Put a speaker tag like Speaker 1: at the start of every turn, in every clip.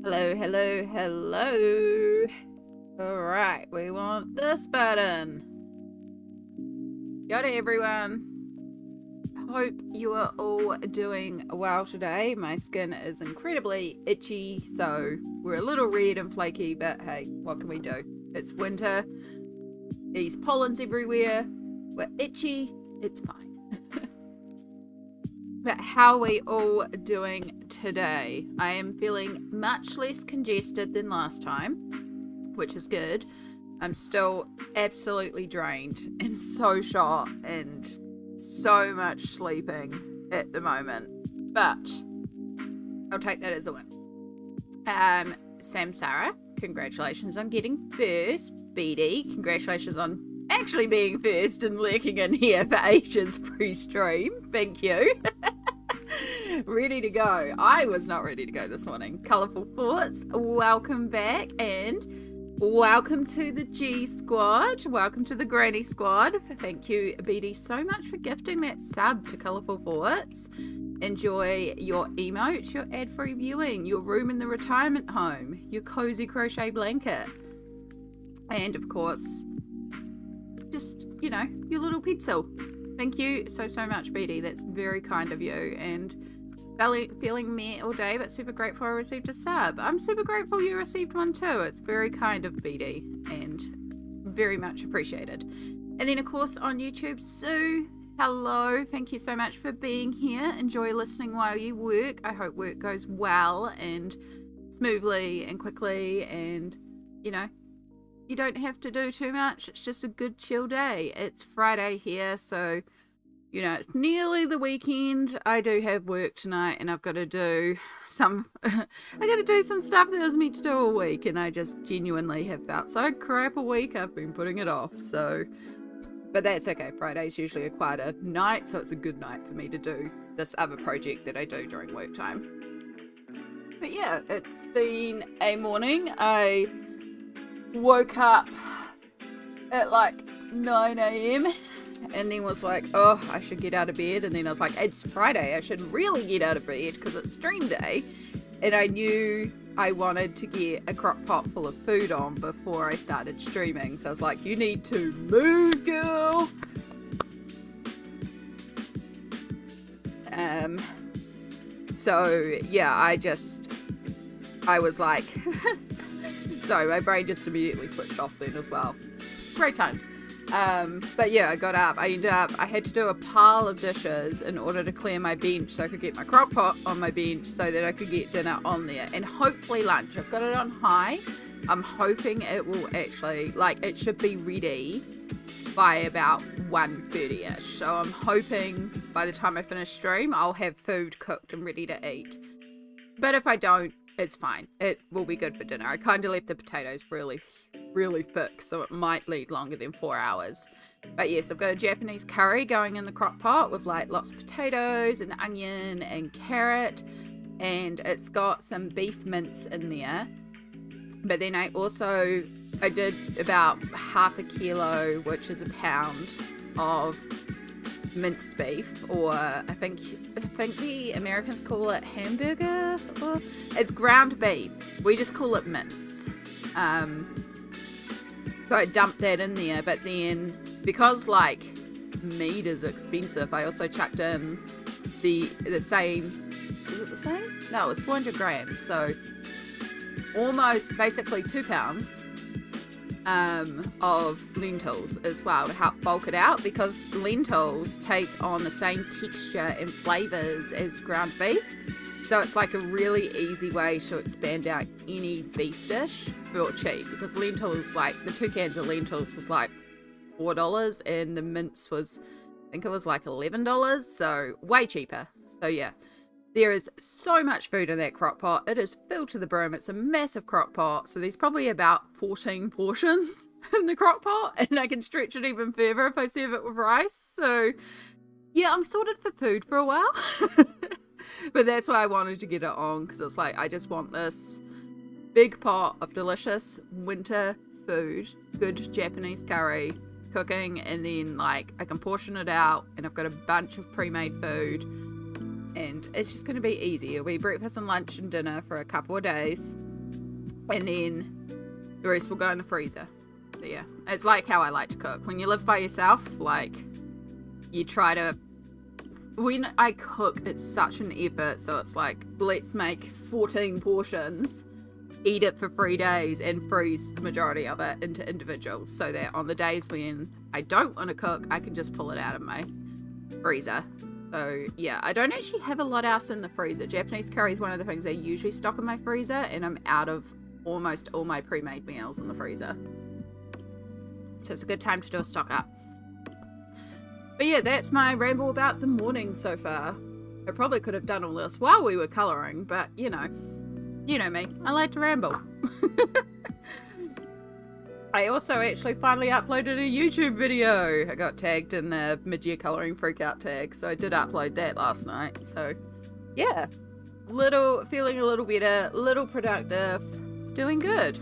Speaker 1: Hello, hello, hello. Alright, we want this button. Got it, everyone. Hope you are all doing well today. My skin is incredibly itchy, so we're a little red and flaky, but hey, what can we do? It's winter. These pollens everywhere. We're itchy. It's fine. But how are we all doing today? I am feeling much less congested than last time, which is good. I'm still absolutely drained and so shot and so much sleeping at the moment, but I'll take that as a win. Sam Sarah, congratulations on getting first. BD, congratulations on actually being first and lurking in here for ages pre-stream. Thank you. Ready to go. I was not ready to go this morning. Colourful Thoughts, welcome back, and welcome to the G Squad. Welcome to the Granny Squad. Thank you, BD, so much for gifting that sub to Colourful Thoughts. Enjoy your emotes, your ad-free viewing, your room in the retirement home, your cozy crochet blanket, and of course, just, you know, your little pencil. Thank you so much, BD. That's very kind of you. And feeling meh all day, but super grateful I received a sub. I'm super grateful you received one too. It's very kind of BD and very much appreciated. And then, of course, on YouTube, Sue, hello. Thank you so much for being here. Enjoy listening while you work. I hope work goes well and smoothly and quickly, and, you know, you don't have to do too much. It's just a good chill day. It's Friday here, so, you know, it's nearly the weekend. I do have work tonight, and I've got to do some I got to do some stuff that I was meant to do all week, and I just genuinely have felt so crap a week. I've been putting it off, so, but that's okay. Friday's usually a quieter night, so it's a good night for me to do this other project that I do during work time. But yeah, it's been a morning. I woke up at like 9 a.m. and then was like, oh, I should get out of bed. And then I was like, it's Friday, I should really get out of bed because it's stream day. And I knew I wanted to get a crock pot full of food on before I started streaming. So I was like, you need to move, girl. So yeah, I was like, sorry, my brain just immediately switched off then as well. Great times. But yeah, I got up. I had to do a pile of dishes in order to clear my bench so I could get my crock pot on my bench so that I could get dinner on there. And hopefully lunch. I've got it on high. I'm hoping it will actually, like, it should be ready by about 1:30ish. So I'm hoping by the time I finish stream, I'll have food cooked and ready to eat. But if I don't, it's fine. It will be good for dinner. I kind of left the potatoes really thick, so it might lead longer than 4 hours. But yes, I've got a Japanese curry going in the crock pot with like lots of potatoes and onion and carrot, and it's got some beef mince in there. But then I did about half a kilo, which is a pound of minced beef, or I think the Americans call it hamburger, or it's ground beef. We just call it mince. So I dumped that in there, but then because like meat is expensive, I also chucked in the same. Is it the same? No, it was 400 grams, so almost basically 2 pounds of lentils as well to help bulk it out, because lentils take on the same texture and flavors as ground beef, so it's like a really easy way to expand out any beef dish for cheap, because lentils, like the 2 cans of lentils was like $4 and the mince was, I think it was like $11, so way cheaper. So yeah, there is so much food in that crock pot. It is filled to the brim. It's a massive crock pot. So there's probably about 14 portions in the crock pot. And I can stretch it even further if I serve it with rice. So yeah, I'm sorted for food for a while. But that's why I wanted to get it on. Because it's like, I just want this big pot of delicious winter food. Good Japanese curry cooking. And then like I can portion it out. And I've got a bunch of pre-made food. And it's just going to be easy. It'll be breakfast and lunch and dinner for a couple of days. And then the rest will go in the freezer. So yeah, it's like how I like to cook. When you live by yourself, like, you try to... When I cook, it's such an effort. So it's like, let's make 14 portions, eat it for 3 days, and freeze the majority of it into individuals. So that on the days when I don't want to cook, I can just pull it out of my freezer. So yeah, I don't actually have a lot else in the freezer. Japanese curry is one of the things I usually stock in my freezer, and I'm out of almost all my pre-made meals in the freezer. So it's a good time to do a stock up. But yeah, that's my ramble about the morning so far. I probably could have done all this while we were colouring, but you know me, I like to ramble. I also actually finally uploaded a YouTube video. I got tagged in the mid-year colouring freakout tag, so I did upload that last night. So yeah, feeling a little better, little productive, doing good.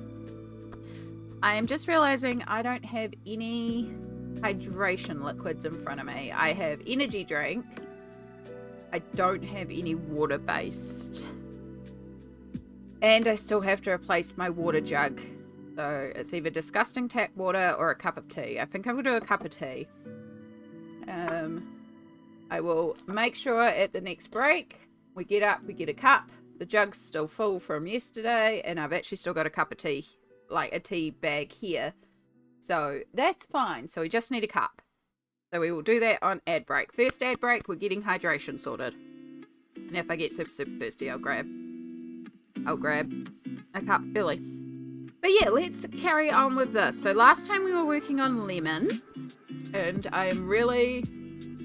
Speaker 1: I am just realising I don't have any hydration liquids in front of me. I have energy drink. I don't have any water-based. And I still have to replace my water jug. So it's either disgusting tap water or a cup of tea. I think I'm going to do a cup of tea. I will make sure at the next break we get up, we get a cup. The jug's still full from yesterday, and I've actually still got a cup of tea, like a tea bag here. So that's fine. So we just need a cup. So we will do that on ad break. First ad break, we're getting hydration sorted. And if I get super thirsty, I'll grab a cup early. But yeah, let's carry on with this. So last time we were working on lemon, and I am really,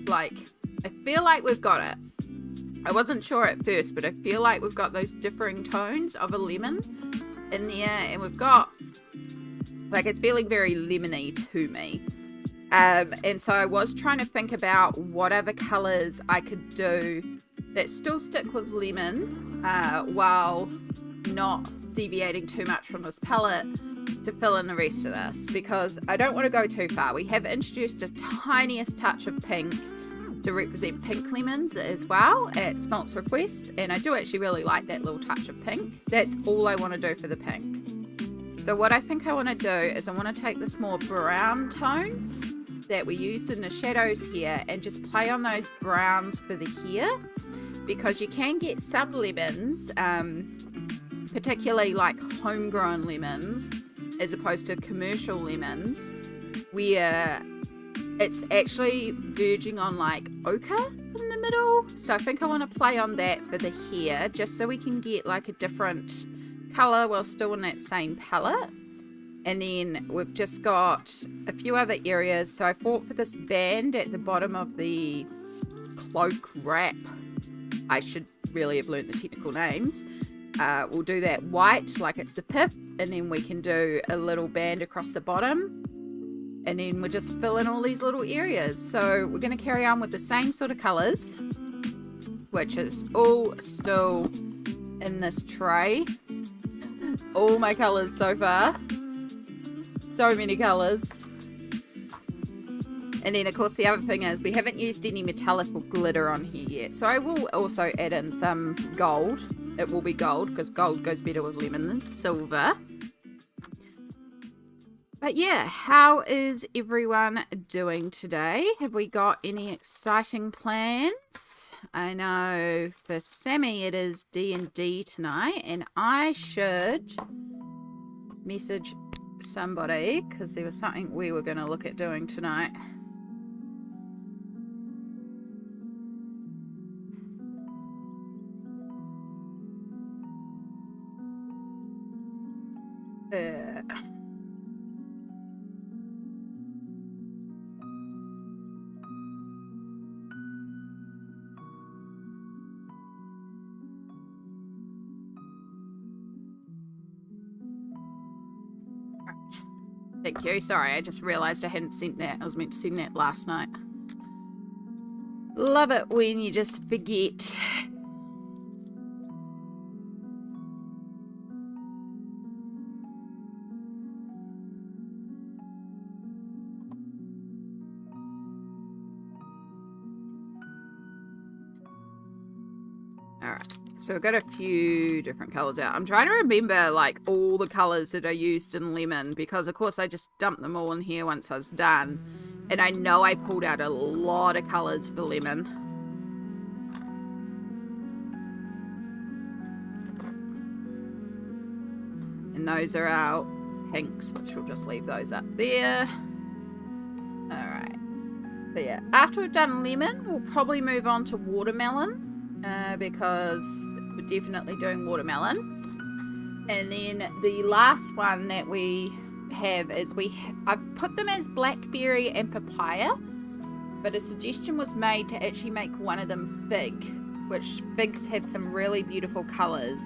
Speaker 1: like, I feel like we've got it. I wasn't sure at first, but I feel like we've got those differing tones of a lemon in there, and we've got, like, it's feeling very lemony to me. And so I was trying to think about what other colours I could do that still stick with lemon, while not deviating too much from this palette to fill in the rest of this, because I don't want to go too far. We have introduced a tiniest touch of pink to represent pink lemons as well at Smelt's request, and I do actually really like that little touch of pink. That's all I want to do for the pink. So what I think I want to do is I want to take this more brown tone that we used in the shadows here and just play on those browns for the hair, because you can get some lemons, particularly like homegrown lemons as opposed to commercial lemons, where it's actually verging on like ochre in the middle. So I think I want to play on that for the hair, just so we can get like a different colour while still in that same palette. And then we've just got a few other areas. So I thought for this band at the bottom of the cloak wrap, I should really have learnt the technical names. We'll do that white like it's the pip, and then we can do a little band across the bottom, and then we'll just fill in all these little areas. So we're going to carry on with the same sort of colours, which is all still in this tray. All my colours so far. So many colours. And then of course the other thing is we haven't used any metallic or glitter on here yet. So I will also add in some gold. It will be gold because gold goes better with lemon than silver. But yeah, how is everyone doing today? Have we got any exciting plans? I know for Sammy it is D&D tonight, and I should message somebody because there was something we were going to look at doing tonight. Thank you. Sorry, I just realised I hadn't sent that. I was meant to send that last night. Love it when you just forget. Alright, so I've got a few different colours out. I'm trying to remember, like, all the colours that I used in lemon, because, of course, I just dumped them all in here once I was done. And I know I pulled out a lot of colours for lemon. And those are our pinks, which we'll just leave those up there. Alright. So, yeah, after we've done lemon, we'll probably move on to watermelon. Because we're definitely doing watermelon. And then the last one that we have is I've put them as blackberry and papaya, but a suggestion was made to actually make one of them fig, which figs have some really beautiful colours.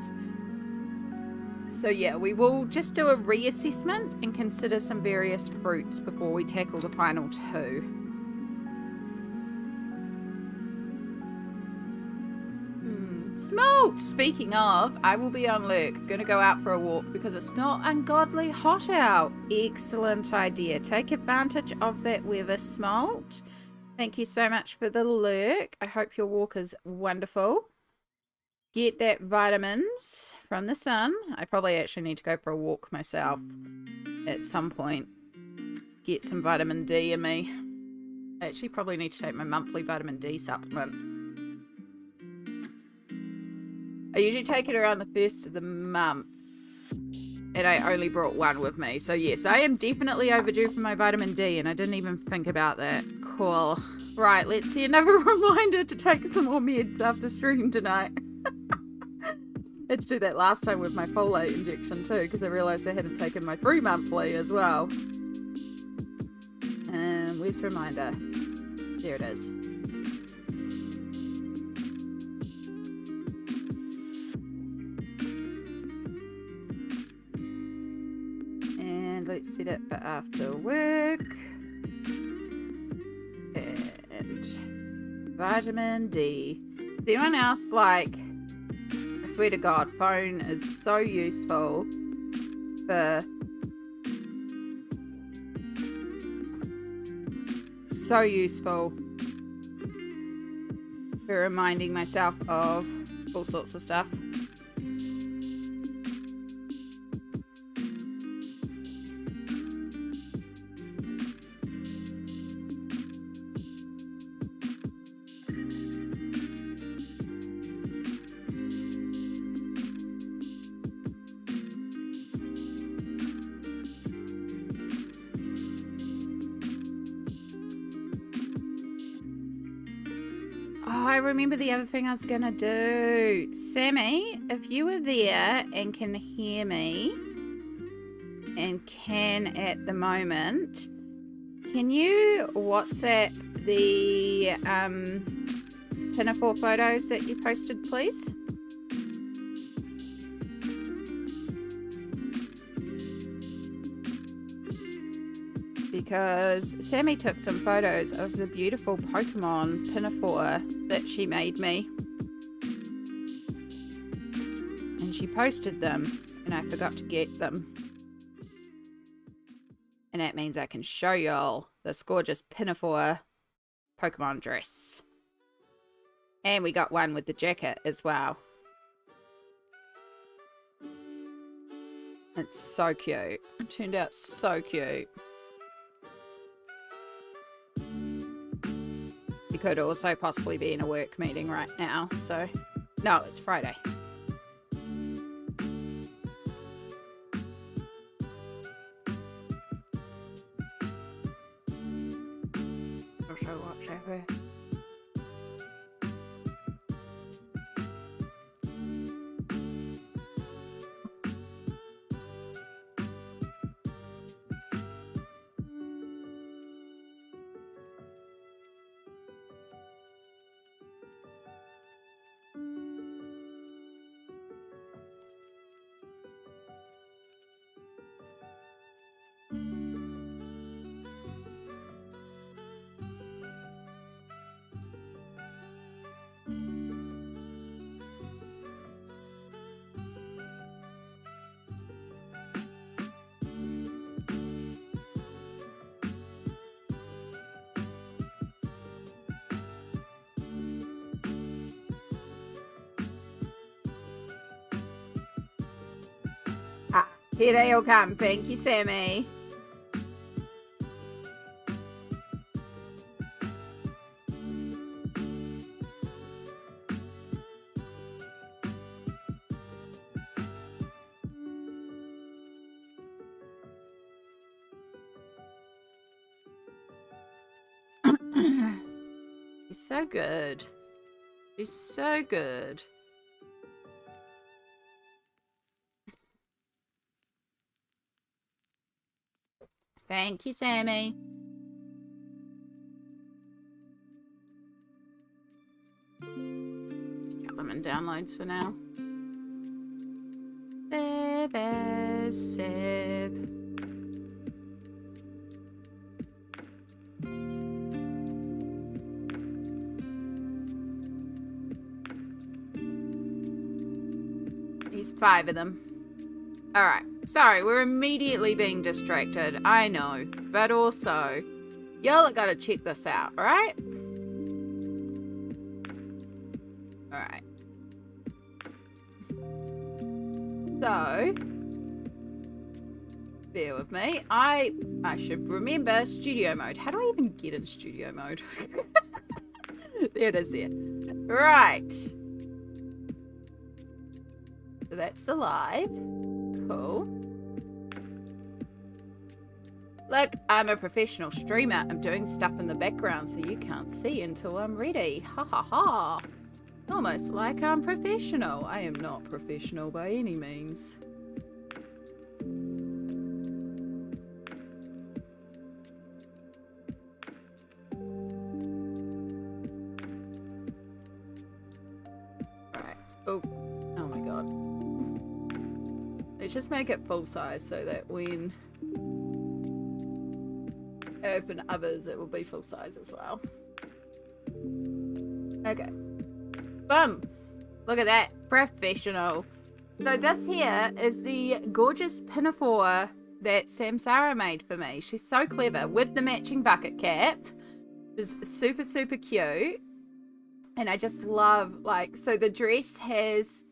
Speaker 1: So yeah, we will just do a reassessment and consider some various fruits before we tackle the final two. Smoked! Speaking of, I will be on lurk. Gonna go out for a walk because it's not ungodly hot out. Excellent idea. Take advantage of that weather, Smoked. Thank you so much for the lurk. I hope your walk is wonderful. Get that vitamins from the sun. I probably actually need to go for a walk myself at some point. Get some vitamin D in me. I actually probably need to take my monthly vitamin D supplement. I usually take it around the 1st of the month, and I only brought one with me. So yes, I am definitely overdue for my vitamin D, and I didn't even think about that. Cool. Right, let's see another reminder to take some more meds after stream tonight. I had to do that last time with my folate injection too, because I realised I hadn't taken my 3-monthly as well. Where's the reminder? There it is. Let's set it for after work. And vitamin D. Is anyone else like, I swear to God, phone is so useful for reminding myself of all sorts of stuff. Remember the other thing I was gonna do. Sammy, if you were there and can hear me and can at the moment, can you WhatsApp the Pinafore photos that you posted, please? Because Sammy took some photos of the beautiful Pokemon Pinafore that she made me. And she posted them, and I forgot to get them. And that means I can show y'all this gorgeous Pinafore Pokemon dress. And we got one with the jacket as well. It's so cute. It turned out so cute. You could also possibly be in a work meeting right now, so... No, it's Friday. I'll show what over. Here they all come. Thank you, Sammy. She's so good. She's so good. Thank you, Sammy. Just chuck them in downloads for now. Save. There's 5 of them. Alright. Sorry, we're immediately being distracted. I know. But also, y'all gotta check this out, alright? Alright. So, bear with me. I should remember studio mode. How do I even get in studio mode? There it is there. Right. So that's alive. Cool. Look, I'm a professional streamer. I'm doing stuff in the background so you can't see until I'm ready. Ha ha ha. Almost like I'm professional. I am not professional by any means. Alright. Oh my god. Let's just make it full size so that when I open others, it will be full size as well. Okay. Boom! Look at that. Professional. So this here is the gorgeous pinafore that Samsara made for me. She's so clever with the matching bucket cap. It's super, super cute. And I just love, like, so the dress has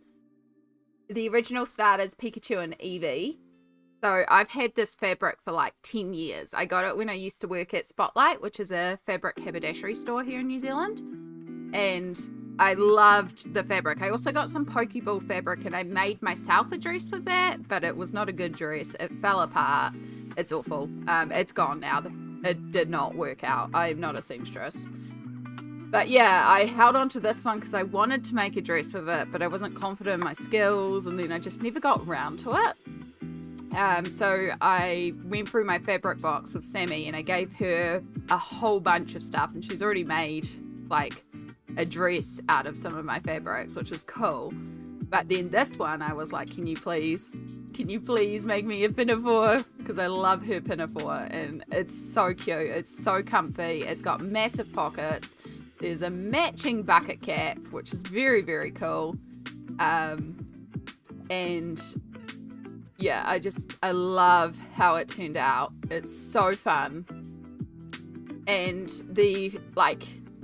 Speaker 1: the original starters, Pikachu and Eevee. So I've had this fabric for like 10 years. I got it when I used to work at Spotlight, which is a fabric haberdashery store here in New Zealand. And I loved the fabric. I also got some Pokeball fabric and I made myself a dress with that, but it was not a good dress. It fell apart. It's awful. It's gone now. It did not work out. I'm not a seamstress. But yeah, I held on to this one because I wanted to make a dress with it, but I wasn't confident in my skills, and then I just never got around to it. So I went through my fabric box with Sammy and I gave her a whole bunch of stuff, and she's already made like a dress out of some of my fabrics, which is cool. But then this one, I was like, can you please make me a pinafore? Because I love her pinafore and it's so cute. It's so comfy. It's got massive pockets. There's a matching bucket cap, which is very, very cool. And yeah, I love how it turned out. It's so fun. And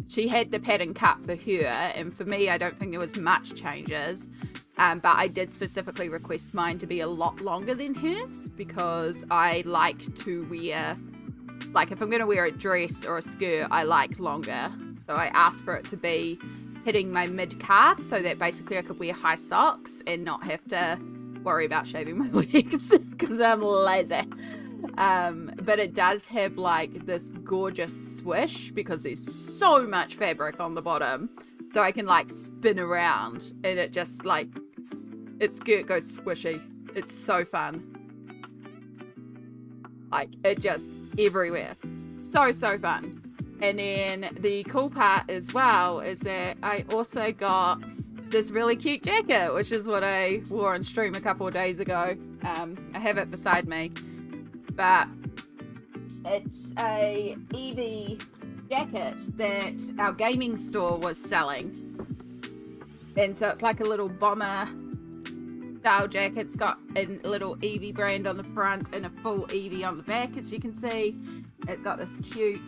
Speaker 1: she had the pattern cut for her, and for me, I don't think there was much changes. But I did specifically request mine to be a lot longer than hers because I like to wear, like if I'm going to wear a dress or a skirt, I like longer. So I asked for it to be hitting my mid-calf so that basically I could wear high socks and not have to worry about shaving my legs because I'm lazy. But it does have like this gorgeous swish because there's so much fabric on the bottom. So I can like spin around and it just like, its skirt goes swishy. It's so fun. Like it just everywhere. So fun. And then the cool part as well is that I also got this really cute jacket, which is what I wore on stream a couple of days ago. I have it beside me. But it's a Eevee jacket that our gaming store was selling. And so it's like a little bomber style jacket. It's got a little Eevee brand on the front and a full Eevee on the back, as you can see. It's got this cute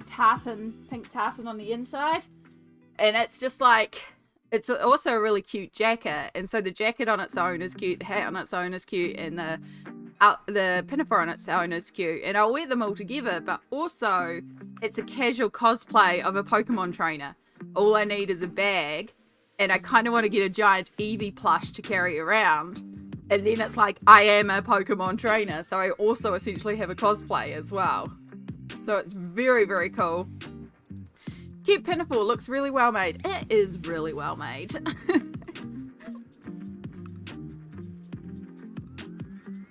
Speaker 1: tartan, pink tartan on the inside. And it's just like it's also a really cute jacket, and so the jacket on its own is cute, the hat on its own is cute, and the pinafore on its own is cute, and I'll wear them all together. But also, it's a casual cosplay of a Pokemon trainer. All I need is a bag, and I kind of want to get a giant Eevee plush to carry around, and then it's like I am a Pokemon trainer, so I also essentially have a cosplay as well. So it's very, very cool. Cute pinafore, looks really well made. It is really well made.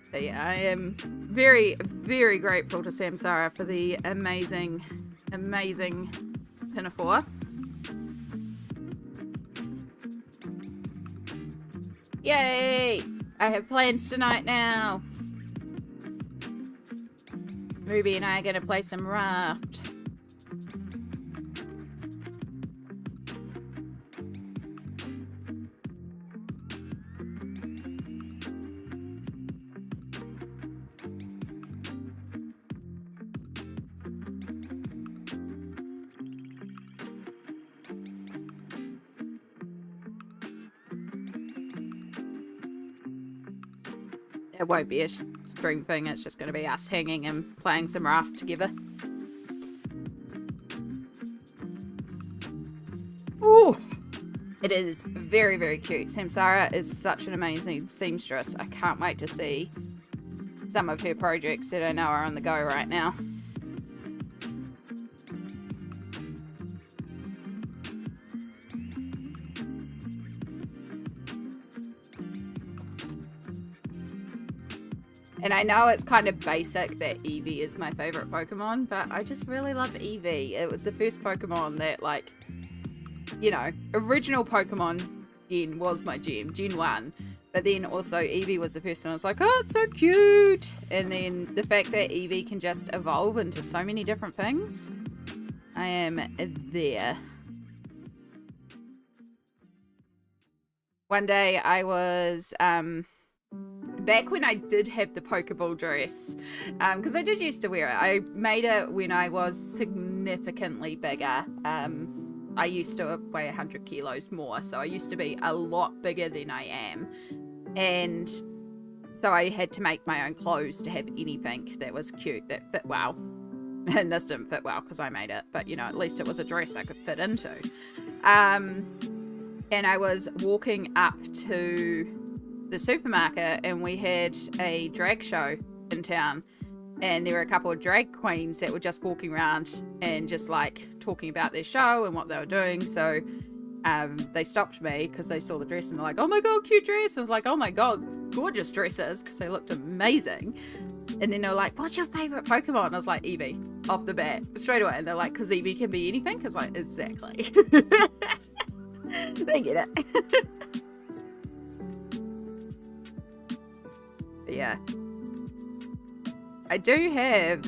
Speaker 1: But yeah, I am very, very grateful to Samsara for the amazing, amazing pinafore. Yay! I have plans tonight now. Ruby and I are going to play some Raft. It won't be a stream thing, it's just going to be us hanging and playing some Raft together. Ooh! It is very, very cute. Samsara is such an amazing seamstress. I can't wait to see some of her projects that I know are on the go right now. And I know it's kind of basic that Eevee is my favorite Pokemon, but I just really love Eevee. It was the first Pokemon that, like, you know, original Pokemon Gen was my Gen 1. But then also Eevee was the first one. I was like, oh, it's so cute. And then the fact that Eevee can just evolve into so many different things. I am there. One day I was, back when I did have the Pokeball dress, because I did used to wear it. I made it when I was significantly bigger. I used to weigh 100 kilos more, so I used to be a lot bigger than I am. And so I had to make my own clothes to have anything that was cute, that fit well. And this didn't fit well because I made it, but, you know, at least it was a dress I could fit into. And I was walking up to the supermarket and we had a drag show in town, and there were a couple of drag queens that were just walking around and just like talking about their show and what they were doing. So they stopped me because they saw the dress and they're like, oh my god, cute dress. I was like, oh my god, gorgeous dresses, because they looked amazing. And then they were like, what's your favorite Pokemon? And I was like, Eevee, off the bat, straight away. And they're like, because Eevee can be anything? Because, like, exactly. They get it. But yeah, I do have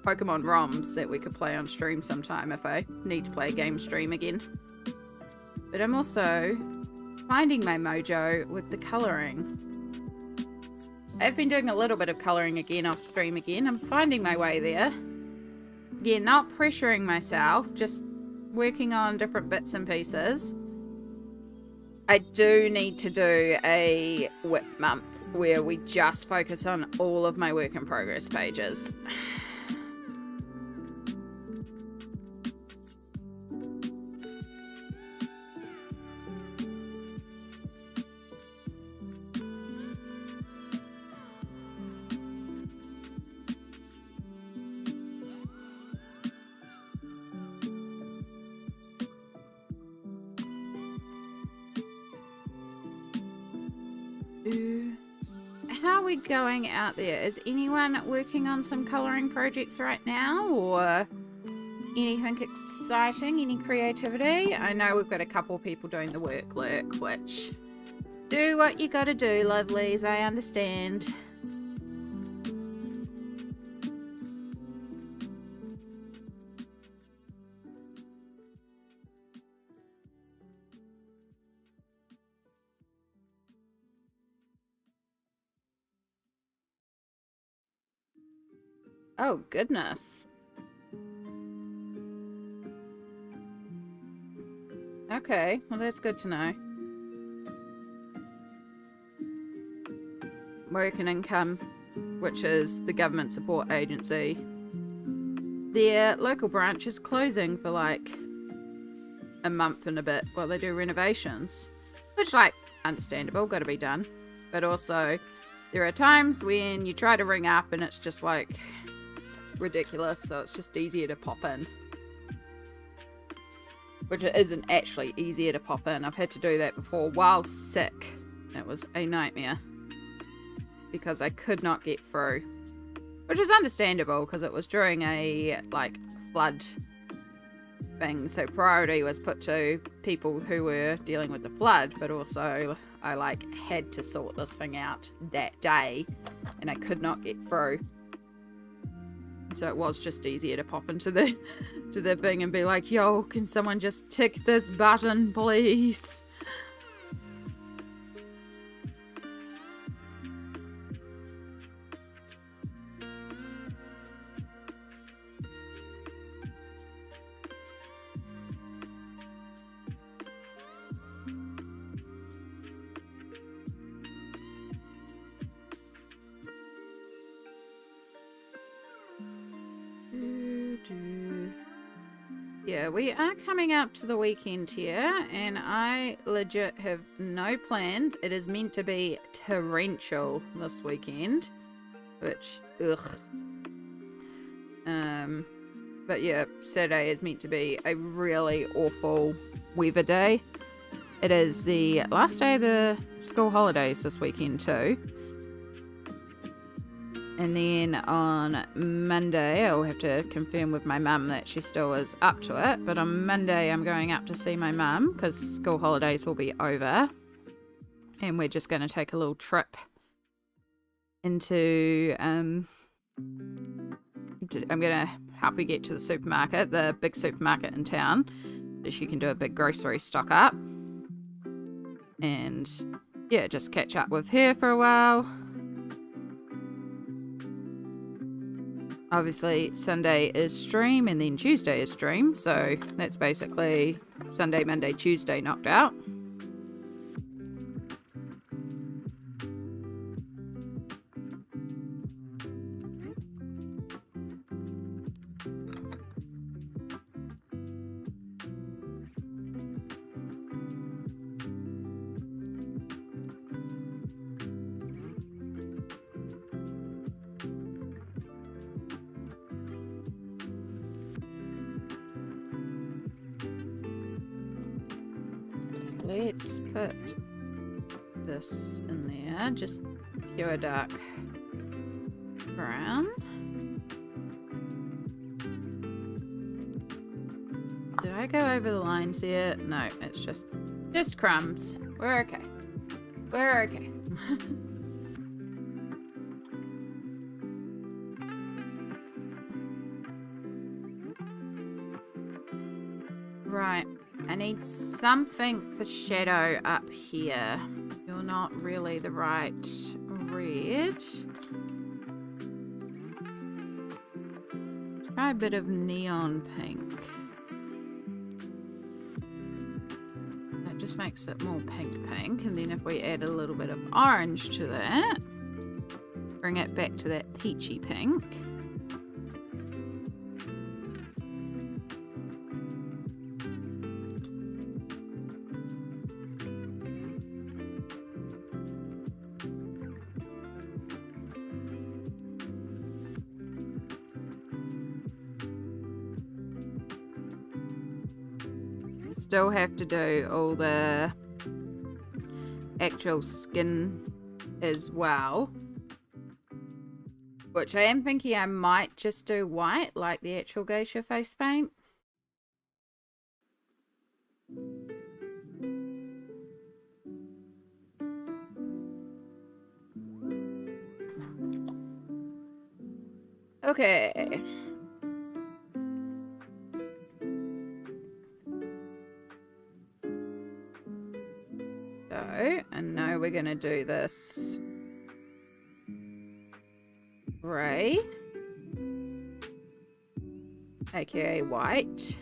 Speaker 1: Pokemon ROMs that we could play on stream sometime if I need to play a game stream again. But I'm also finding my mojo with the colouring. I've been doing a little bit of colouring again off stream again. I'm finding my way there. Again, not pressuring myself, just working on different bits and pieces. I do need to do a WIP month where we just focus on all of my work in progress pages. How are we going out there? Is anyone working on some colouring projects right now, or anything exciting, any creativity? I know we've got a couple of people doing the work lurk, which do what you gotta do, lovelies, I understand. Oh, goodness. Okay, well that's good to know. American Income, which is the government support agency, their local branch is closing for like a month and a bit while they do renovations, which, like, understandable, got to be done. But also, there are times when you try to ring up and it's just like ridiculous, so it's just easier to pop in. Which it isn't actually easier to pop in. I've had to do that before while sick. It was a nightmare because I could not get through, which is understandable because it was during a like flood thing, so priority was put to people who were dealing with the flood, but also I like had to sort this thing out that day and I could not get through, so it was just easier to pop into the thing and be like, yo, can someone just tick this button please? Yeah, we are coming up to the weekend here, and I legit have no plans. It is meant to be torrential this weekend, which, ugh. But yeah, Saturday is meant to be a really awful weather day. It is the last day of the school holidays this weekend too. And then on Monday, I'll have to confirm with my mum that she still is up to it. But on Monday, I'm going up to see my mum because school holidays will be over. And we're just going to take a little trip into... I'm going to help her get to the supermarket, the big supermarket in town, so she can do a big grocery stock up. And yeah, just catch up with her for a while. Obviously, Sunday is stream and then Tuesday is stream, so that's basically Sunday, Monday, Tuesday knocked out. Let's put this in there, just pure dark brown. Did I go over the lines here? No, it's just crumbs. We're okay. We're okay. Right. I need something for shadow up here. You're not really the right red. Let's try a bit of neon pink. That just makes it more pink. And then if we add a little bit of orange to that, bring it back to that peachy pink. Still have to do all the actual skin as well, which I am thinking I might just do white like the actual Geisha face paint. Okay. And now we're going to do this grey, aka white.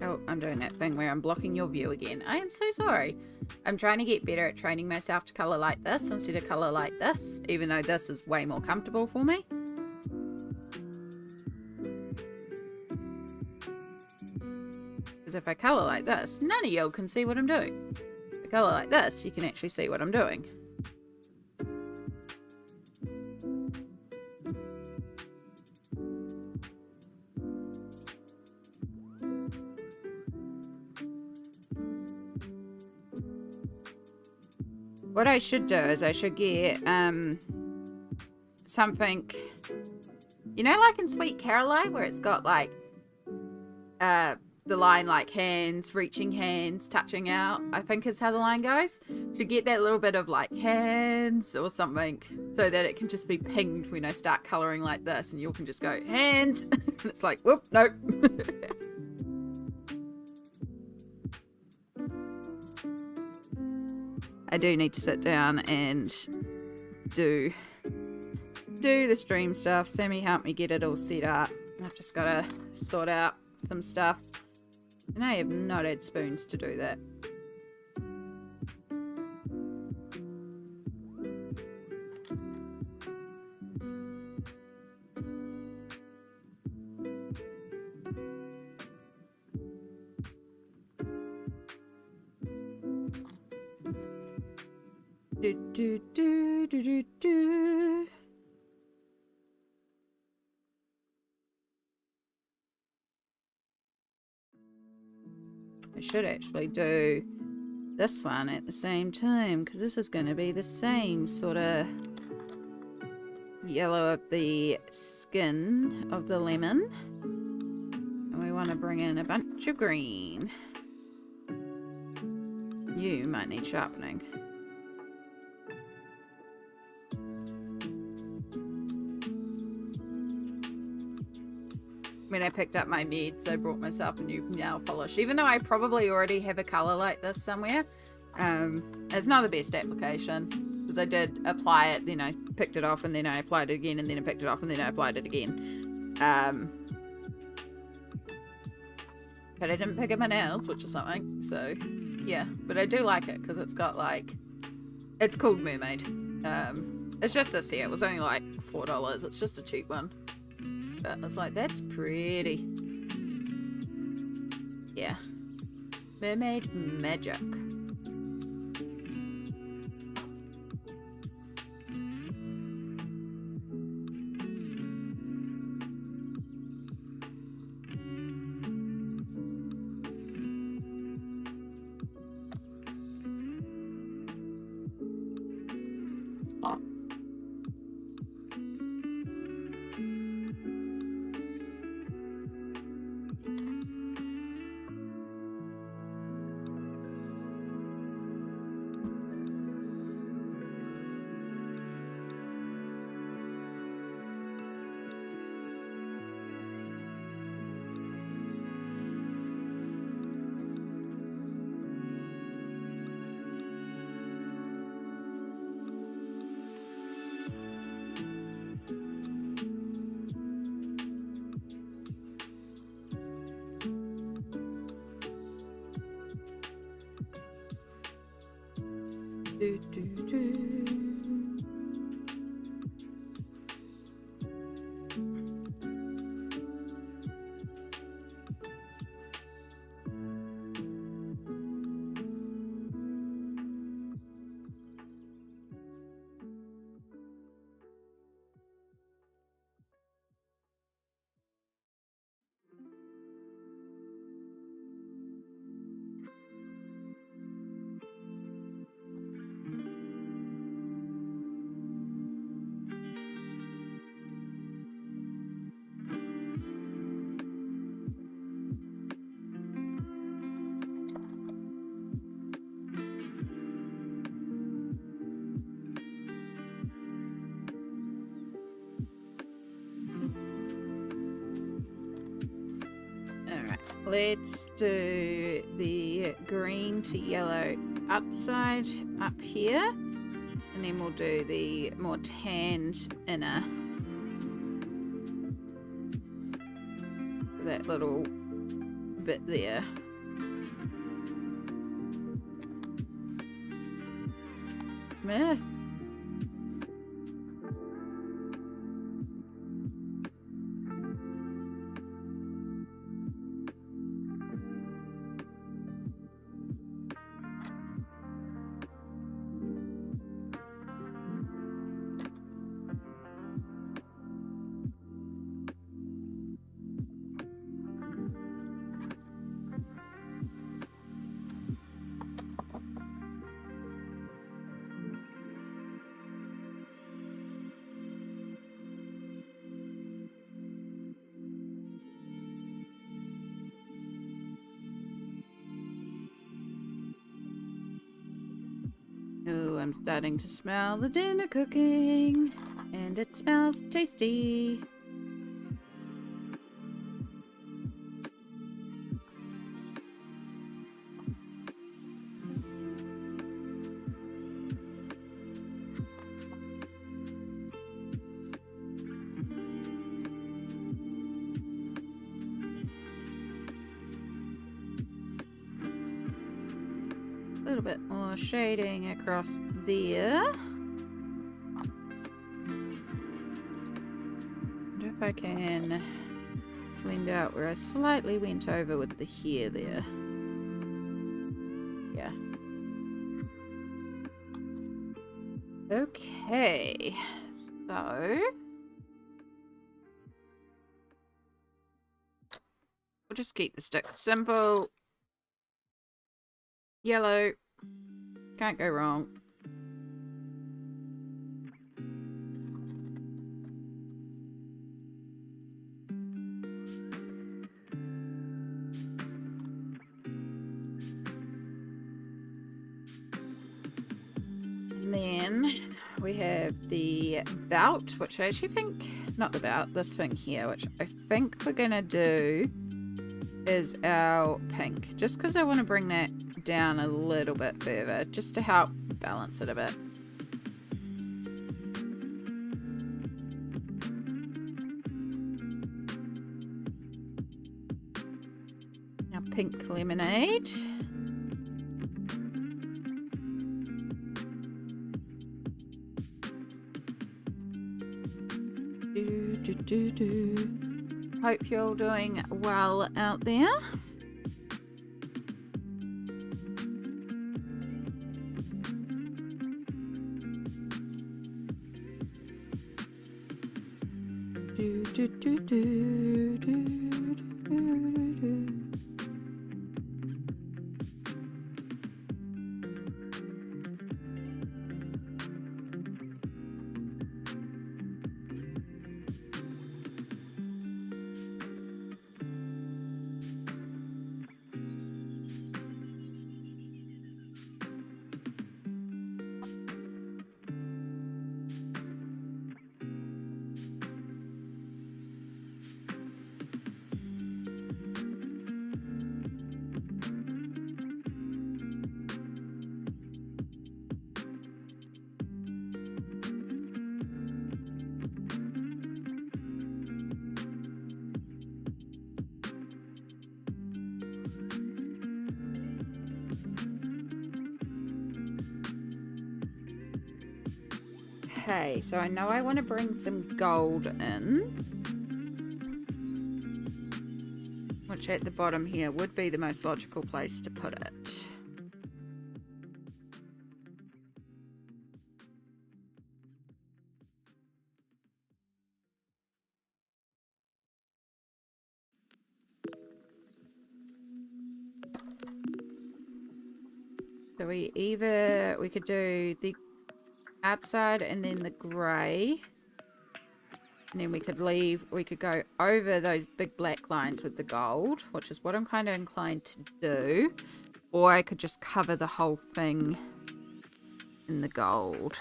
Speaker 1: Oh, I'm doing that thing where I'm blocking your view again. I am so sorry. I'm trying to get better at training myself to colour like this instead of colour like this, even though this is way more comfortable for me. Because if I colour like this, none of y'all can see what I'm doing. If I colour like this, you can actually see what I'm doing. What I should do is I should get something, you know, like in Sweet Caroline, where it's got like the line like hands, reaching hands, touching out, I think is how the line goes. To get that little bit of like hands or something, so that it can just be pinged when I start colouring like this, and you can just go hands, and it's like, whoop, nope. I do need to sit down and do the stream stuff. Sammy helped me get it all set up. I've just got to sort out some stuff. And I have not had spoons to do that. Do. I should actually do this one at the same time, because this is going to be the same sort of yellow of the skin of the lemon. And we want to bring in a bunch of green. You might need sharpening. When I picked up my meds, I brought myself a new nail polish. Even though I probably already have a colour like this somewhere, it's not the best application. Because I did apply it, then I picked it off, and then I applied it again, and then I picked it off, and then I applied it again. But I didn't pick up my nails, which is something. So, yeah. But I do like it, because it's got like... It's called Mermaid. It's just this here. It was only like $4. It's just a cheap one. But I was like, that's pretty. Yeah. Mermaid magic. Let's do the green to yellow outside up here, and then we'll do the more tanned inner. That little bit there. Meh. Oh, I'm starting to smell the dinner cooking, and it smells tasty. A little bit more shading across there. Wonder if I can blend out where I slightly went over with the hair there. Yeah. Okay, so we'll just keep the stick simple. Yellow. Can't go wrong. And then we have the belt, which I actually think, not the belt, this thing here, which I think we're going to do is our pink. Just because I want to bring that down a little bit further, just to help balance it a bit. Now pink lemonade. Hope you're all doing well out there. Okay, so I know I want to bring some gold in, which at the bottom here would be the most logical place to put it. So we could do the outside and then the grey, and then we could go over those big black lines with the gold, which is what I'm kind of inclined to do, or I could just cover the whole thing in the gold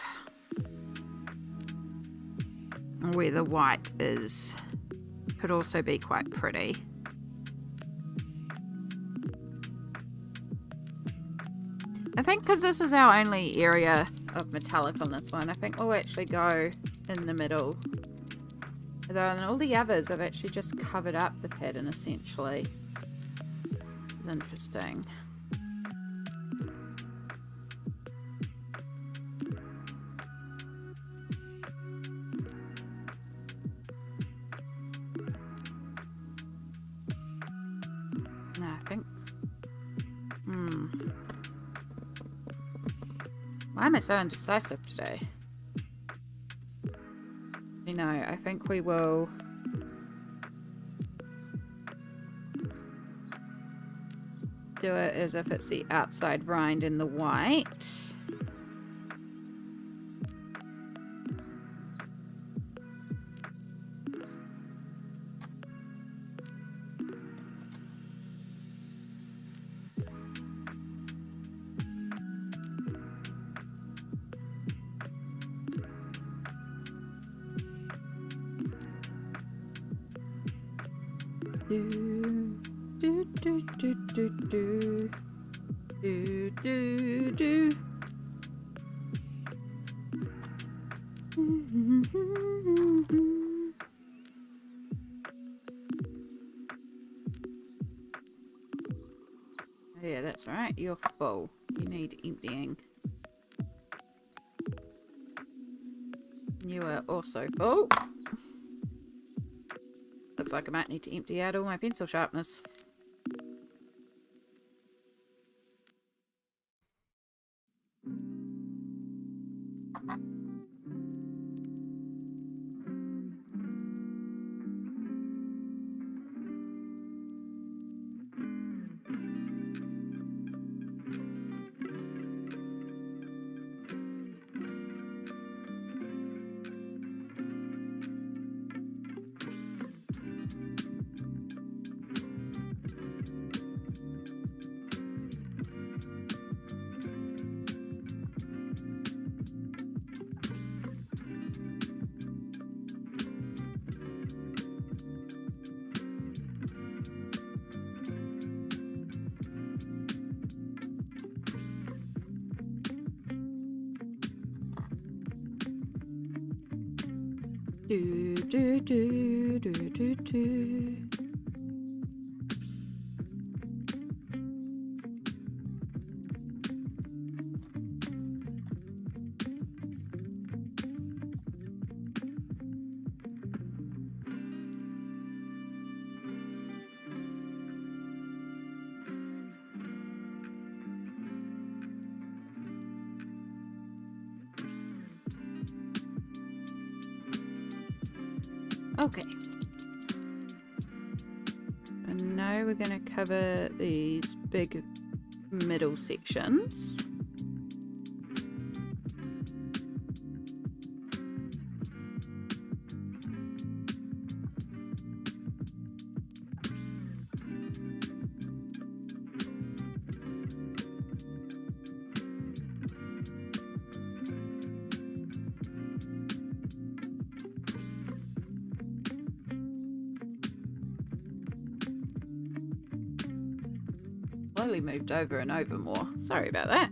Speaker 1: where the white is. Could also be quite pretty. I think because this is our only area of metallic on this one, I think we'll actually go in the middle. Although in all the others, I've actually just covered up the pattern essentially. is interesting. No, I think. Why am I so indecisive today? You know, I think we will. Do it as if it's the outside rind in the white. Do, do, do, do, do, do. Do, do, do. Oh yeah, that's right. You're full. You need emptying. You are also full. Looks like I might need to empty out all my pencil sharpeners. Do, do, do, do, do, do. Okay. And now we're going to cover these big middle sections. Slowly moved over and over more. Sorry about that.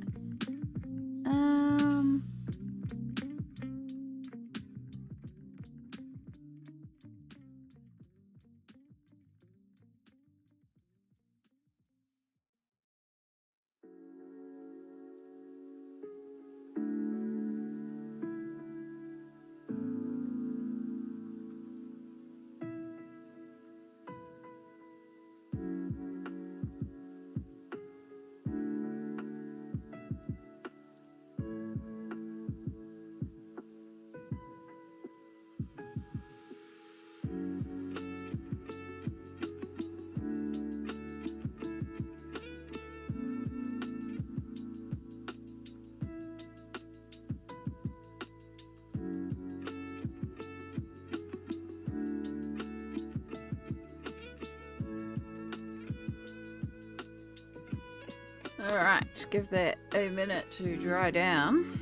Speaker 1: Alright, give that a minute to dry down.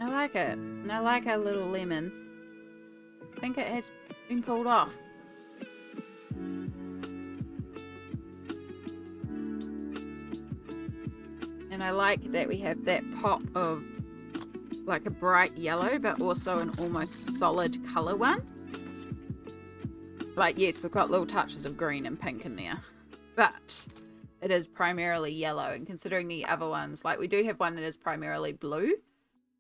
Speaker 1: I like it. And I like our little lemon. I think it has been pulled off. And I like that we have that pop of like a bright yellow, but also an almost solid colour one. Like, yes, we've got little touches of green and pink in there, but it is primarily yellow. And considering the other ones, like we do have one that is primarily blue,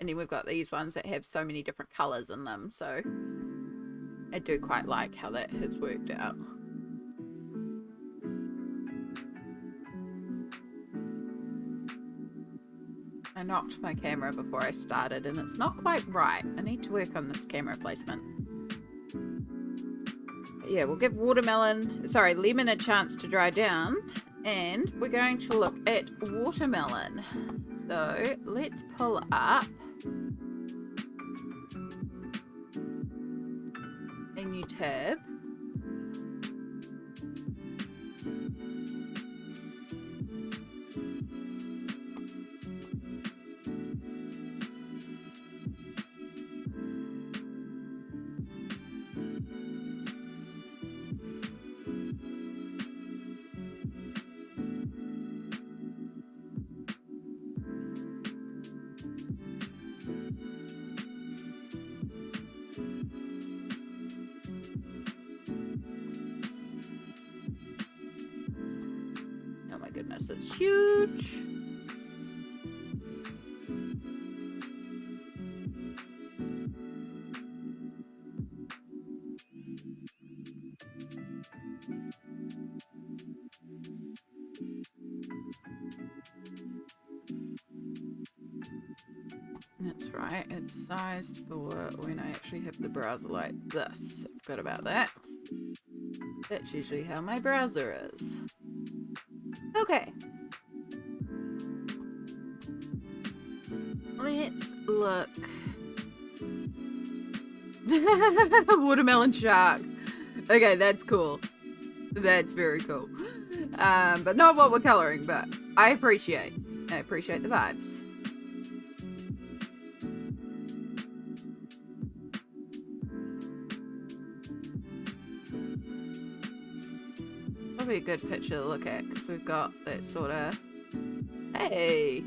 Speaker 1: and then we've got these ones that have so many different colours in them. So I do quite like how that has worked out. I knocked my camera before I started and it's not quite right. I need to work on this camera placement. But yeah, we'll give lemon a chance to dry down, and we're going to look at watermelon. So let's pull up a new tab. Goodness, it's huge. That's right, it's sized for when I actually have the browser like this. I forgot about that. That's usually how my browser is. Okay. Let's look. Watermelon shark. Okay, that's cool. That's very cool. But not what we're coloring, but I appreciate the vibes. Probably a good picture to look at because we've got that sort of, hey,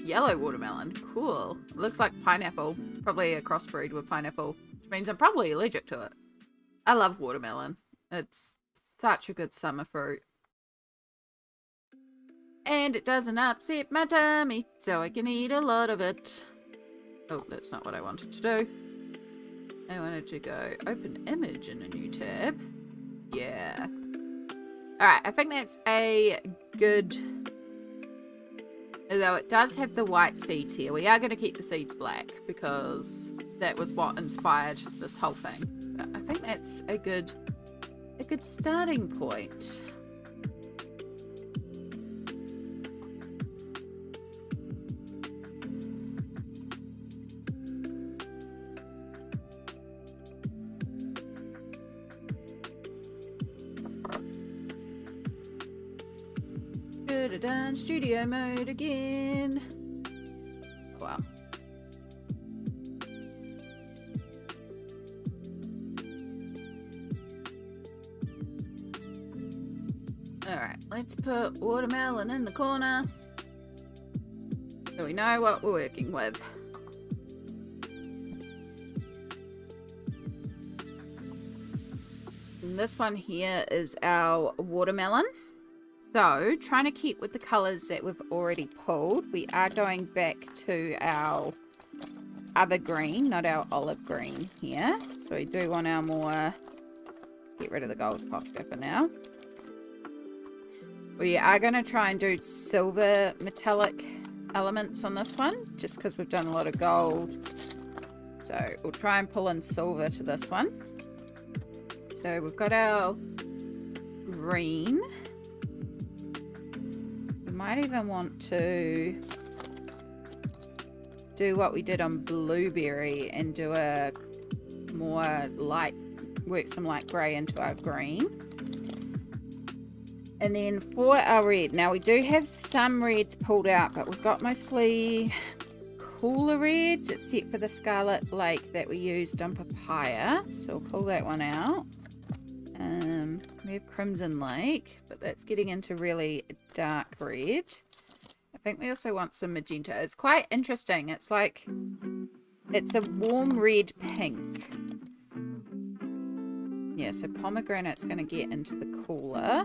Speaker 1: yellow watermelon. Cool. Looks like pineapple. Probably a crossbreed with pineapple, which means I'm probably allergic to it. I love watermelon. It's such a good summer fruit. And it doesn't upset my tummy, so I can eat a lot of it. Oh, that's not what I wanted to do. I wanted to go open image in a new tab. Yeah. Alright, I think that's a good... Although it does have the white seeds here. We are going to keep the seeds black because that was what inspired this whole thing. But I think that's a good starting point. Done studio mode again. Oh, wow. Alright, let's put watermelon in the corner so we know what we're working with. And this one here is our watermelon. So, trying to keep with the colours that we've already pulled, we are going back to our other green, not our olive green here. So we do want our more, let's get rid of the gold Posca for now. We are going to try and do silver metallic elements on this one, just because we've done a lot of gold. So we'll try and pull in silver to this one. So we've got our green. Might even want to do what we did on blueberry and do a more light, work some light grey into our green. And then for our red, now we do have some reds pulled out, but we've got mostly cooler reds, except for the Scarlet Lake that we used on Papaya. So we'll pull that one out. We have Crimson Lake, but that's getting into really dark red. I think we also want some magenta. It's quite interesting. It's like, it's a warm red pink. Yeah, so pomegranate's going to get into the cooler.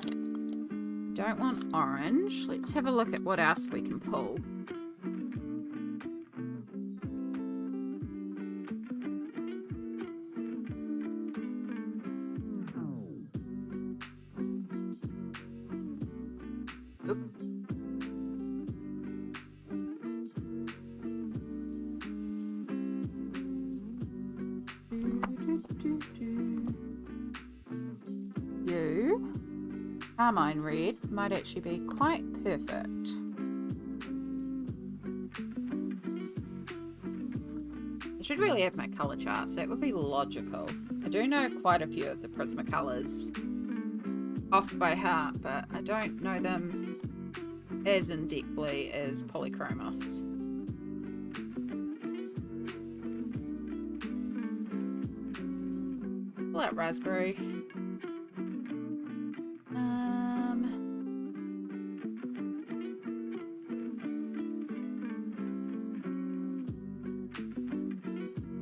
Speaker 1: Don't want orange. Let's have a look at what else we can pull. Carmine red might actually be quite perfect. I should really have my colour charts. That would be logical. I do know quite a few of the Prismacolors off by heart, but I don't know them as in-depthly as Polychromos. Pull out raspberry.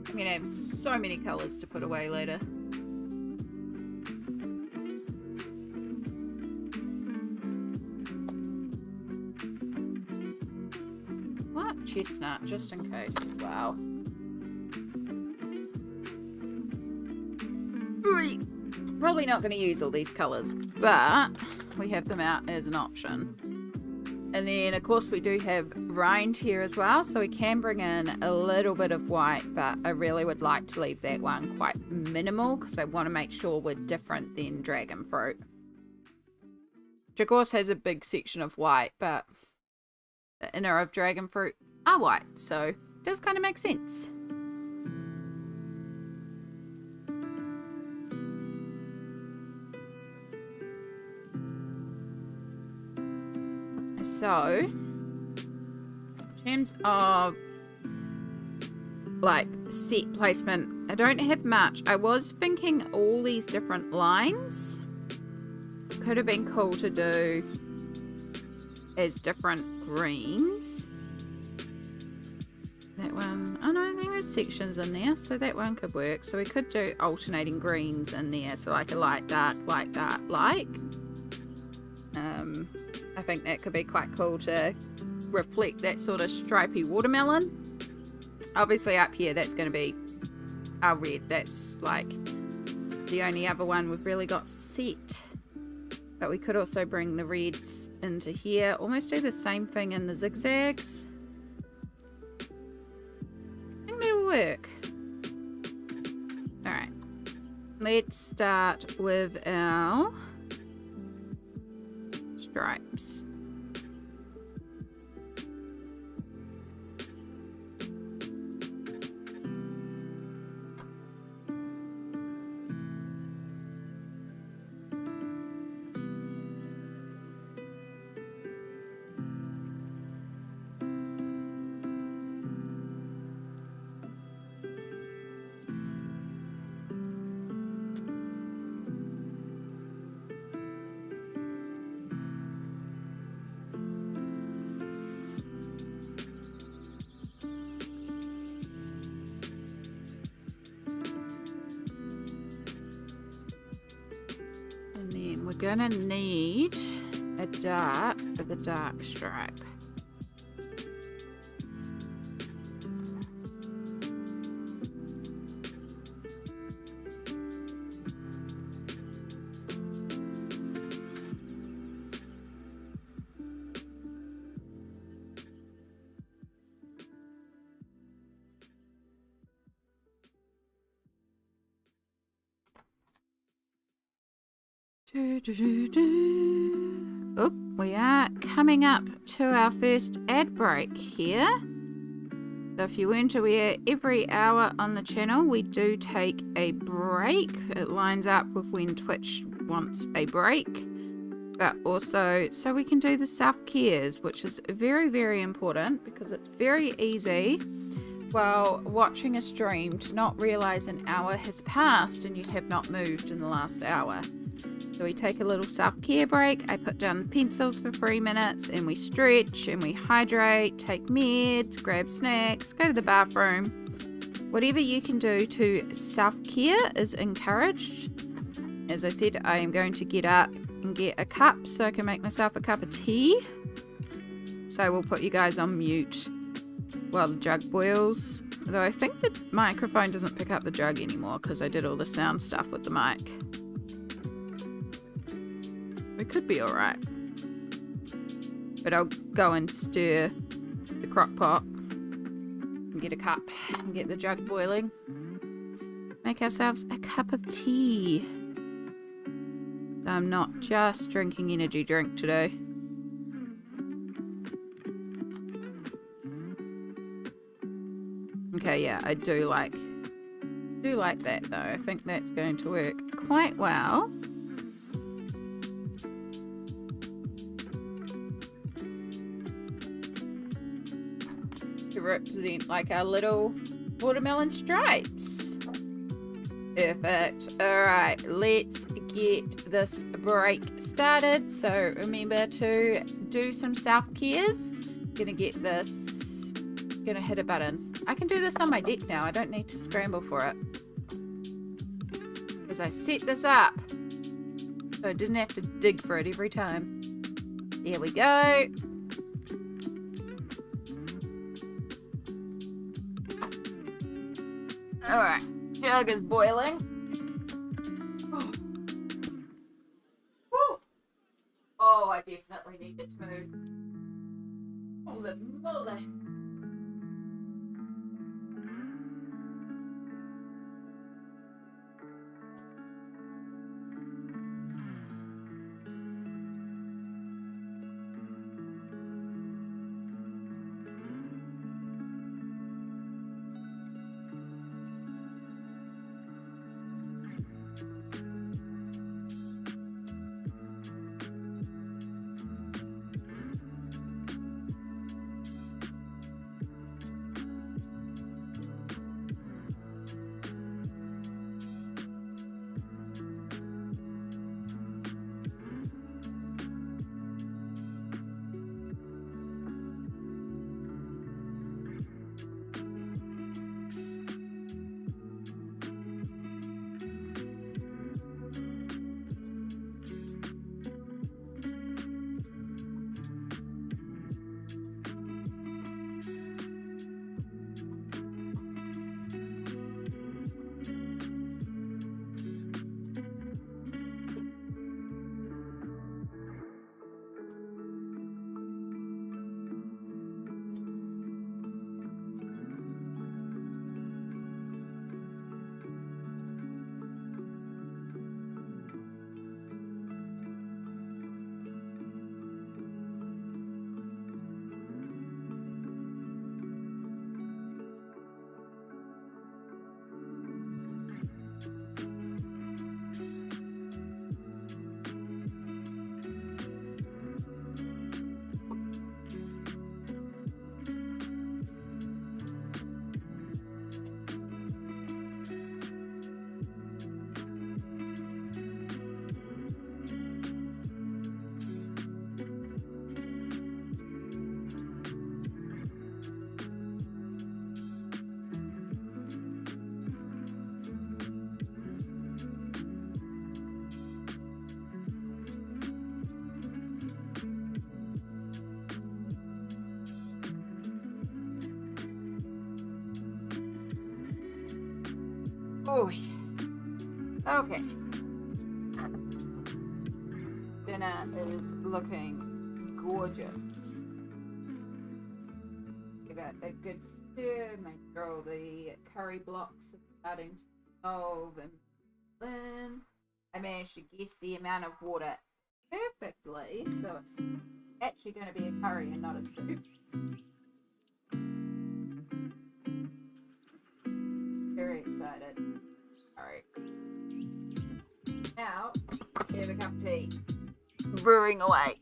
Speaker 1: I'm gonna have so many colours to put away later. What? Chestnut, just in case as well. Probably not going to use all these colours, but we have them out as an option. And then, of course, we do have rind here as well, so we can bring in a little bit of white, but I really would like to leave that one quite minimal because I want to make sure we're different than dragon fruit. Which, of course, has a big section of white, but the inner of dragon fruit are white, so it does kind of make sense. So, in terms of like set placement, I don't have much. I was thinking all these different lines could have been cool to do as different greens. That one, oh no, there was sections in there, so that one could work. So we could do alternating greens in there, so like a light, dark, light, dark, light. I think that could be quite cool to reflect that sort of stripy watermelon. Obviously up here that's going to be our red. That's like the only other one we've really got set. But we could also bring the reds into here. Almost do the same thing in the zigzags. I think that'll work. Alright. Let's start with our stripes. We're gonna need a dark for the dark stripe. Oh, we are coming up to our first ad break here. So if you weren't aware, every hour on the channel we do take a break. It lines up with when Twitch wants a break. but also so we can do the self-cares, which is very, very important because it's very easy while watching a stream to not realize an hour has passed and you have not moved in the last hour. So we take a little self-care break. I put down the pencils for 3 minutes and we stretch and we hydrate, take meds, grab snacks, go to the bathroom. Whatever you can do to self-care is encouraged. As I said, I am going to get up and get a cup so I can make myself a cup of tea. So we'll put you guys on mute while the jug boils. Although I think the microphone doesn't pick up the jug anymore because I did all the sound stuff with the mic. We could be alright. But I'll go and stir the crock pot and get a cup and get the jug boiling. Make ourselves a cup of tea. So I'm not just drinking energy drink today. Okay, yeah, I do like that though. I think that's going to work quite well. To represent like our little watermelon stripes. Perfect. Alright, let's get this break started. So remember to do some self-cares. Gonna get this, gonna hit a button. I can do this on my deck now. I don't need to scramble for it. Because I set this up. So I didn't have to dig for it every time. There we go. Alright, jug is boiling. Oh. Woo. Oh, I definitely need it to move. Holy moly. Oh, okay. Dinner is looking gorgeous. Give it a good stir, make sure all the curry blocks are starting to dissolve and then I managed to guess the amount of water perfectly, so it's actually going to be a curry and not a soup. Very excited. Alright. Now, have a cup of tea. brewing away.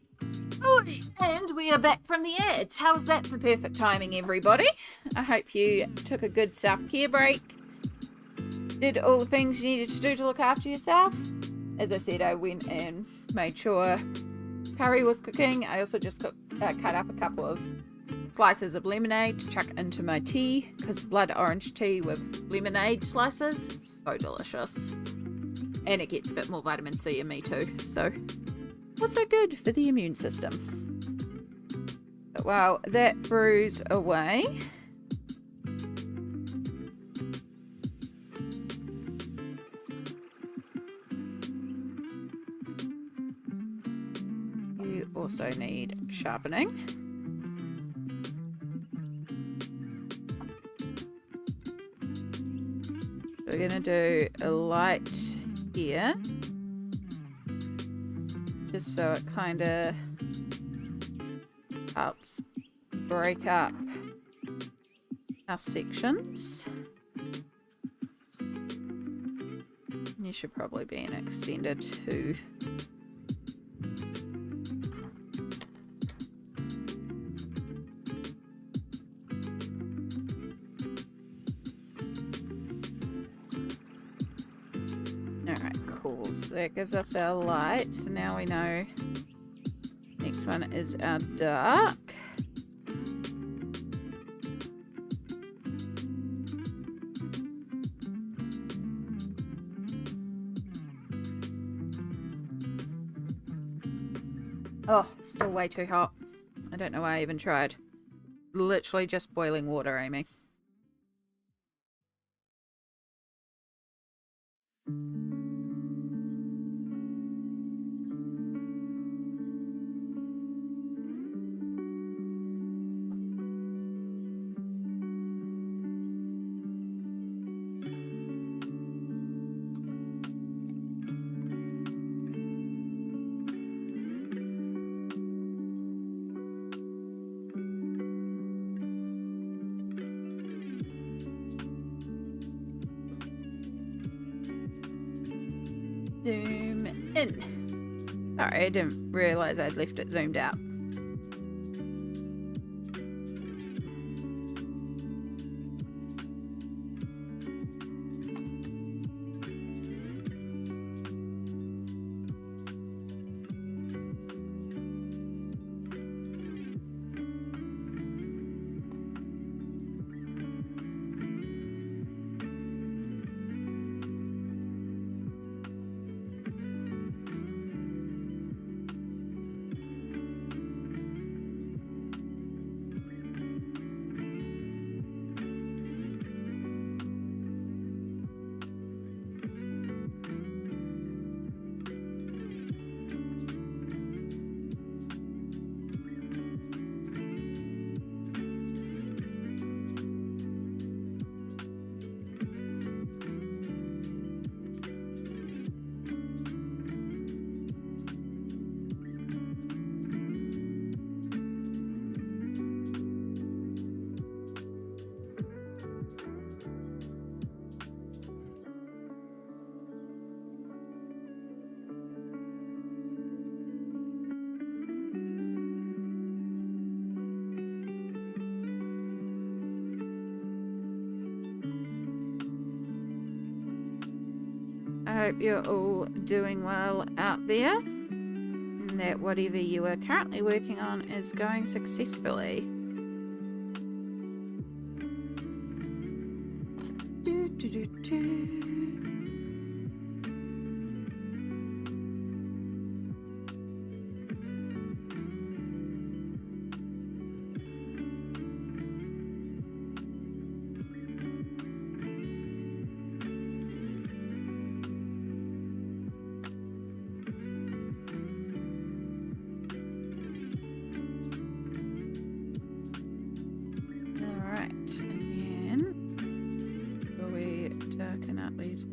Speaker 1: Oh, and we are back from the ads. How's that for perfect timing, everybody? I hope you took a good self-care break. Did all the things you needed to do to look after yourself. As I said, I went and made sure curry was cooking. I also just cut up a couple of slices of lemonade to chuck into my tea, because blood orange tea with lemonade slices, so delicious. And it gets a bit more vitamin C in me too, so also good for the immune system. But while that brews away, you also need sharpening. We're going to do a light here, just so it kind of helps break up our sections. You should probably be an extended too. That gives us our light, so now we know next one is our dark. Oh, still way too hot. I don't know why I even tried. Literally just boiling water, Amy. Zoom in. Sorry, I didn't realise I'd left it zoomed out. I hope you're all doing well out there, and that whatever you are currently working on is going successfully. Do, do, do, do.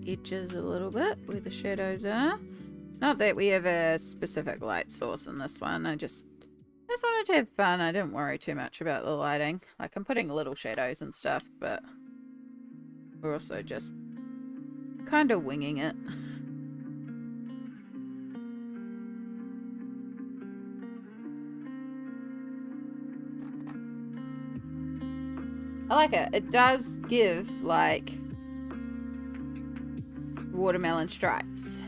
Speaker 1: Edges a little bit where the shadows are. Not that we have a specific light source in this one. I just wanted to have fun. I didn't worry too much about the lighting. Like, I'm putting little shadows and stuff, but we're also just kind of winging it. I like it. It does give, like, watermelon stripes.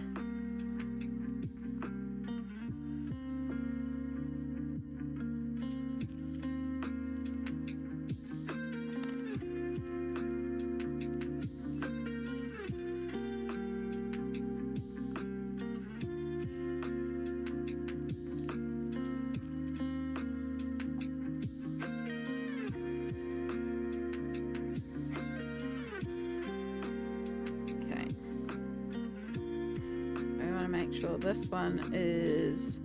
Speaker 1: Sure, this one is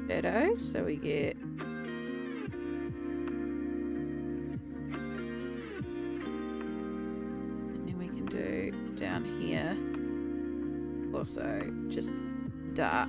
Speaker 1: shadows, so we get and then we can do down here also just dark.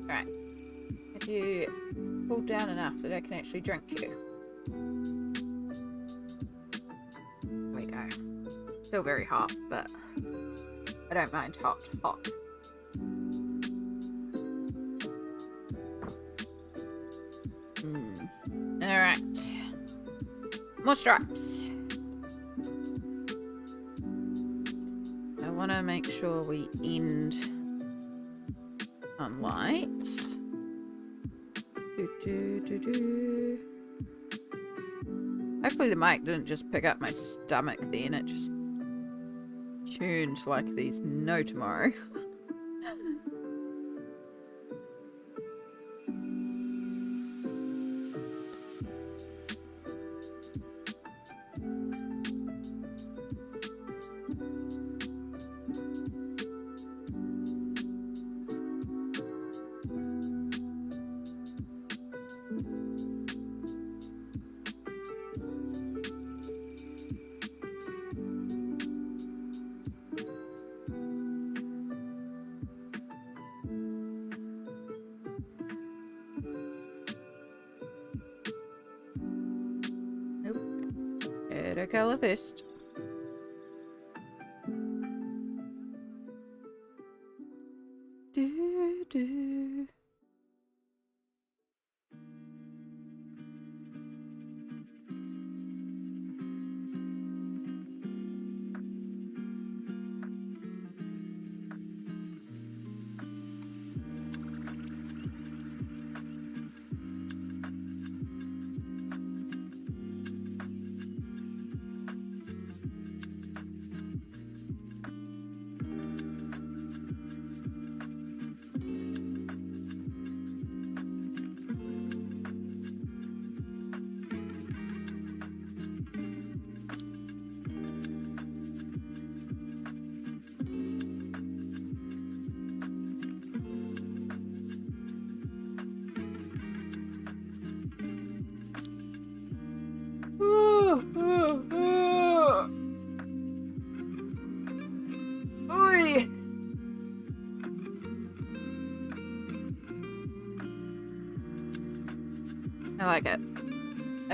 Speaker 1: Right. Have you pulled down enough that I can actually drink you? There we go. Still very hot, but I don't mind hot. Alright. More stripes. I want to make sure we end on light. Hopefully the mic didn't just pick up my stomach then. It just tuned like there's no tomorrow. Color first.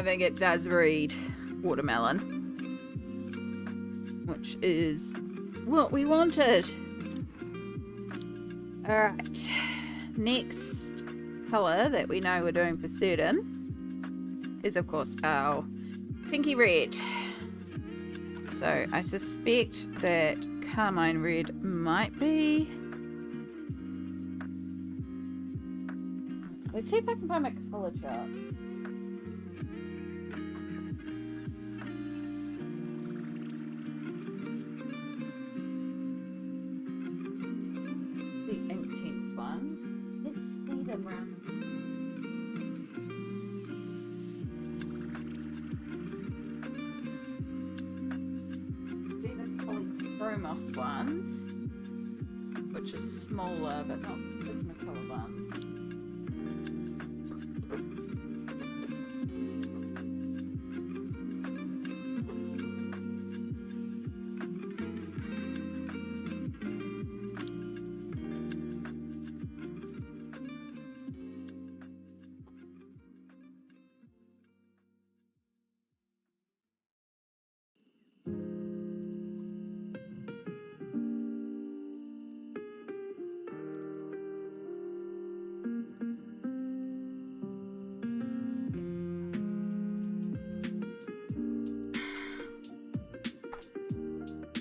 Speaker 1: I think it does read watermelon, which is what we wanted. Alright, next colour that we know we're doing for certain is of course our pinky red. So I suspect that carmine red might be... Let's see if I can find my colour chart. Let's see them around. These are polychromos ones, which is smaller but not Prismacolor ones.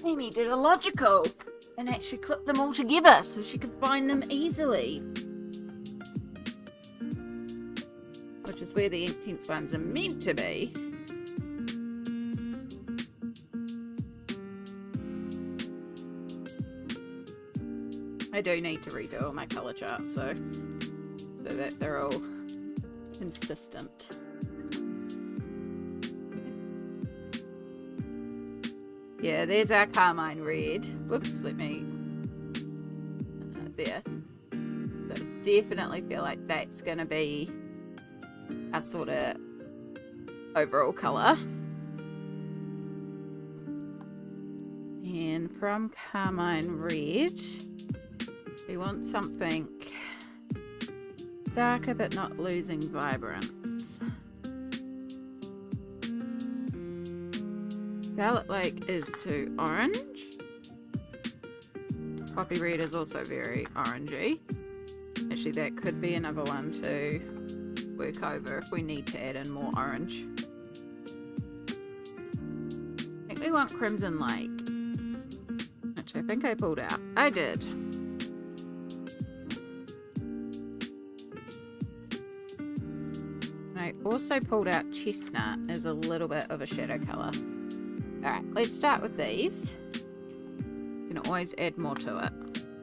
Speaker 1: Amy did a logical and actually clipped them all together so she could find them easily. Which is where the intense ones are meant to be. I do need to redo all my colour charts so that they're all consistent. Yeah, there's our carmine red. Whoops, let me... there. So definitely feel like that's going to be our sort of overall colour. And from carmine red, we want something darker but not losing vibrance. Scarlet Lake is too orange. Poppy Red is also very orangey. Actually, that could be another one to work over if we need to add in more orange. I think we want Crimson Lake, which I think I pulled out. I did. I also pulled out Chestnut as a little bit of a shadow colour. Alright, let's start with these. You can always add more to it.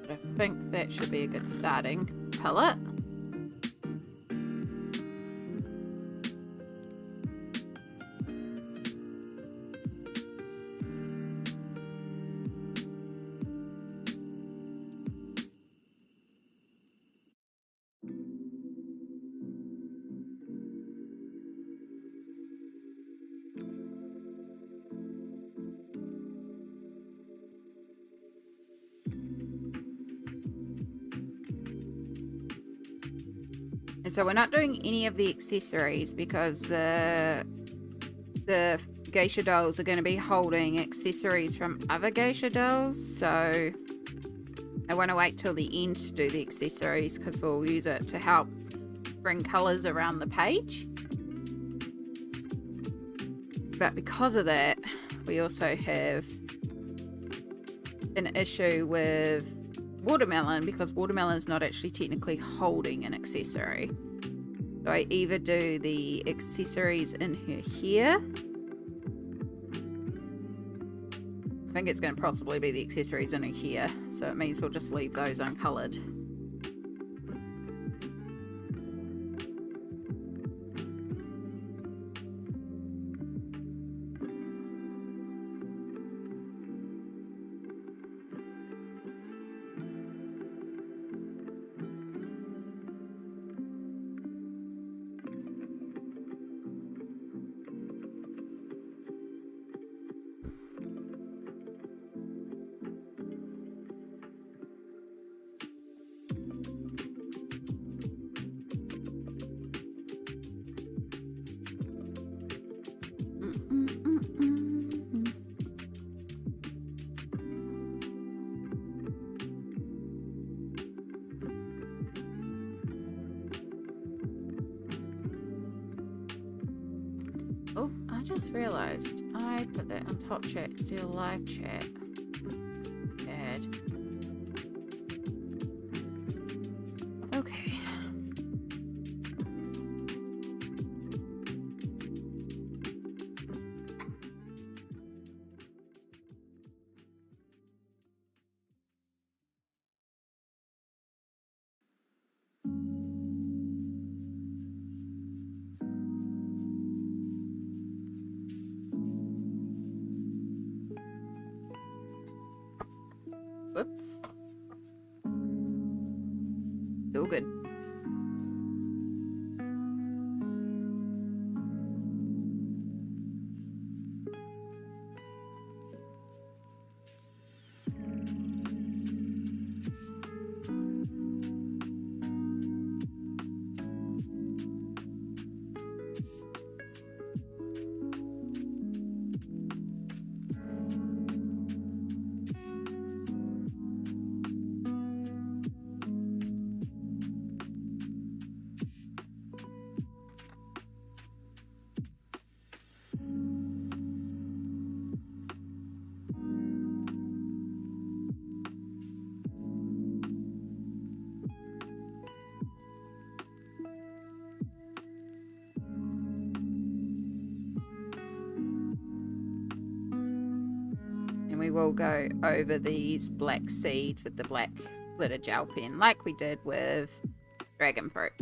Speaker 1: But I think that should be a good starting palette. And so we're not doing any of the accessories because the geisha dolls are going to be holding accessories from other geisha dolls. So I want to wait till the end to do the accessories because we'll use it to help bring colours around the page. But because of that, we also have an issue with watermelon because watermelon is not actually technically holding an accessory. So I either do the accessories in her here. I think it's going to possibly be the accessories in her here, so it means we'll just leave those uncoloured. just realised I put that on top chat instead of live chat. Bad. Okay. Whoops. Still good. We will go over these black seeds with the black glitter gel pen like we did with dragon fruit.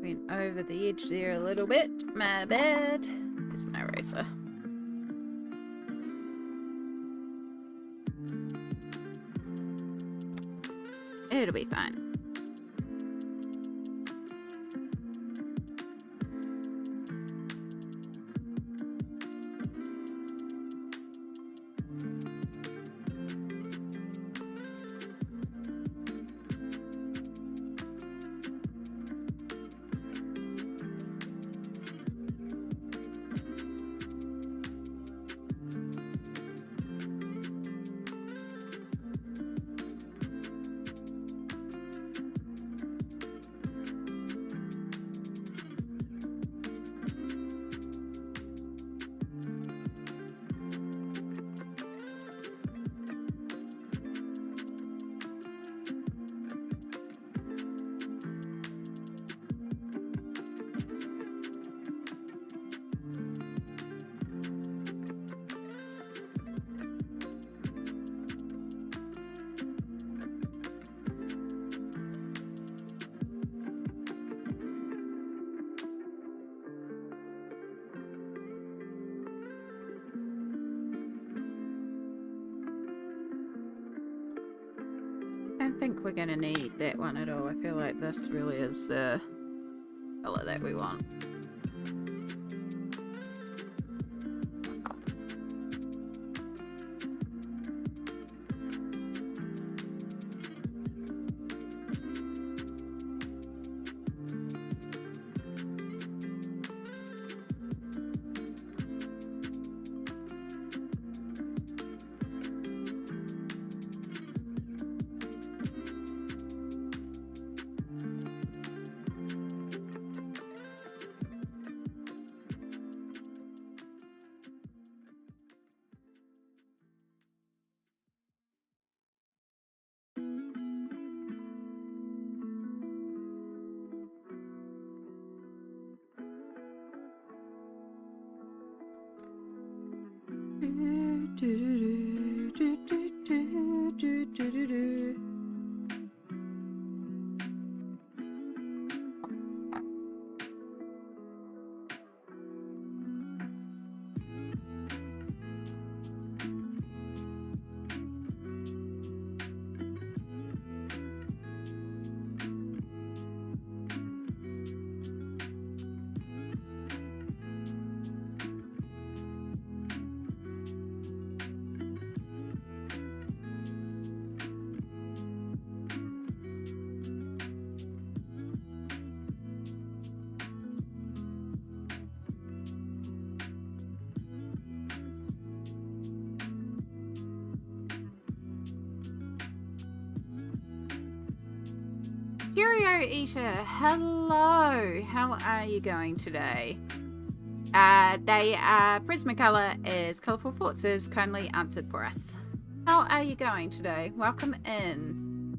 Speaker 1: Went over the edge there a little bit. My bad. There's my eraser. It'll be fine. I don't think we're going to need that one at all. I feel like this really is the colour that we want. Cheerio Eater, hello. How are you going today? They are Prismacolor as Colourful Thoughts has kindly answered for us. How are you going today? Welcome in.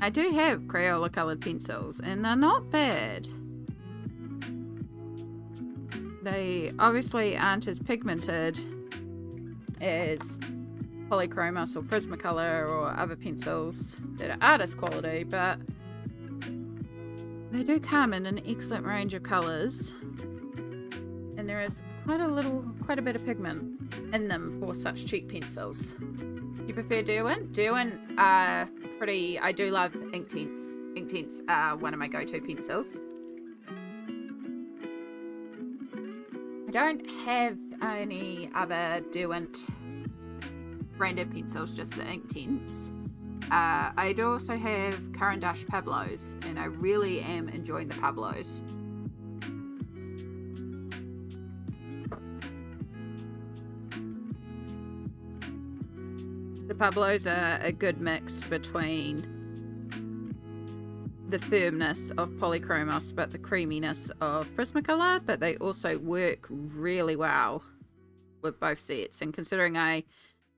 Speaker 1: I do have Crayola coloured pencils and they're not bad. They obviously aren't as pigmented as Polychromos or Prismacolor or other pencils that are artist quality, but they do come in an excellent range of colours, and there is quite a bit of pigment in them for such cheap pencils. You prefer Derwent? Derwent are pretty. I do love Inktense. Inktense are one of my go-to pencils. I don't have any other Derwent branded pencils, just the Inktense. I do also have Caran d'Ache Pablos, and I really am enjoying the Pablos. The Pablos are a good mix between the firmness of Polychromos but the creaminess of Prismacolor, but they also work really well with both sets, and considering I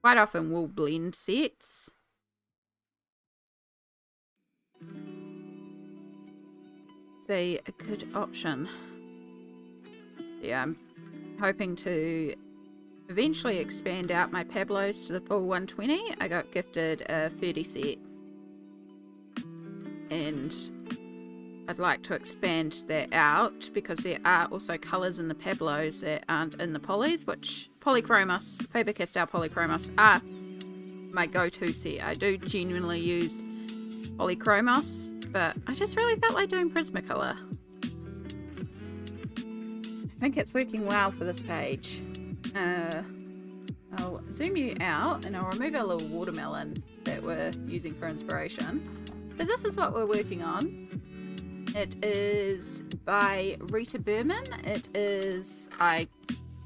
Speaker 1: quite often will blend sets, it's a good option. Yeah, I'm hoping to eventually expand out my Pablos to the full 120. I got gifted a 30 set and I'd like to expand that out because there are also colours in the Pablos that aren't in the Polys, which Polychromos, Faber-Castell Polychromos are my go-to set. I do genuinely use Polychromos, but I just really felt like doing Prismacolor. I think it's working well for this page. I'll zoom you out and I'll remove our little watermelon that we're using for inspiration. But this is what we're working on. It is by Rita Berman. It is, I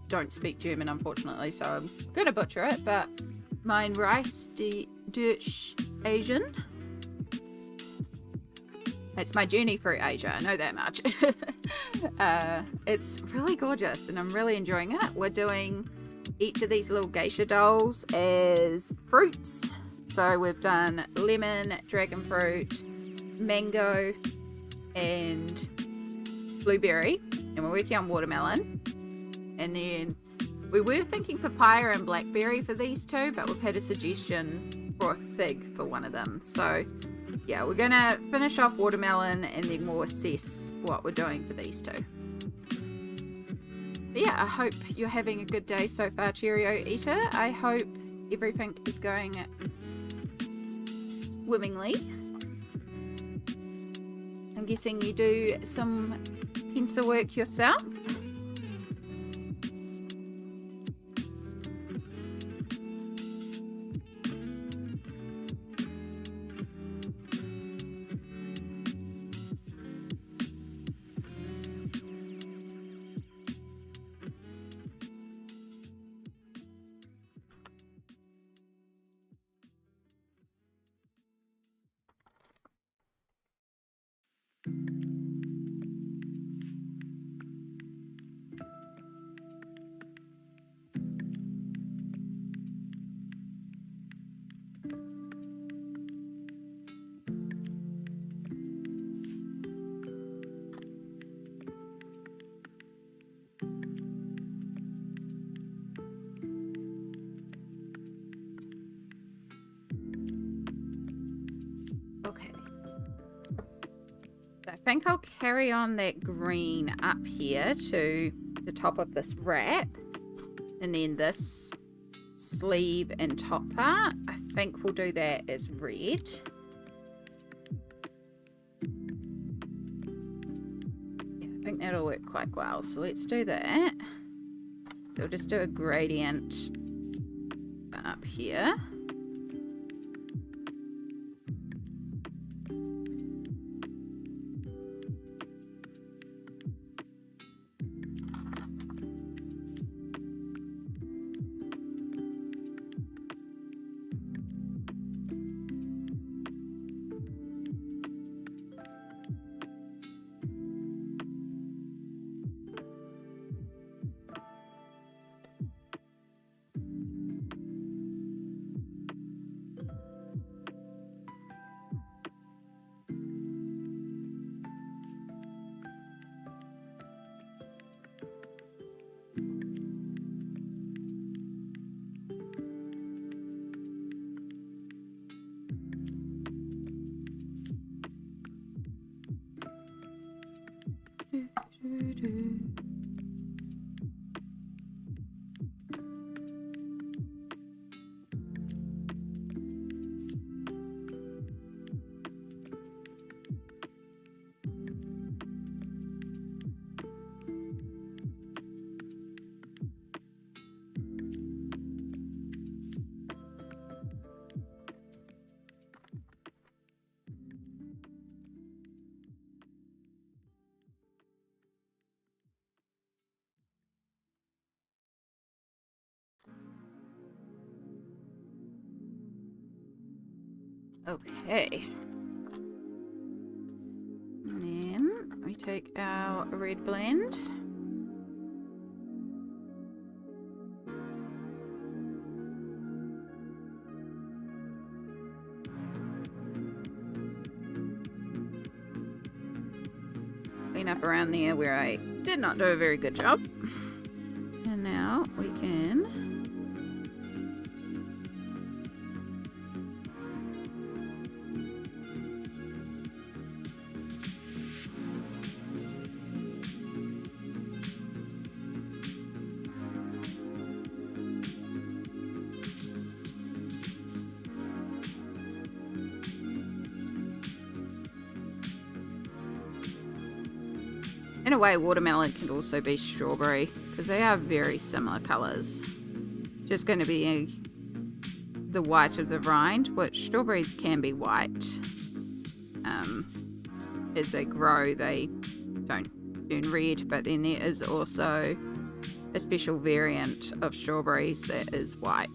Speaker 1: don't speak German unfortunately, so I'm gonna butcher it, but Meine Reise, durch Asien. It's my journey through Asia, I know that much. It's really gorgeous and I'm really enjoying it. We're doing each of these little geisha dolls as fruits. So we've done lemon, dragon fruit, mango, and blueberry. And we're working on watermelon. And then we were thinking papaya and blackberry for these two, but we've had a suggestion for a fig for one of them. So yeah, we're gonna finish off watermelon and then we'll assess what we're doing for these two. But yeah, I hope you're having a good day so far, Cheerio Eater. I hope everything is going swimmingly. I'm guessing you do some pencil work yourself. Okay. So I think I'll carry on that green up here to the top of this wrap, and then this sleeve and top part, I think we'll do that as red. Yeah, I think that'll work quite well. So let's do that. So we'll just do a gradient up here. Okay. And then we take our red blend. Clean up around there where I did not do a very good job. And now we can in a way, watermelon can also be strawberry because they are very similar colours. Just going to be the white of the rind, which strawberries can be white. As they grow, they don't turn red, but then there is also a special variant of strawberries that is white.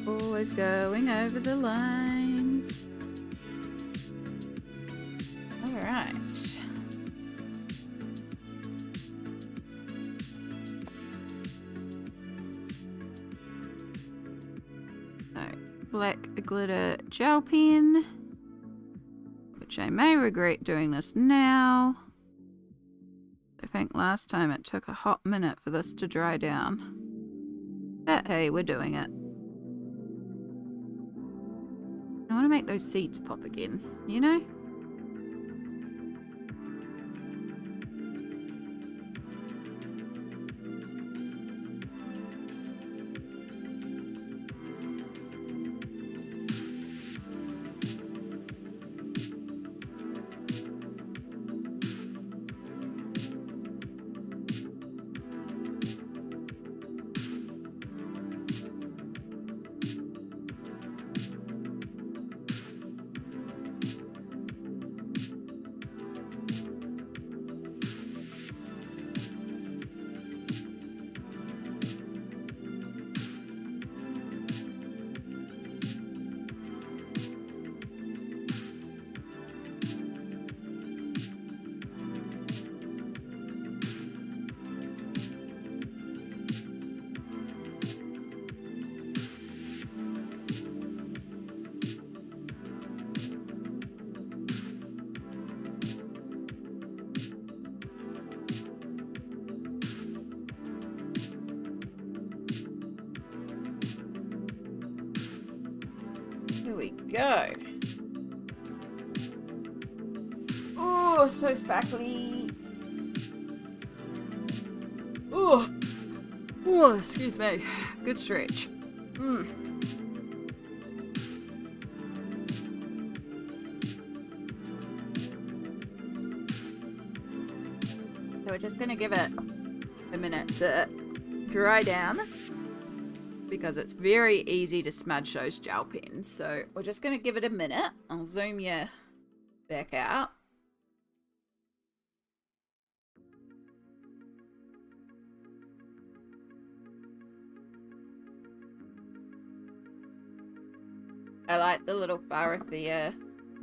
Speaker 1: Always going over the lines. All right. So, black glitter gel pen, which I may regret doing this now. I think last time it took a hot minute for this to dry down. But hey, we're doing it. I want to make those seeds pop again, you know? go. Oh, so sparkly. Oh, excuse me. Good stretch. So we're just going to give it a minute to dry down because it's very easy to smudge those gel pens. So we're just going to give it a minute. I'll zoom you back out. I like the little thoroughfare,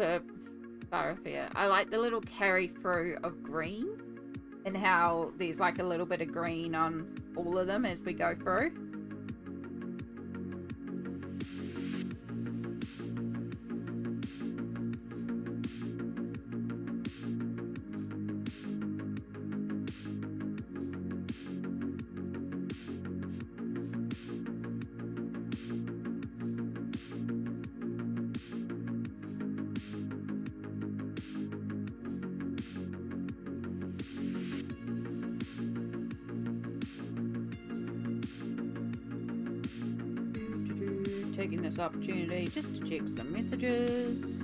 Speaker 1: I like the little carry through of green and how there's like a little bit of green on all of them as we go through. Taking this opportunity just to check some messages.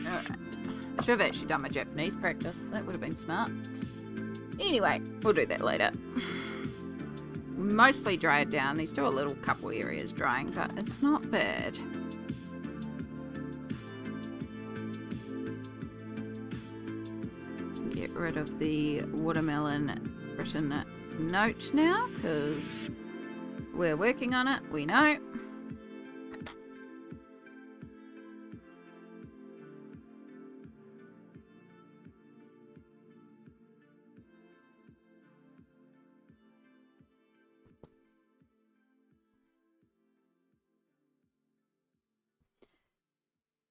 Speaker 1: Alright. I should have actually done my Japanese practice. That would have been smart. Anyway, we'll do that later. Mostly dry it down. There's still a little couple areas drying, but it's not bad. Get rid of the watermelon written note now, because we're working on it, we know.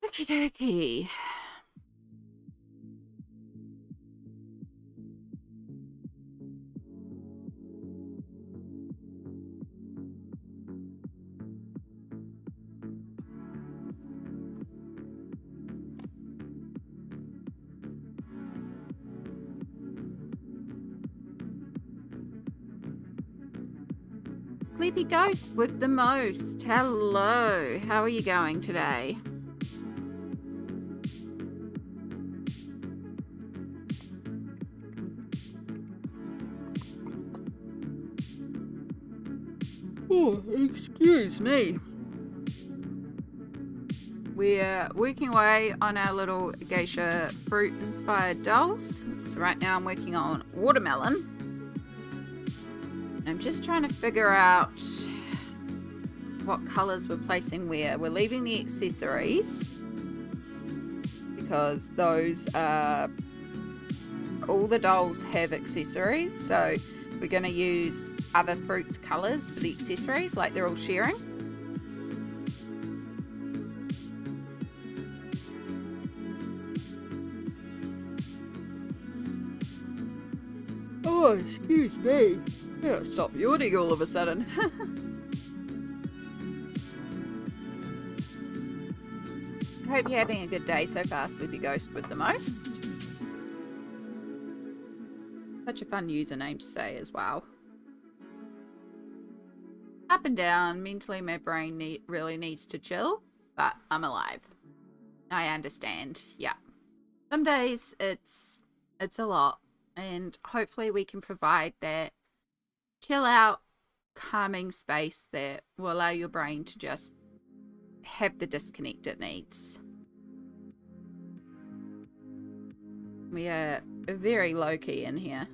Speaker 1: Okie dokie. Sleepy Ghost with the most. Hello. How are you going today? Oh, excuse me. We're working away on our little geisha fruit-inspired dolls. So right now I'm working on watermelon. I'm just trying to figure out what colours we're placing where. We're leaving the accessories because those are... all the dolls have accessories, so we're going to use other fruits colours for the accessories, like they're all sharing. Oh, excuse me. Yeah, stop yawning all of a sudden. I hope you're having a good day so far, Sleepy Ghost with the most. Such a fun username to say as well. Up and down, mentally my brain really needs to chill, but I'm alive. I understand, yeah. Some days it's a lot, and hopefully we can provide that chill out, calming space that will allow your brain to just have the disconnect it needs. We are very low-key in here.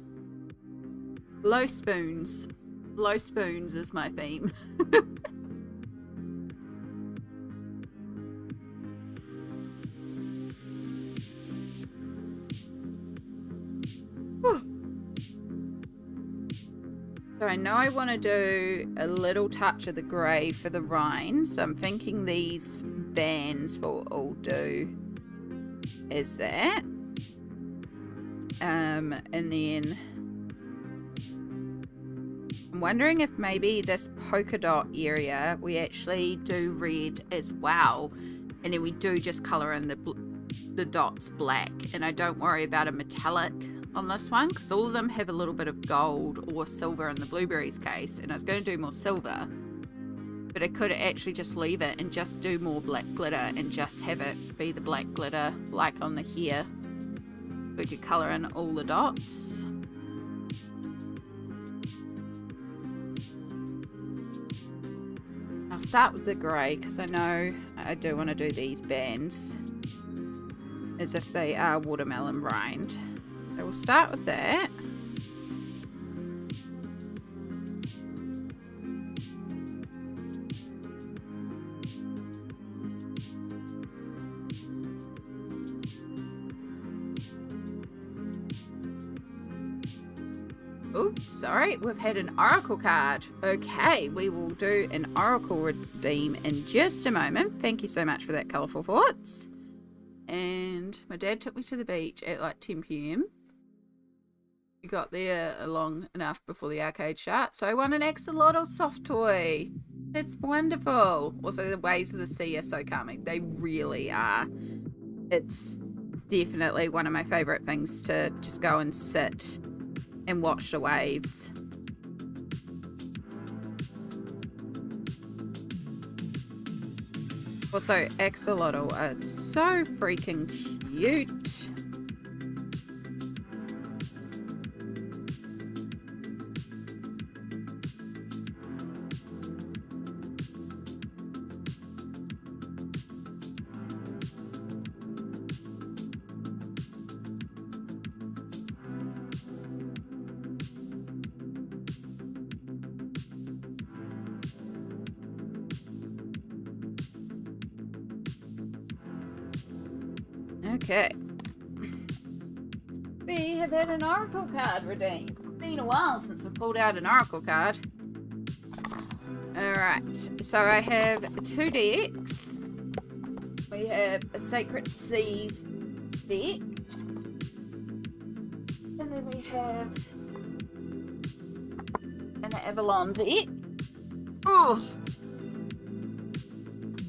Speaker 1: Low spoons. Low spoons is my theme. So I know I want to do a little touch of the grey for the rind, so I'm thinking these bands will all do as that. And then I'm wondering if maybe this polka dot area we actually do red as well, and then we do just colour in the dots black, and I don't worry about a metallic on this one because all of them have a little bit of gold or silver in the blueberries case, and I was going to do more silver, but I could actually just leave it and just do more black glitter and just have it be the black glitter like on the hair. We could colour in all the dots. I'll start with the grey because I know I do want to do these bands as if they are watermelon rind. So we'll start with that. Oops, sorry, we've had an oracle card. Okay, we will do an oracle redeem in just a moment. Thank you so much for that, Colourful Thoughts. And my dad took me to the beach at like 10 PM. We got there long enough before the arcade shut, so I won an axolotl soft toy. It's wonderful. Also, the waves of the sea are so calming. They really are. It's definitely one of my favourite things to just go and sit and watch the waves. Also, axolotl are so freaking cute. Okay. We have had an oracle card redeemed. It's been a while since we pulled out an oracle card. Alright, so I have 2 decks. We have a Sacred Seas deck. And then we have an Avalon deck. Oh!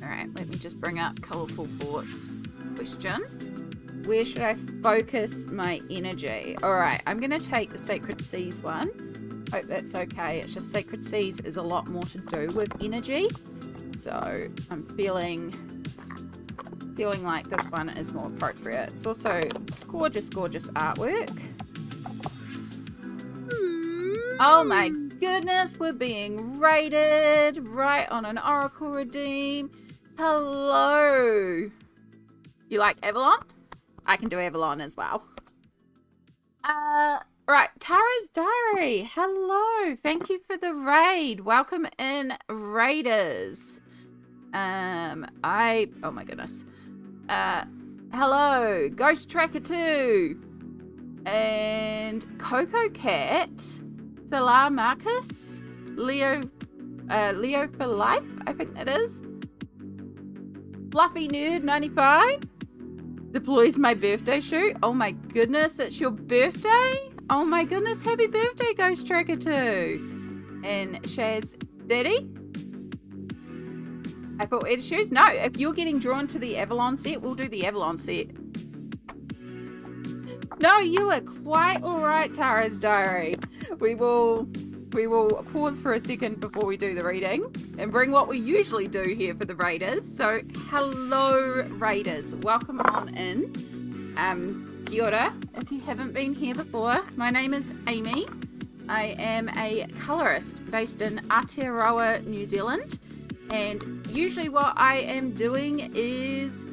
Speaker 1: Alright, let me just bring up Colourful Thoughts question. Where should I focus my energy? Alright, I'm going to take the Sacred Seas one. Hope that's okay. It's just Sacred Seas is a lot more to do with energy. So I'm feeling like this one is more appropriate. It's also gorgeous, gorgeous artwork. Oh my goodness, we're being rated right on an Oracle Redeem. Hello. You like Avalon? I can do Avalon as well. Right, Tara's Diary. Hello. Thank you for the raid. Welcome in, Raiders. Oh my goodness. Hello, Ghost Tracker 2. And Coco Cat. Salah Marcus. Leo for Life, I think that is. Fluffy Nerd 95. Deploys my birthday shoot. Oh my goodness, it's your birthday? Oh my goodness, happy birthday, Ghost Tracker 2. And Shaz Daddy. I thought Ed Shoes. No, if you're getting drawn to the Avalon set, we'll do the Avalon set. No, you are quite alright, Tara's Diary. We will pause for a second before we do the reading and bring what we usually do here for the Raiders. So, hello, Raiders. Welcome on in. Kia ora, if you haven't been here before. My name is Amy. I am a colourist based in Aotearoa, New Zealand. And usually what I am doing is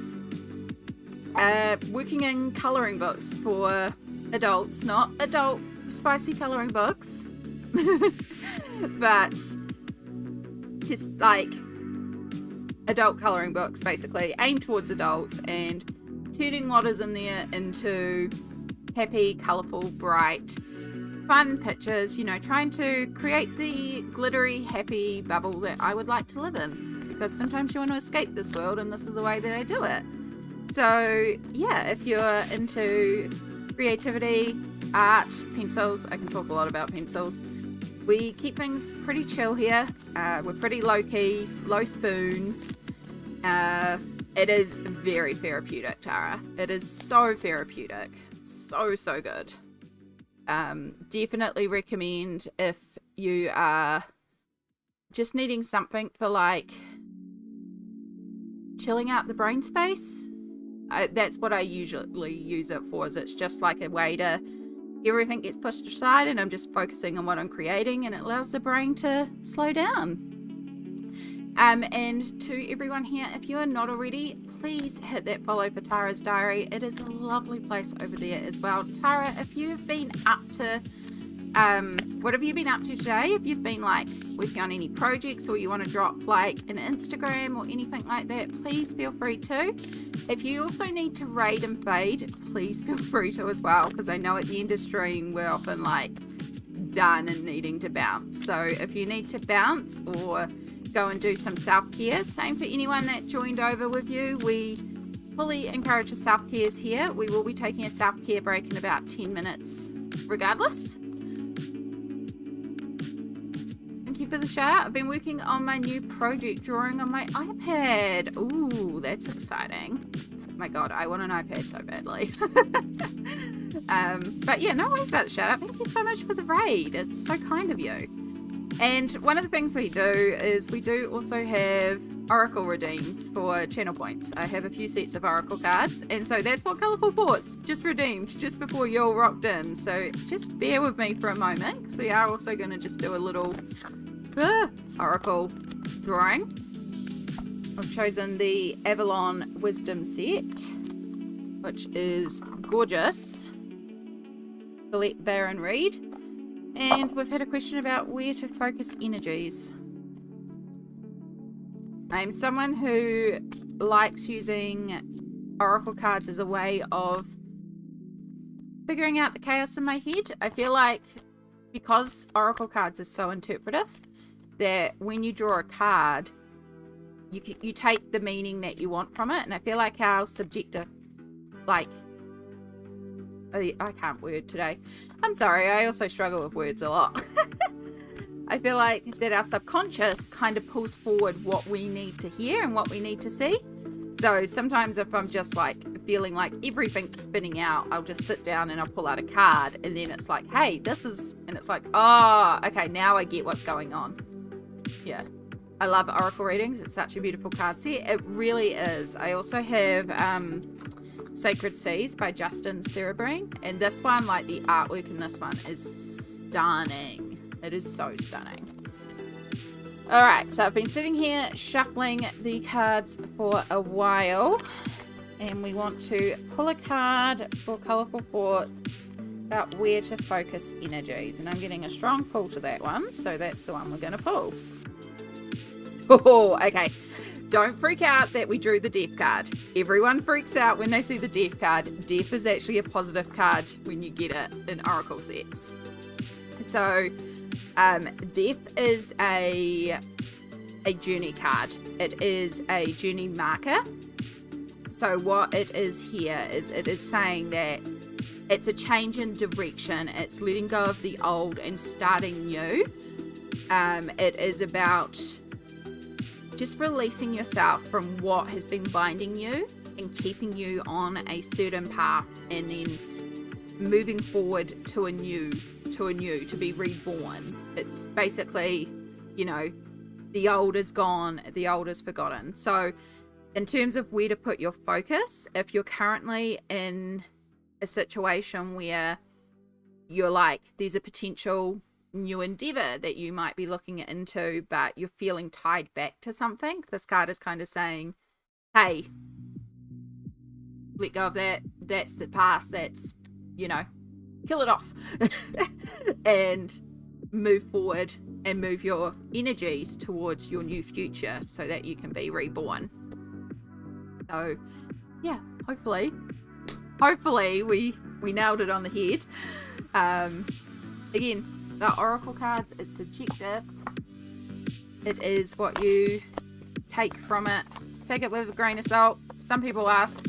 Speaker 1: working in colouring books for adults, not adult spicy colouring books, but just like adult colouring books, basically aimed towards adults and turning what is in there into happy, colourful, bright, fun pictures, you know, trying to create the glittery, happy bubble that I would like to live in, because sometimes you want to escape this world and this is the way that I do it. So yeah, if you're into creativity, art, pencils, I can talk a lot about pencils. We keep things pretty chill here. We're pretty low-key, low spoons. It is very therapeutic, Tara. It is so therapeutic. So good. Definitely recommend if you are just needing something for like chilling out the brain space. That's what I usually use it for, is it's just like a way to, everything gets pushed aside and I'm just focusing on what I'm creating, and it allows the brain to slow down. And to everyone here, if you are not already, please hit that follow for Tara's Diary. It is a lovely place over there as well. Tara, if you've been up to, what have you been up to today? If you've been like working on any projects, or you want to drop like an Instagram or anything like that, please feel free to. If you also need to raid and fade, please feel free to as well, because I know at the end of stream we're often like done and needing to bounce. So if you need to bounce or go and do some self-care, same for anyone that joined over with you, we fully encourage the self-cares here. We will be taking a self-care break in about 10 minutes regardless. Thank you for the shout. I've been working on my new project, drawing on my iPad. Ooh, that's exciting. Oh my god, I want an iPad so badly. But yeah, no worries about the shout out. Thank you so much for the raid. It's so kind of you. And one of the things we do is we do also have Oracle redeems for channel points. I have a few sets of Oracle cards, and so that's what Colourful Thoughts just redeemed just before you all rocked in. So just bear with me for a moment, because we are also going to just do a little Oracle drawing. I've chosen the Avalon Wisdom set, which is gorgeous. Colette Baron Reed. And we've had a question about where to focus energies. I'm someone who likes using Oracle cards as a way of figuring out the chaos in my head. I feel like because Oracle cards are so interpretive, that when you draw a card, you take the meaning that you want from it. And I feel like our subjective, like, I can't word today. I'm sorry, I also struggle with words a lot. I feel like that our subconscious kind of pulls forward what we need to hear and what we need to see. So sometimes if I'm just like feeling like everything's spinning out, I'll just sit down and I'll pull out a card, and then it's like, hey, this is, and it's like, oh, okay, now I get what's going on. Yeah. I love Oracle readings. It's such a beautiful card set. It really is. I also have Sacred Seas by Justin Cerebrine, and this one, like the artwork in this one is stunning. It is so stunning. Alright, so I've been sitting here shuffling the cards for a while. And we want to pull a card for Colourful Thoughts about where to focus energies. And I'm getting a strong pull to that one. So that's the one we're going to pull. Oh, okay. Don't freak out that we drew the death card. Everyone freaks out when they see the death card. Death is actually a positive card when you get it in Oracle sets. So, death is a journey card. It is a journey marker. So what it is here is it is saying that it's a change in direction. It's letting go of the old and starting new. It is about just releasing yourself from what has been binding you and keeping you on a certain path, and then moving forward to a new, to be reborn. It's basically, you know, the old is gone, the old is forgotten. So in terms of where to put your focus, if you're currently in a situation where you're like, there's a potential new endeavor that you might be looking into, but you're feeling tied back to something, this card is kind of saying, hey, let go of that. That's the past. That's, you know, kill it off and move forward and move your energies towards your new future so that you can be reborn. So yeah, hopefully we nailed it on the head. Again, the Oracle cards, it's subjective. It is what you take from it. Take it with a grain of salt. Some people ask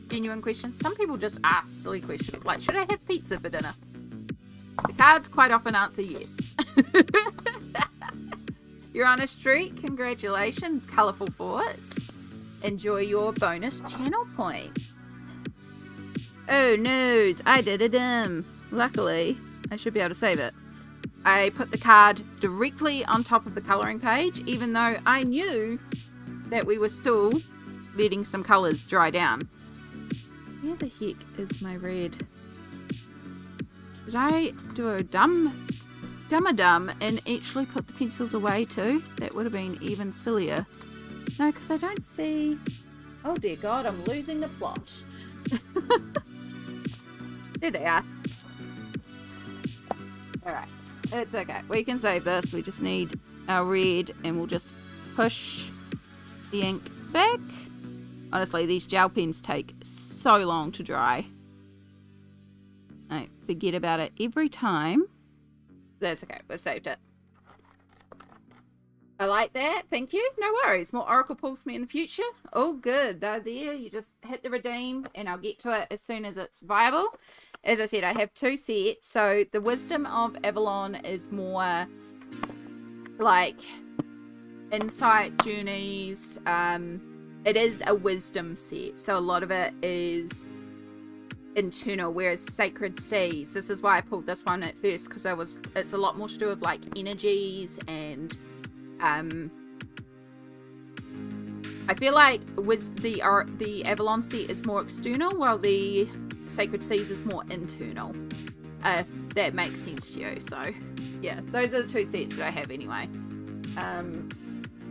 Speaker 1: genuine questions. Some people just ask silly questions like, should I have pizza for dinner? The cards quite often answer yes. You're on a streak. Congratulations, Colourful Thoughts. Enjoy your bonus channel point. Oh no, I did it. Luckily, I should be able to save it. I put the card directly on top of the colouring page, even though I knew that we were still letting some colours dry down. Where the heck is my red? Did I do a dumb and actually put the pencils away too? That would have been even sillier. No, because I don't see... Oh dear God, I'm losing the plot. There they are. Alright, it's okay. We can save this. We just need our red and we'll just push the ink back. Honestly, these gel pens take so long to dry. I forget about it every time. That's okay. We've saved it. I like that. Thank you. No worries. More Oracle pulls for me in the future. All good. They're there. You just hit the redeem and I'll get to it as soon as it's viable. As I said, I have two sets. So the Wisdom of Avalon is more like insight journeys. It is a wisdom set. So a lot of it is internal, whereas Sacred Seas, this is why I pulled this one at first, because it's a lot more to do with like energies and I feel like the Avalon set is more external, while the Sacred Seas is more internal. If that makes sense to you. So yeah, those are the two sets that I have anyway.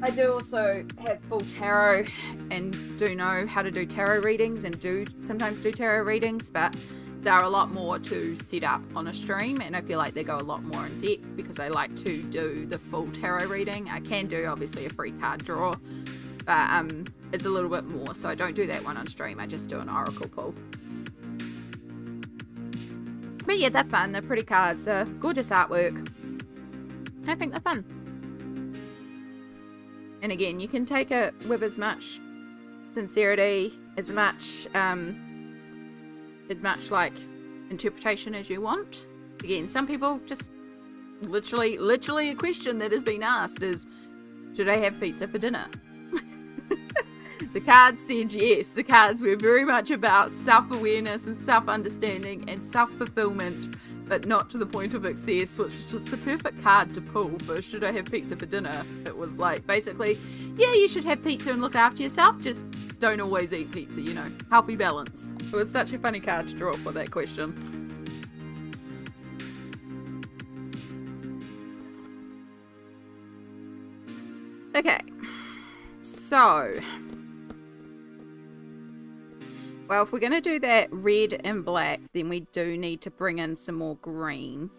Speaker 1: I do also have full tarot and do know how to do tarot readings and do sometimes do tarot readings, but they're a lot more to set up on a stream, and I feel like they go a lot more in depth because I like to do the full tarot reading. I can do obviously a free card draw, but it's a little bit more, so I don't do that one on stream. I just do an oracle pull. But yeah, they're fun. They're pretty cards. They're gorgeous artwork. I think they're fun. And again, you can take it with as much sincerity, as much like interpretation as you want. Again, some people just literally a question that has been asked is, should I have pizza for dinner? The cards said yes. The cards were very much about self-awareness and self-understanding and self-fulfillment, but not to the point of excess, which is just the perfect card to pull for should I have pizza for dinner. It was like, basically, yeah, you should have pizza and look after yourself, just don't always eat pizza, you know. Healthy balance. It was such a funny card to draw for that question. Okay. So, well, if we're going to do that red and black, then we do need to bring in some more green.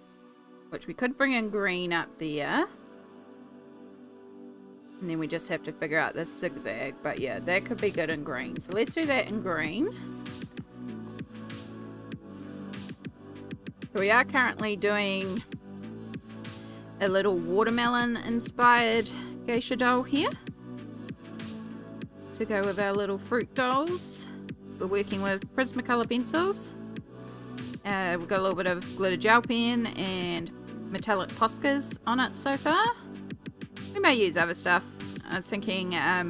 Speaker 1: Which we could bring in green up there. And then we just have to figure out this zigzag. But yeah, that could be good in green. So let's do that in green. So we are currently doing a little watermelon inspired geisha doll here. To go with our little fruit dolls. We're working with Prismacolor pencils. We've got a little bit of glitter gel pen and metallic Poscas on it so far. We may use other stuff. I was thinking, I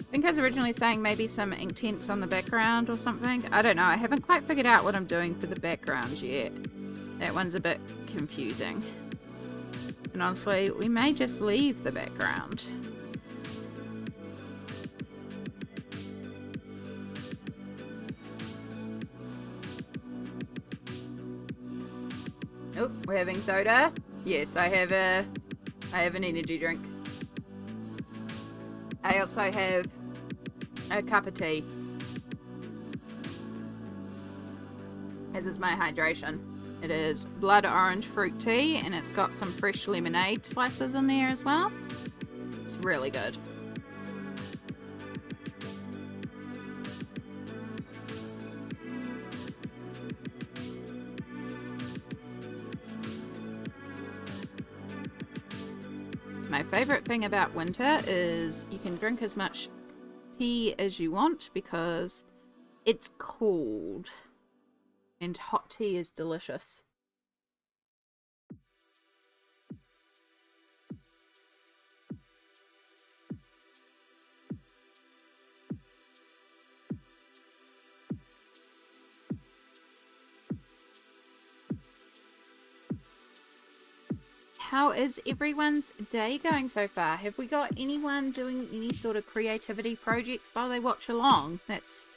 Speaker 1: think I was originally saying maybe some ink tints on the background or something. I don't know. I haven't quite figured out what I'm doing for the background yet. That one's a bit confusing. And honestly, we may just leave the background. Oh, we're having soda. Yes, I have an energy drink. I also have a cup of tea. This is my hydration. It is blood orange fruit tea, and it's got some fresh lemonade slices in there as well. It's really good. My favorite thing about winter is you can drink as much tea as you want because it's cold and hot tea is delicious. How is everyone's day going so far? Have we got anyone doing any sort of creativity projects while they watch along? That's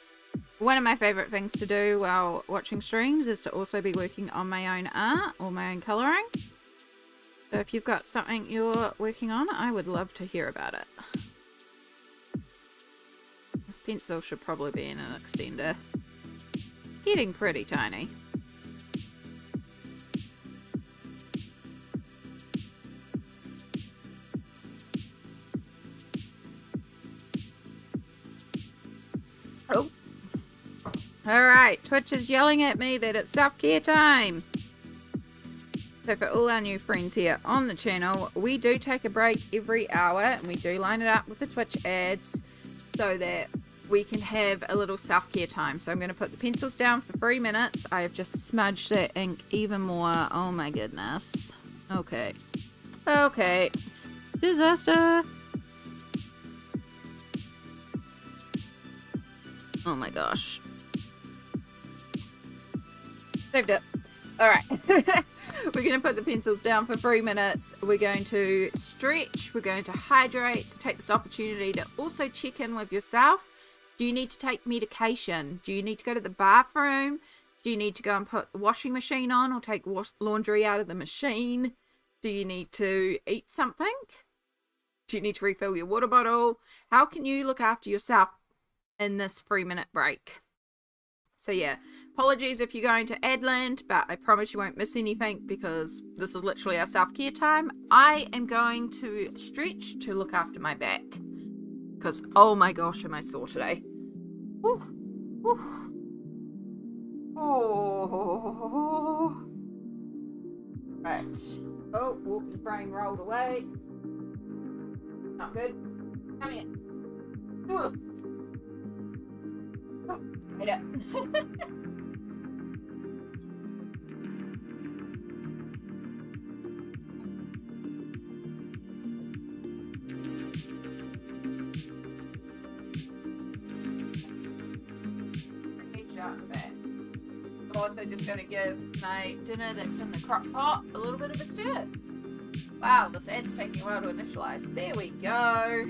Speaker 1: one of my favorite things to do while watching streams, is to also be working on my own art or my own colouring. So if you've got something you're working on, I would love to hear about it. This pencil should probably be in an extender. Getting pretty tiny. Oh. Alright, Twitch is yelling at me that it's self-care time. So for all our new friends here on the channel, we do take a break every hour and we do line it up with the Twitch ads so that we can have a little self-care time. So I'm going to put the pencils down for 3 minutes. I have just smudged that ink even more. Oh my goodness. Okay. Okay. Disaster. Oh my gosh. Saved it. Alright. We're going to put the pencils down for 3 minutes. We're going to stretch. We're going to hydrate. So take this opportunity to also check in with yourself. Do you need to take medication? Do you need to go to the bathroom? Do you need to go and put the washing machine on or take laundry out of the machine? Do you need to eat something? Do you need to refill your water bottle? How can you look after yourself in this 3-minute break? So yeah, apologies if you're going to Adland, but I promise you won't miss anything because this is literally our self-care time. I am going to stretch to look after my back because oh my gosh, am I sore today. Woo. Woo. Oh. Right. Oh, walking frame rolled away. Not good. Come here. Ooh. Oh, made it. I'm also just going to give my dinner that's in the crock pot a little bit of a stir. Wow, this ad's taking a while to initialize. There we go.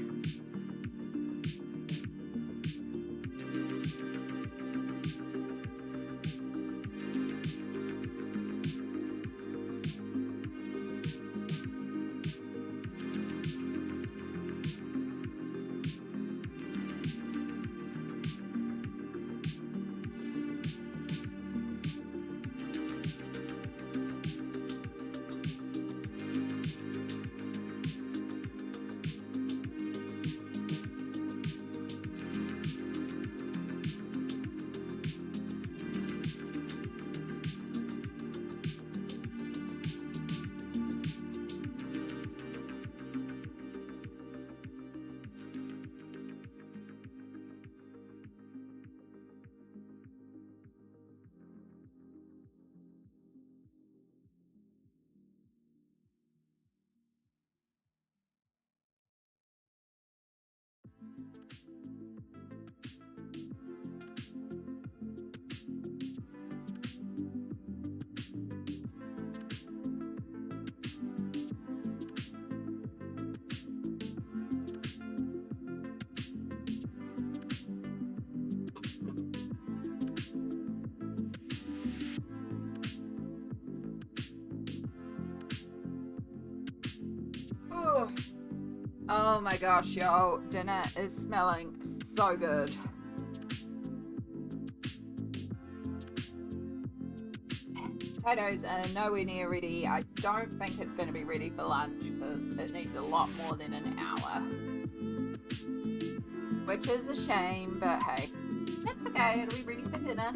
Speaker 1: Oh my gosh, yo, dinner is smelling so good. Potatoes are nowhere near ready. I don't think it's going to be ready for lunch because it needs a lot more than an hour. Which is a shame, but hey, that's okay. It'll be ready for dinner.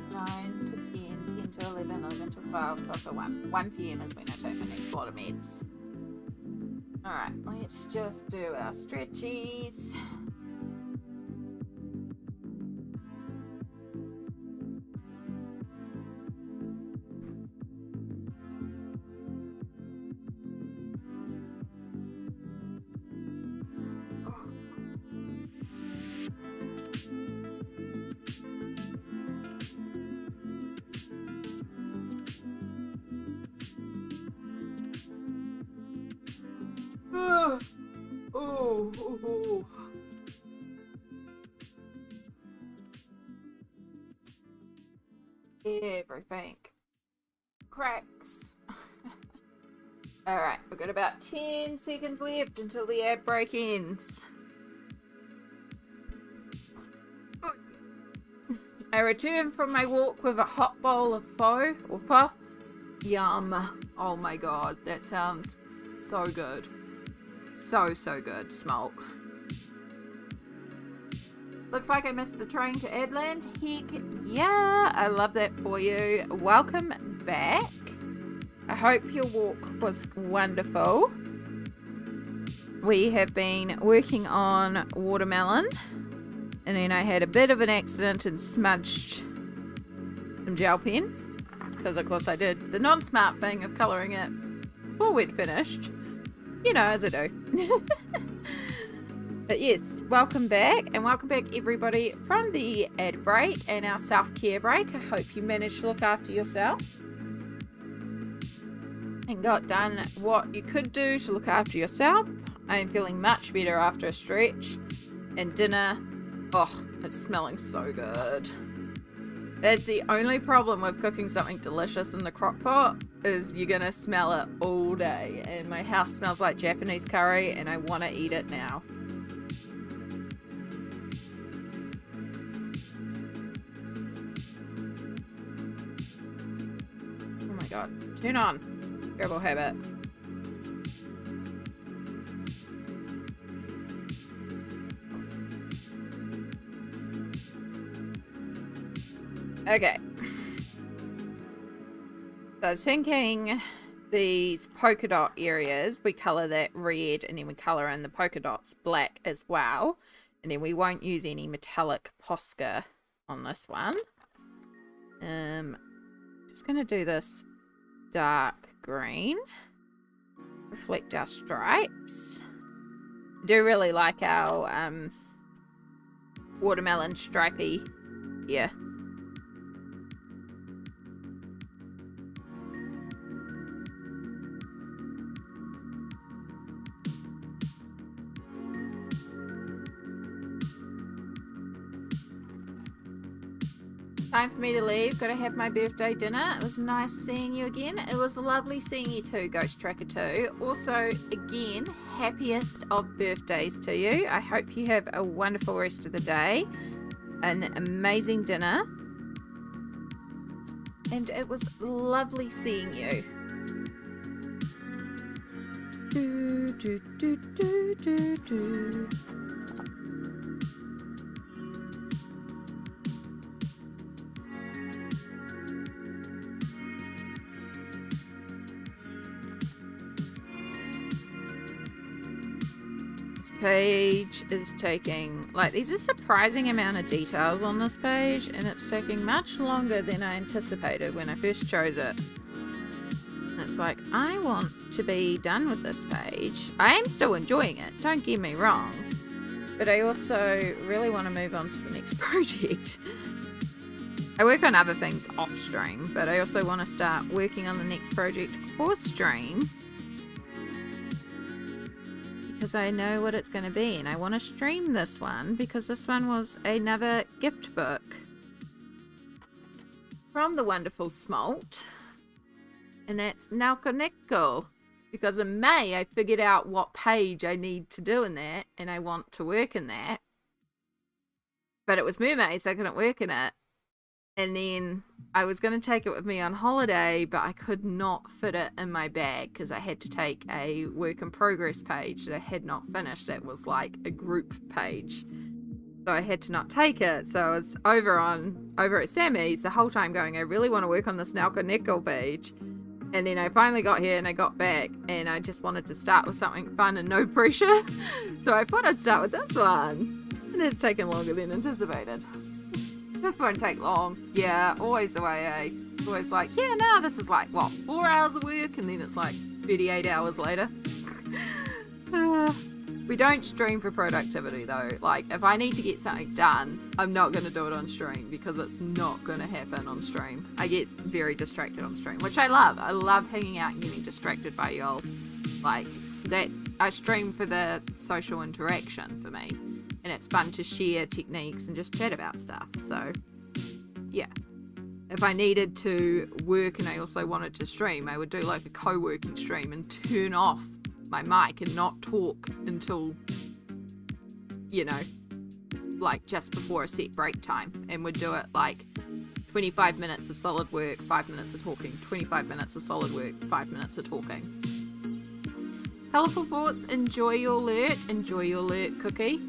Speaker 1: 9 to 10, 10 to 11, 11 to 12, 12 to 1. 1 p.m. is when I take my next lot of meds. Alright, let's just do our stretchies. Oh. Everything cracks. Alright, we've got about 10 seconds left until the ad break ends. I return from my walk with a hot bowl of pho or pho. Yum. Oh my god, that sounds so good. So good. Smoke. Looks like I missed the train to Adland. Heck yeah, I love that for you. Welcome back. I hope your walk was wonderful. We have been working on watermelon, and then I had a bit of an accident and smudged some gel pen, because of course I did the non-smart thing of colouring it before we'd finished. You know, as I do. But yes, welcome back, and welcome back everybody from the ad break and our self-care break. I hope you managed to look after yourself and got done what you could do to look after yourself. I am feeling much better after a stretch, and dinner, oh, it's smelling so good. That's the only problem with cooking something delicious in the crock pot, is you're gonna smell it all day, and my house smells like Japanese curry and I want to eat it now. Oh my god, turn on. Terrible habit. Okay. So I was thinking these polka dot areas, we colour that red, and then we colour in the polka dots black as well. And then we won't use any metallic Posca on this one. Just going to do this dark green. Reflect our stripes. I do really like our watermelon stripey here. Time for me to leave. Gotta have my birthday dinner. It was nice seeing you again. It was lovely seeing you too, Ghost Tracker 2. Also, again, happiest of birthdays to you. I hope you have a wonderful rest of the day. An amazing dinner. And it was lovely seeing you. Do, do, do, do, do, do. Page is taking, like, there's a surprising amount of details on this page, and it's taking much longer than I anticipated when I first chose it. It's like, I want to be done with this page. I am still enjoying it, don't get me wrong, but I also really want to move on to the next project. I work on other things off stream, but I also want to start working on the next project for stream, because I know what it's going to be, and I want to stream this one because this one was another gift book. from the wonderful Smalt. And that's Naukoneko. Because in May, I figured out what page I need to do in that. And I want to work in that. But it was mermaid, so I couldn't work in it. And then I was going to take it with me on holiday, but I could not fit it in my bag because I had to take a work in progress page that I had not finished. It was like a group page. So I had to not take it. So I was over at Sammy's the whole time going, I really want to work on this Naukoneko page. And then I finally got here and I got back and I just wanted to start with something fun and no pressure. So I thought I'd start with this one. And it's taken longer than anticipated. This won't take long. Yeah, always the way, eh? Always like, yeah, no, this is like, what, 4 hours of work? And then it's like 38 hours later. We don't stream for productivity, though. Like, if I need to get something done, I'm not going to do it on stream because it's not going to happen on stream. I get very distracted on stream, which I love. I love hanging out and getting distracted by y'all. Like, I stream for the social interaction for me. And it's fun to share techniques and just chat about stuff. So, yeah. If I needed to work and I also wanted to stream, I would do like a co-working stream and turn off my mic and not talk until, you know, like just before a set break time. And would do it like 25 minutes of solid work, 5 minutes of talking, 25 minutes of solid work, 5 minutes of talking. Colourful thoughts, enjoy your alert, Cookie.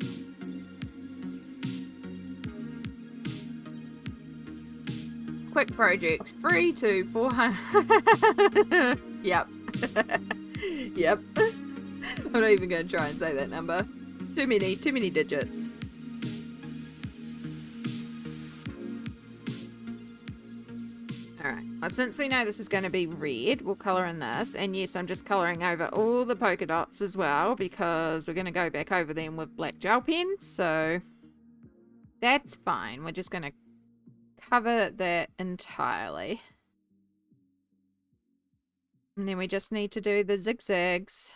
Speaker 1: Quick project, 3 to 400. Yep. Yep. I'm not even going to try and say that number. Too many digits. Alright, well, since we know this is going to be red, we'll colour in this. And yes, I'm just colouring over all the polka dots as well because we're going to go back over them with black gel pen. So that's fine. We're just going to cover that entirely. And then we just need to do the zigzags.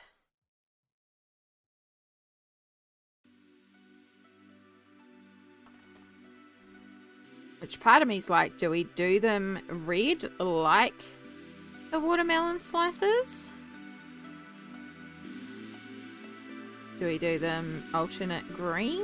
Speaker 1: Which part of me's like, do we do them red like the watermelon slices? Do we do them alternate green?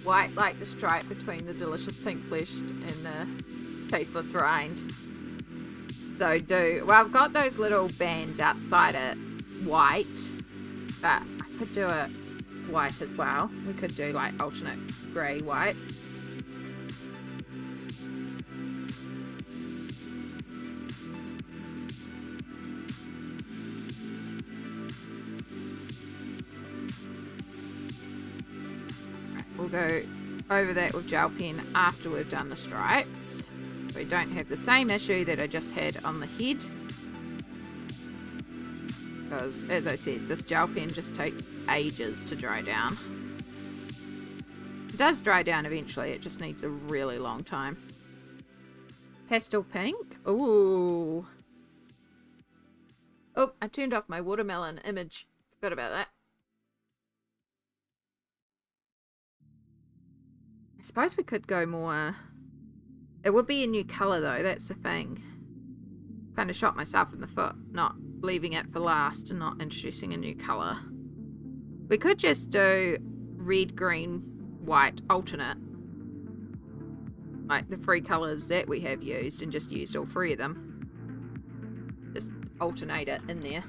Speaker 1: White like the stripe between the delicious pink flesh and the tasteless rind. So well, I've got those little bands outside it white, but I could do it white as well. We could do like alternate grey whites. We'll go over that with gel pen after we've done the stripes. We don't have the same issue that I just had on the head. Because, as I said, this gel pen just takes ages to dry down. It does dry down eventually, it just needs a really long time. Pastel pink. Ooh. Oh, I turned off my watermelon image. Forgot about that. I suppose we could go more... It would be a new colour though, that's the thing. Kind of shot myself in the foot, not leaving it for last and not introducing a new colour. We could just do red, green, white, alternate. Like the 3 colours that we have used and just used all 3 of them. Just alternate it in there.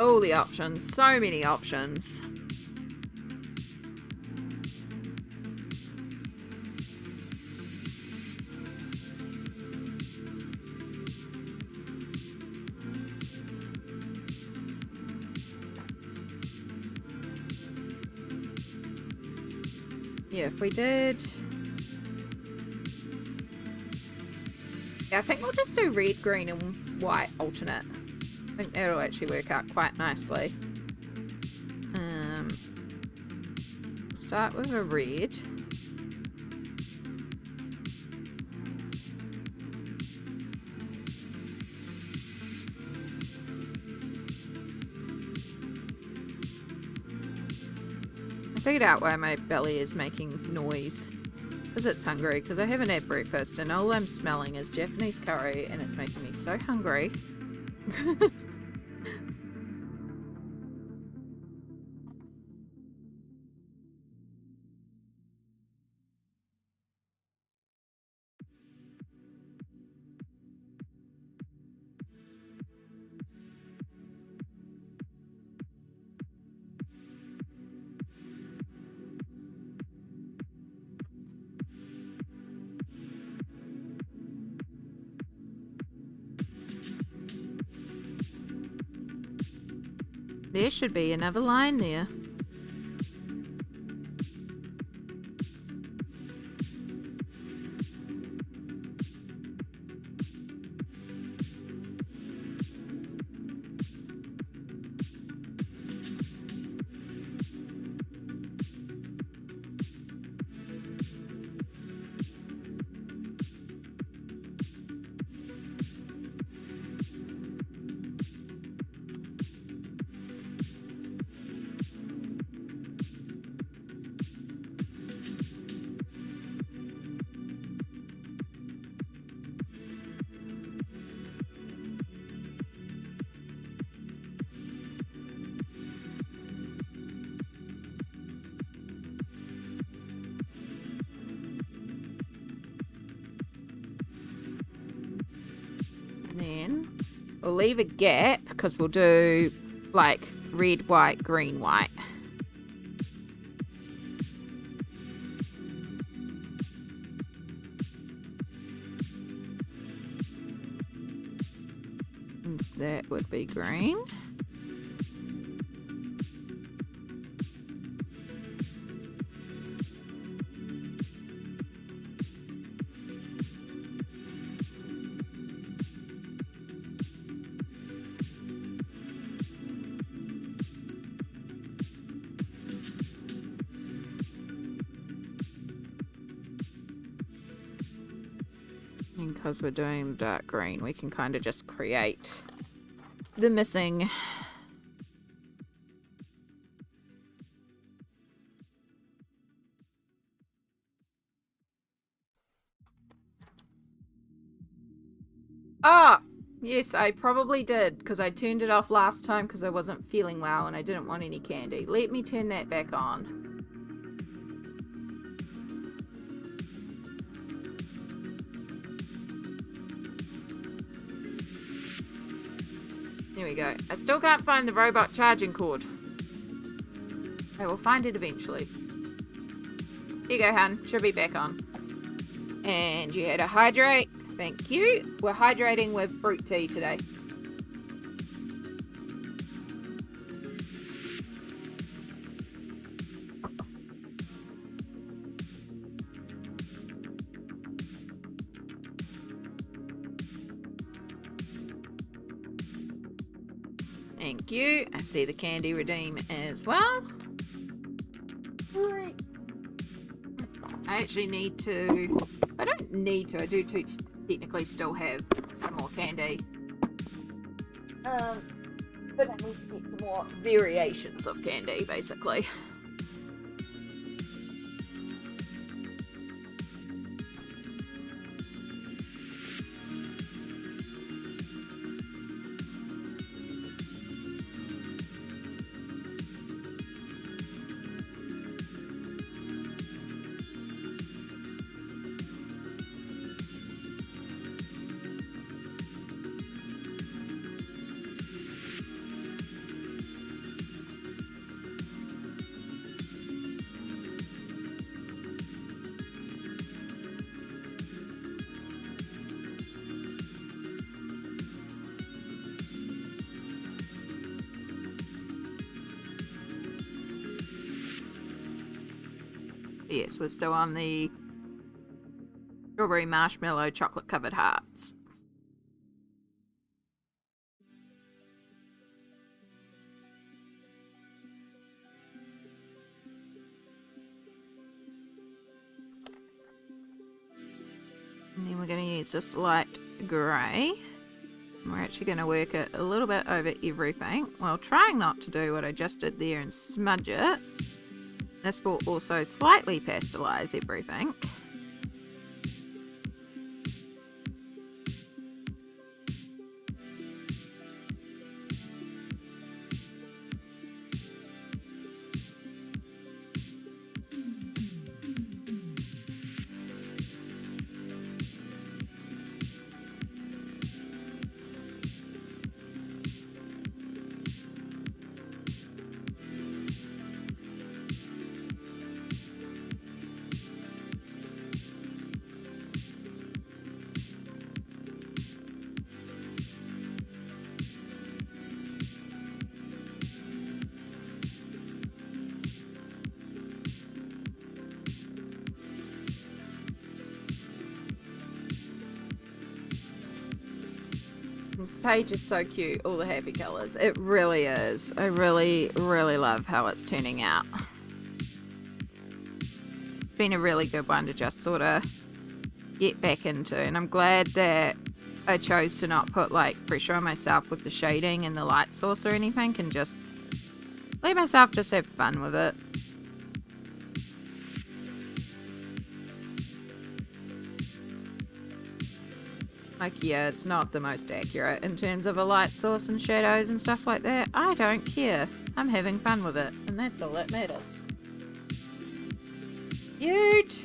Speaker 1: All the options. So many options. Yeah, if we did... Yeah, I think we'll just do red, green, and white alternate. I think that'll actually work out quite nicely. Start with a red. I figured out why my belly is making noise. Because it's hungry, because I haven't had breakfast and all I'm smelling is Japanese curry and it's making me so hungry. There should be another line there. We'll leave a gap because we'll do like red, white, green, white. And that would be green. Because we're doing dark green, we can kind of just create the missing. Ah, yes, I probably did because I turned it off last time because I wasn't feeling well and I didn't want any candy. Let me turn that back on. There we go. I still can't find the robot charging cord. I will find it eventually. Here you go, hun. Should be back on. And you had to hydrate. Thank you. We're hydrating with fruit tea today. Thank you. I see the candy redeem as well. Right. I actually need to... I don't need to. I do technically still have some more candy. But I need to get some more variations of candy, basically. Yes, we're still on the strawberry marshmallow chocolate covered hearts. And then we're going to use this light grey. We're actually going to work it a little bit over everything, while trying not to do what I just did there and smudge it. This will also slightly pastelise everything. This page is so cute, all the happy colours. It really is. I really, really love how it's turning out. It's been a really good one to just sort of get back into, and I'm glad that I chose to not put like pressure on myself with the shading and the light source or anything, and just let myself just have fun with it. Like, yeah, it's not the most accurate in terms of a light source and shadows and stuff like that. I don't care. I'm having fun with it, and that's all that matters. Cute!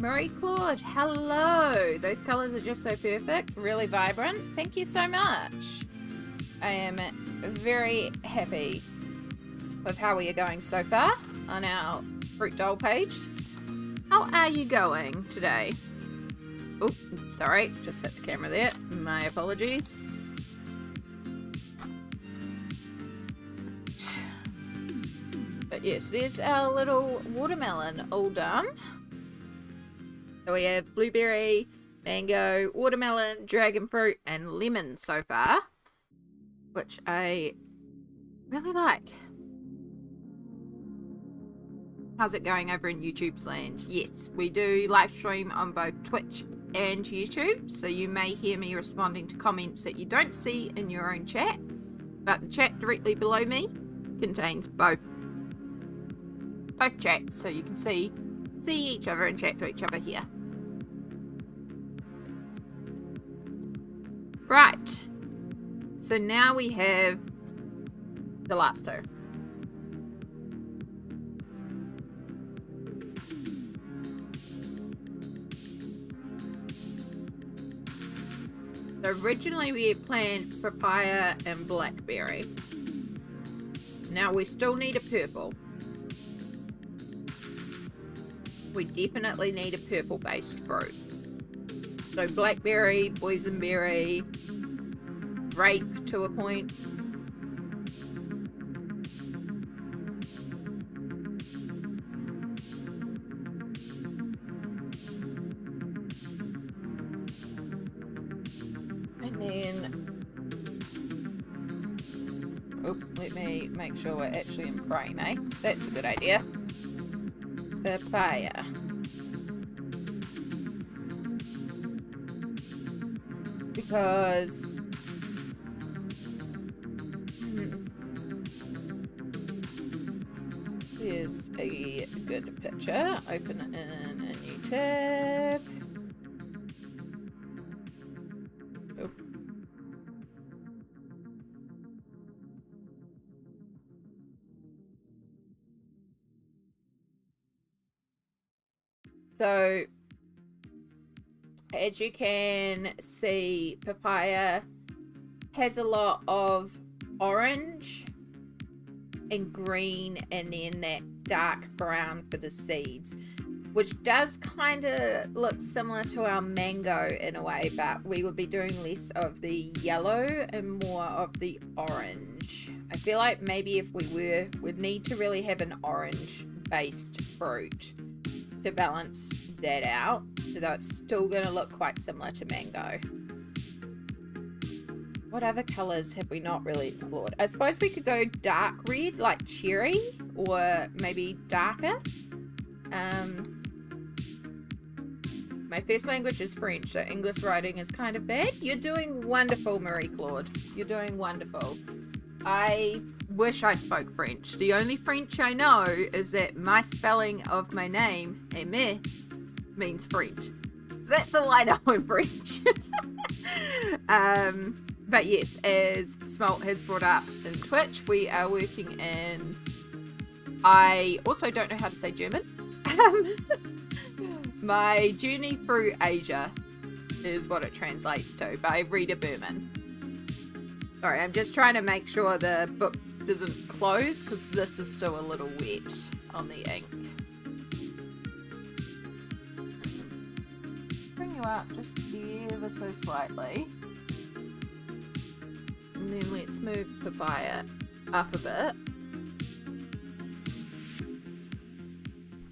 Speaker 1: Marie Claude, hello! Those colours are just so perfect, really vibrant. Thank you so much. I am very happy with how we are going so far on our fruit doll page. How are you going today? Oh, sorry, just hit the camera there. My apologies. But yes, there's our little watermelon all done. So we have blueberry, mango, watermelon, dragon fruit, and lemon so far, which I really like. How's it going over in YouTube's land? Yes, we do live stream on both Twitch and YouTube, so you may hear me responding to comments that you don't see in your own chat, but the chat directly below me contains both chats, so you can see each other and chat to each other here. Right, so now we have the last two. So originally we had planned papaya and blackberry. Now we still need a purple. We definitely need a purple based fruit. So blackberry, boysenberry, grape to a point. And then, oh, let me make sure we're actually in frame, eh? That's a good idea. Papaya. Because here's a good picture. Open it in a new tab. Oh. So, as you can see, papaya has a lot of orange and green, and then that dark brown for the seeds, which does kind of look similar to our mango in a way, but we would be doing less of the yellow and more of the orange. I feel like maybe if we'd need to really have an orange based fruit to balance that out, so that it's still going to look quite similar to mango. What other colors have we not really explored? I suppose we could go dark red, like cherry, or maybe darker. My first language is French, so English writing is kind of bad. You're doing wonderful, Marie-Claude. You're doing wonderful. I wish I spoke French. The only French I know is that my spelling of my name, Aimé, means French. So that's all I know in French. But yes, as Smalt has brought up in Twitch, we are working in... I also don't know how to say German. My Journey Through Asia is what it translates to, by Rita Berman. Sorry, I'm just trying to make sure the book doesn't close, because this is still a little wet on the ink. Bring you up just ever so slightly. And then let's move papaya up a bit.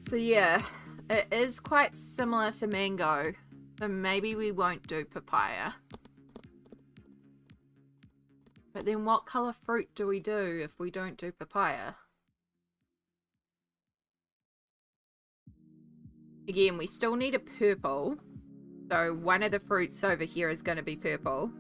Speaker 1: So yeah, it is quite similar to mango, so maybe we won't do papaya. But then what colour fruit do we do if we don't do papaya? Again, we still need a purple, so one of the fruits over here is going to be purple.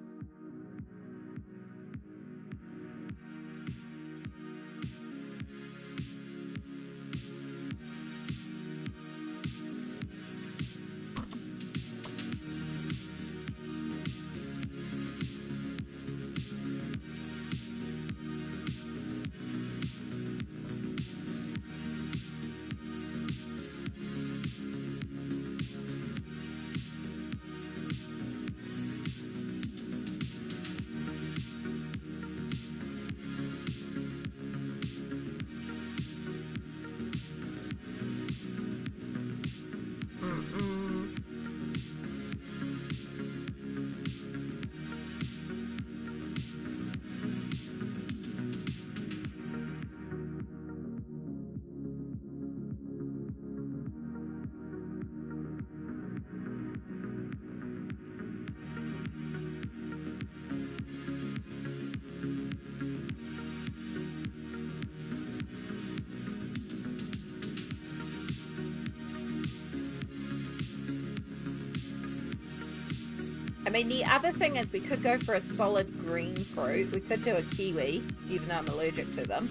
Speaker 1: I mean, the other thing is we could go for a solid green fruit. We could do a kiwi, even though I'm allergic to them.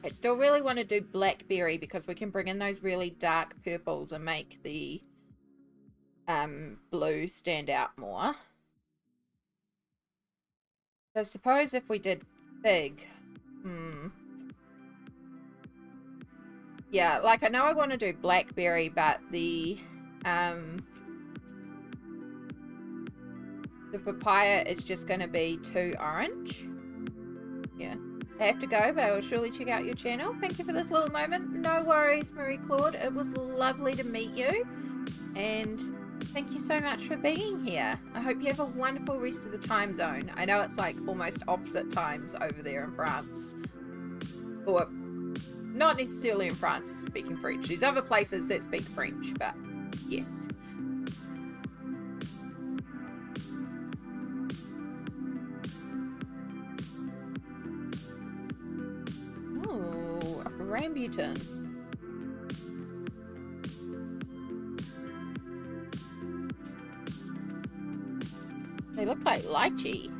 Speaker 1: I still really want to do blackberry because we can bring in those really dark purples and make the blue stand out more. I suppose if we did fig, yeah, like I know I want to do blackberry, but the papaya is just going to be too orange. Yeah, I have to go, but I will surely check out your channel. Thank you for this little moment. No worries, Marie Claude. It was lovely to meet you, and thank you so much for being here. I hope you have a wonderful rest of the time zone. I know it's like almost opposite times over there in France. Or not necessarily in France speaking French. There's other places that speak French, but yes. Oh, a rambutan. They look like lychee.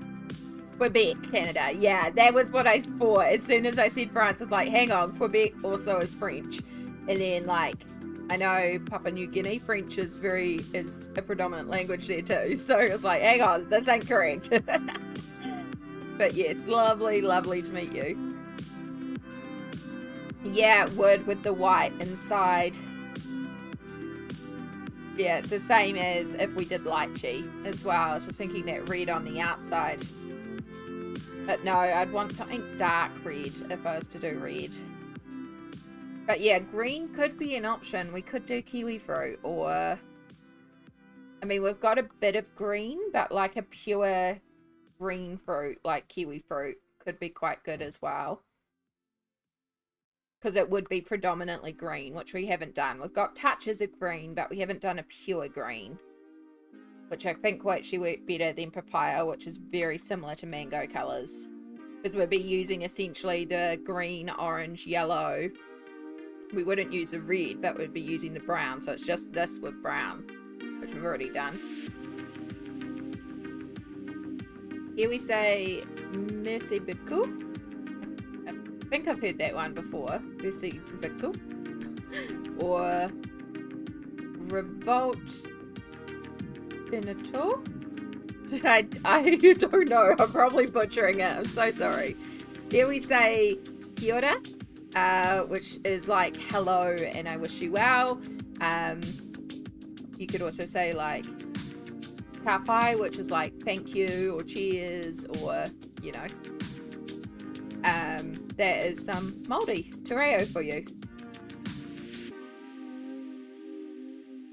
Speaker 1: Quebec, Canada. Yeah, that was what I thought. As soon as I said France, I was like, hang on, Quebec also is French. And then, like, I know Papua New Guinea French is a predominant language there too. So I was like, hang on, this ain't correct. But yes, lovely to meet you. Yeah, it would with the white inside. Yeah, it's the same as if we did lychee as well. I was just thinking that red on the outside. But no, I'd want something dark red if I was to do red. But yeah, green could be an option. We could do kiwi fruit, or I mean, we've got a bit of green, but like a pure green fruit like kiwi fruit could be quite good as well. Because it would be predominantly green, which we haven't done. We've got touches of green, but we haven't done a pure green, which I think will actually work better than papaya, which is very similar to mango colours. Because we'd be using essentially the green, orange, yellow. We wouldn't use the red, but we'd be using the brown. So it's just this with brown, which we've already done. Here we say merci beaucoup. I think I've heard that one before. Merci beaucoup. Or revolt Benito. I don't know. I'm probably butchering it. I'm so sorry. Here we say kia ora, which is like hello and I wish you well. You could also say like ka pai, which is like thank you or cheers, or you know. That is some Māori te reo for you.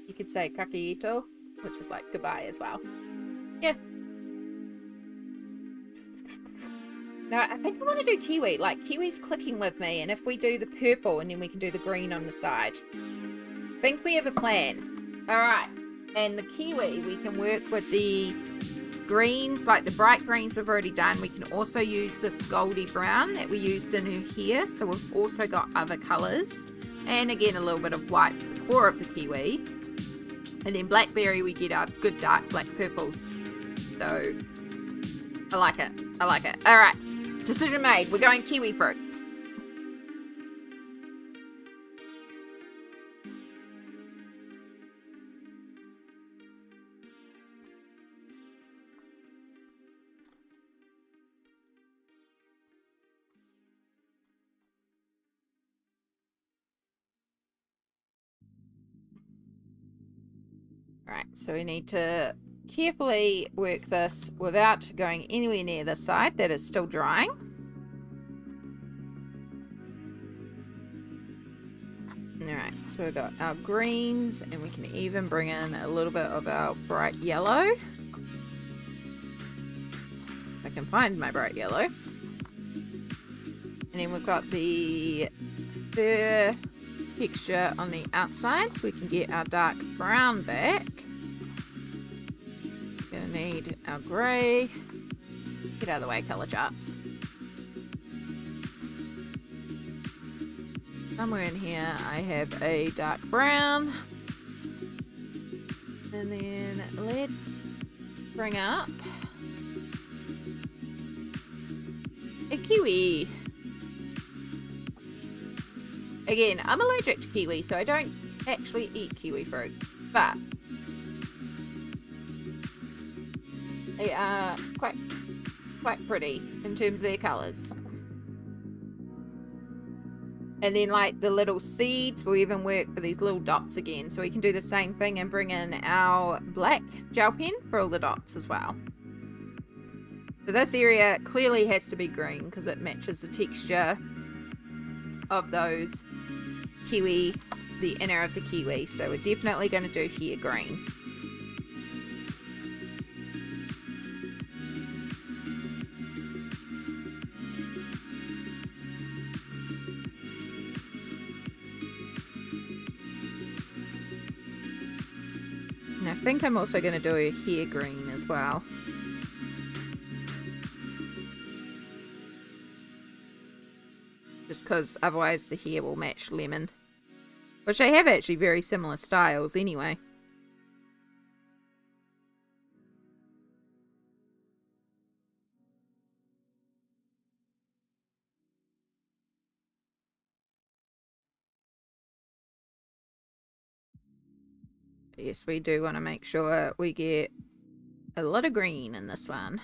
Speaker 1: You could say ka kite, which is like goodbye as well. Yeah. Now, I think I want to do kiwi. Like, kiwi's clicking with me, and if we do the purple, and then we can do the green on the side. I think we have a plan. Alright. And the kiwi, we can work with the greens, like the bright greens we've already done. We can also use this goldy brown that we used in her hair. So we've also got other colours. And again, a little bit of white for the core of the kiwi. And then blackberry, we get our good dark black purples. So, I like it. I like it. Alright. Decision made. We're going kiwi fruit. Alright, so we need to carefully work this without going anywhere near this side that is still drying. Alright, so we've got our greens, and we can even bring in a little bit of our bright yellow. If I can find my bright yellow. And then we've got the fur texture on the outside, so we can get our dark brown back. Gonna need our grey. Get out of the way, colour charts. Somewhere in here I have a dark brown. And then let's bring up a kiwi. Again, I'm allergic to kiwi, so I don't actually eat kiwi fruit, but they are quite quite pretty in terms of their colours. And then like the little seeds will even work for these little dots again. So we can do the same thing and bring in our black gel pen for all the dots as well. So this area clearly has to be green because it matches the texture of those kiwi, the inner of the kiwi. So we're definitely going to do here green. And I think I'm also going to do a hair green as well. Just because otherwise the hair will match lemon. Which they have actually very similar styles anyway. Yes, we do want to make sure we get a lot of green in this one.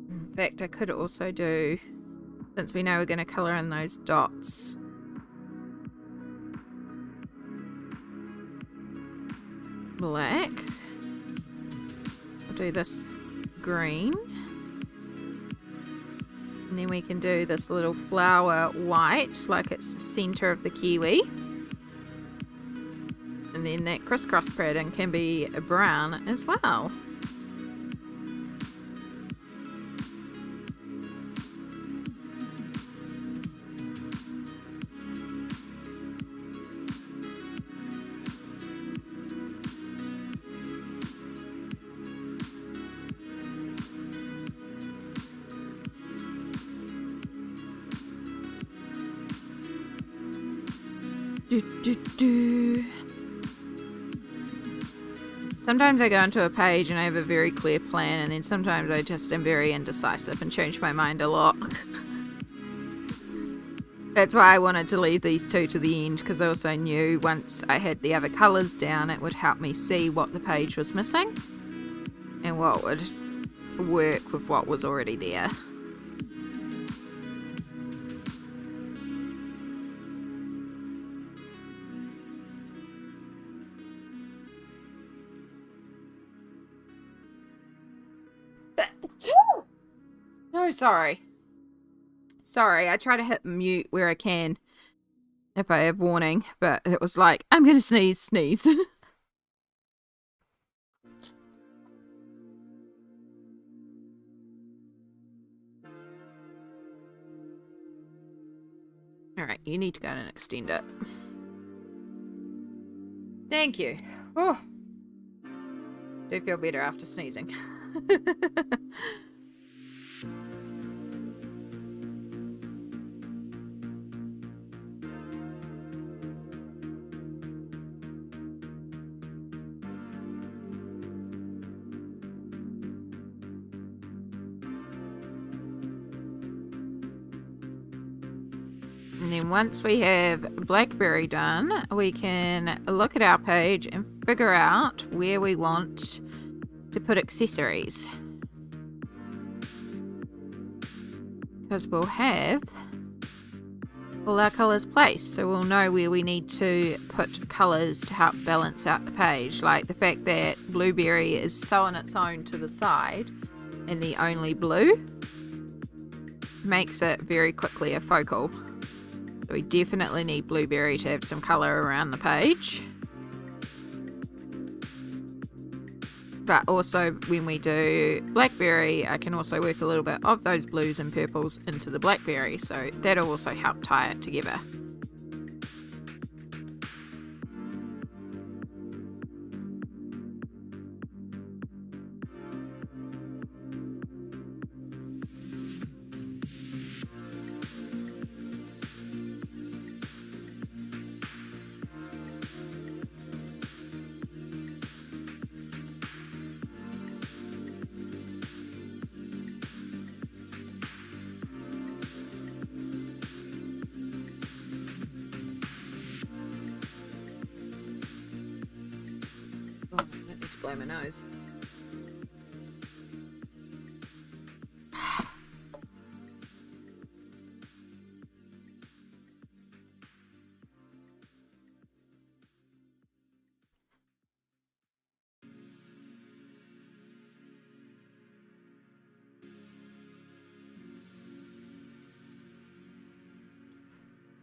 Speaker 1: In fact, I could also do, since we know we're going to colour in those dots, black. I'll do this green. And then we can do this little flower white, like it's the centre of the kiwi. And then that crisscross pattern can be a brown as well. Sometimes I go into a page and I have a very clear plan, and then sometimes I just am very indecisive and change my mind a lot. That's why I wanted to leave these two to the end, because I also knew once I had the other colours down it would help me see what the page was missing and what would work with what was already there. So sorry. Sorry, I try to hit mute where I can if I have warning, but it was like, I'm gonna sneeze. Alright, you need to go and extend it. Thank you. Oh, do feel better after sneezing. And then once we have blackberry done, we can look at our page and figure out where we want to put accessories. Because we'll have all our colours placed, so we'll know where we need to put colours to help balance out the page. Like the fact that blueberry is so on its own to the side and the only blue makes it very quickly a focal. So we definitely need blueberry to have some colour around the page. But also when we do blackberry, I can also work a little bit of those blues and purples into the blackberry. So that'll also help tie it together. Oh, I don't need to blow my nose.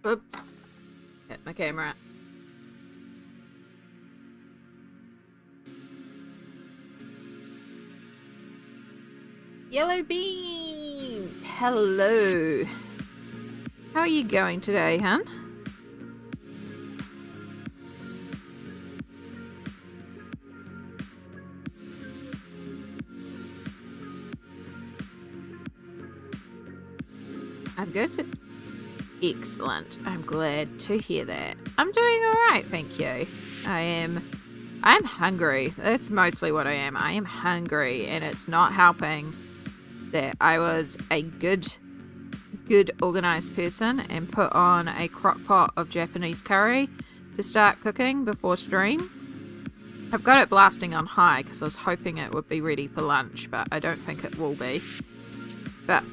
Speaker 1: Oops. Hit my camera. Yellow beans! Hello. How are you going today, hun? I'm good. Excellent. I'm glad to hear that. I'm doing alright, thank you. I'm hungry. That's mostly what I am. I am hungry, and it's not helping that I was a good organized person and put on a crock pot of Japanese curry to start cooking before stream. I've got it blasting on high because I was hoping it would be ready for lunch, but I don't think it will be. But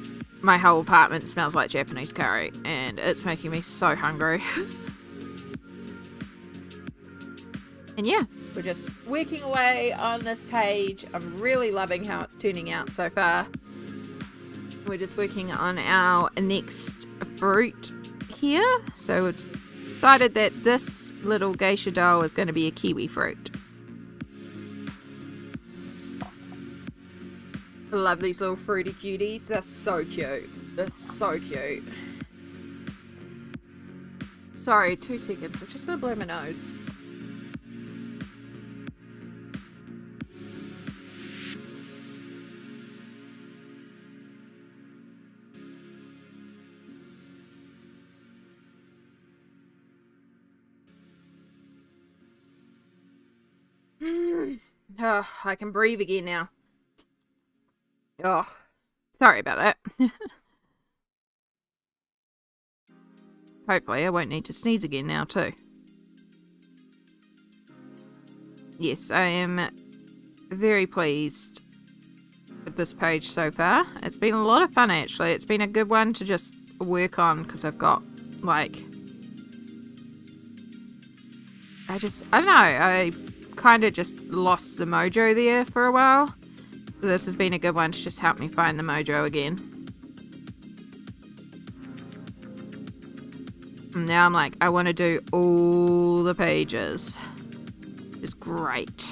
Speaker 1: my whole apartment smells like Japanese curry, and it's making me so hungry. And yeah, we're just working away on this page. I'm really loving how it's turning out so far. We're just working on our next fruit here. So we've decided that this little geisha doll is going to be a kiwi fruit. I love these little fruity cuties. They're so cute. They're so cute. Sorry, 2 seconds. I'm just going to blow my nose. Oh, I can breathe again now. Oh, sorry about that. Hopefully I won't need to sneeze again now too. Yes, I am very pleased with this page so far. It's been a lot of fun actually. It's been a good one to just work on because I've got like... I don't know, I kind of just lost the mojo there for a while. So this has been a good one to just help me find the mojo again. And now I'm like, I want to do all the pages. It's great.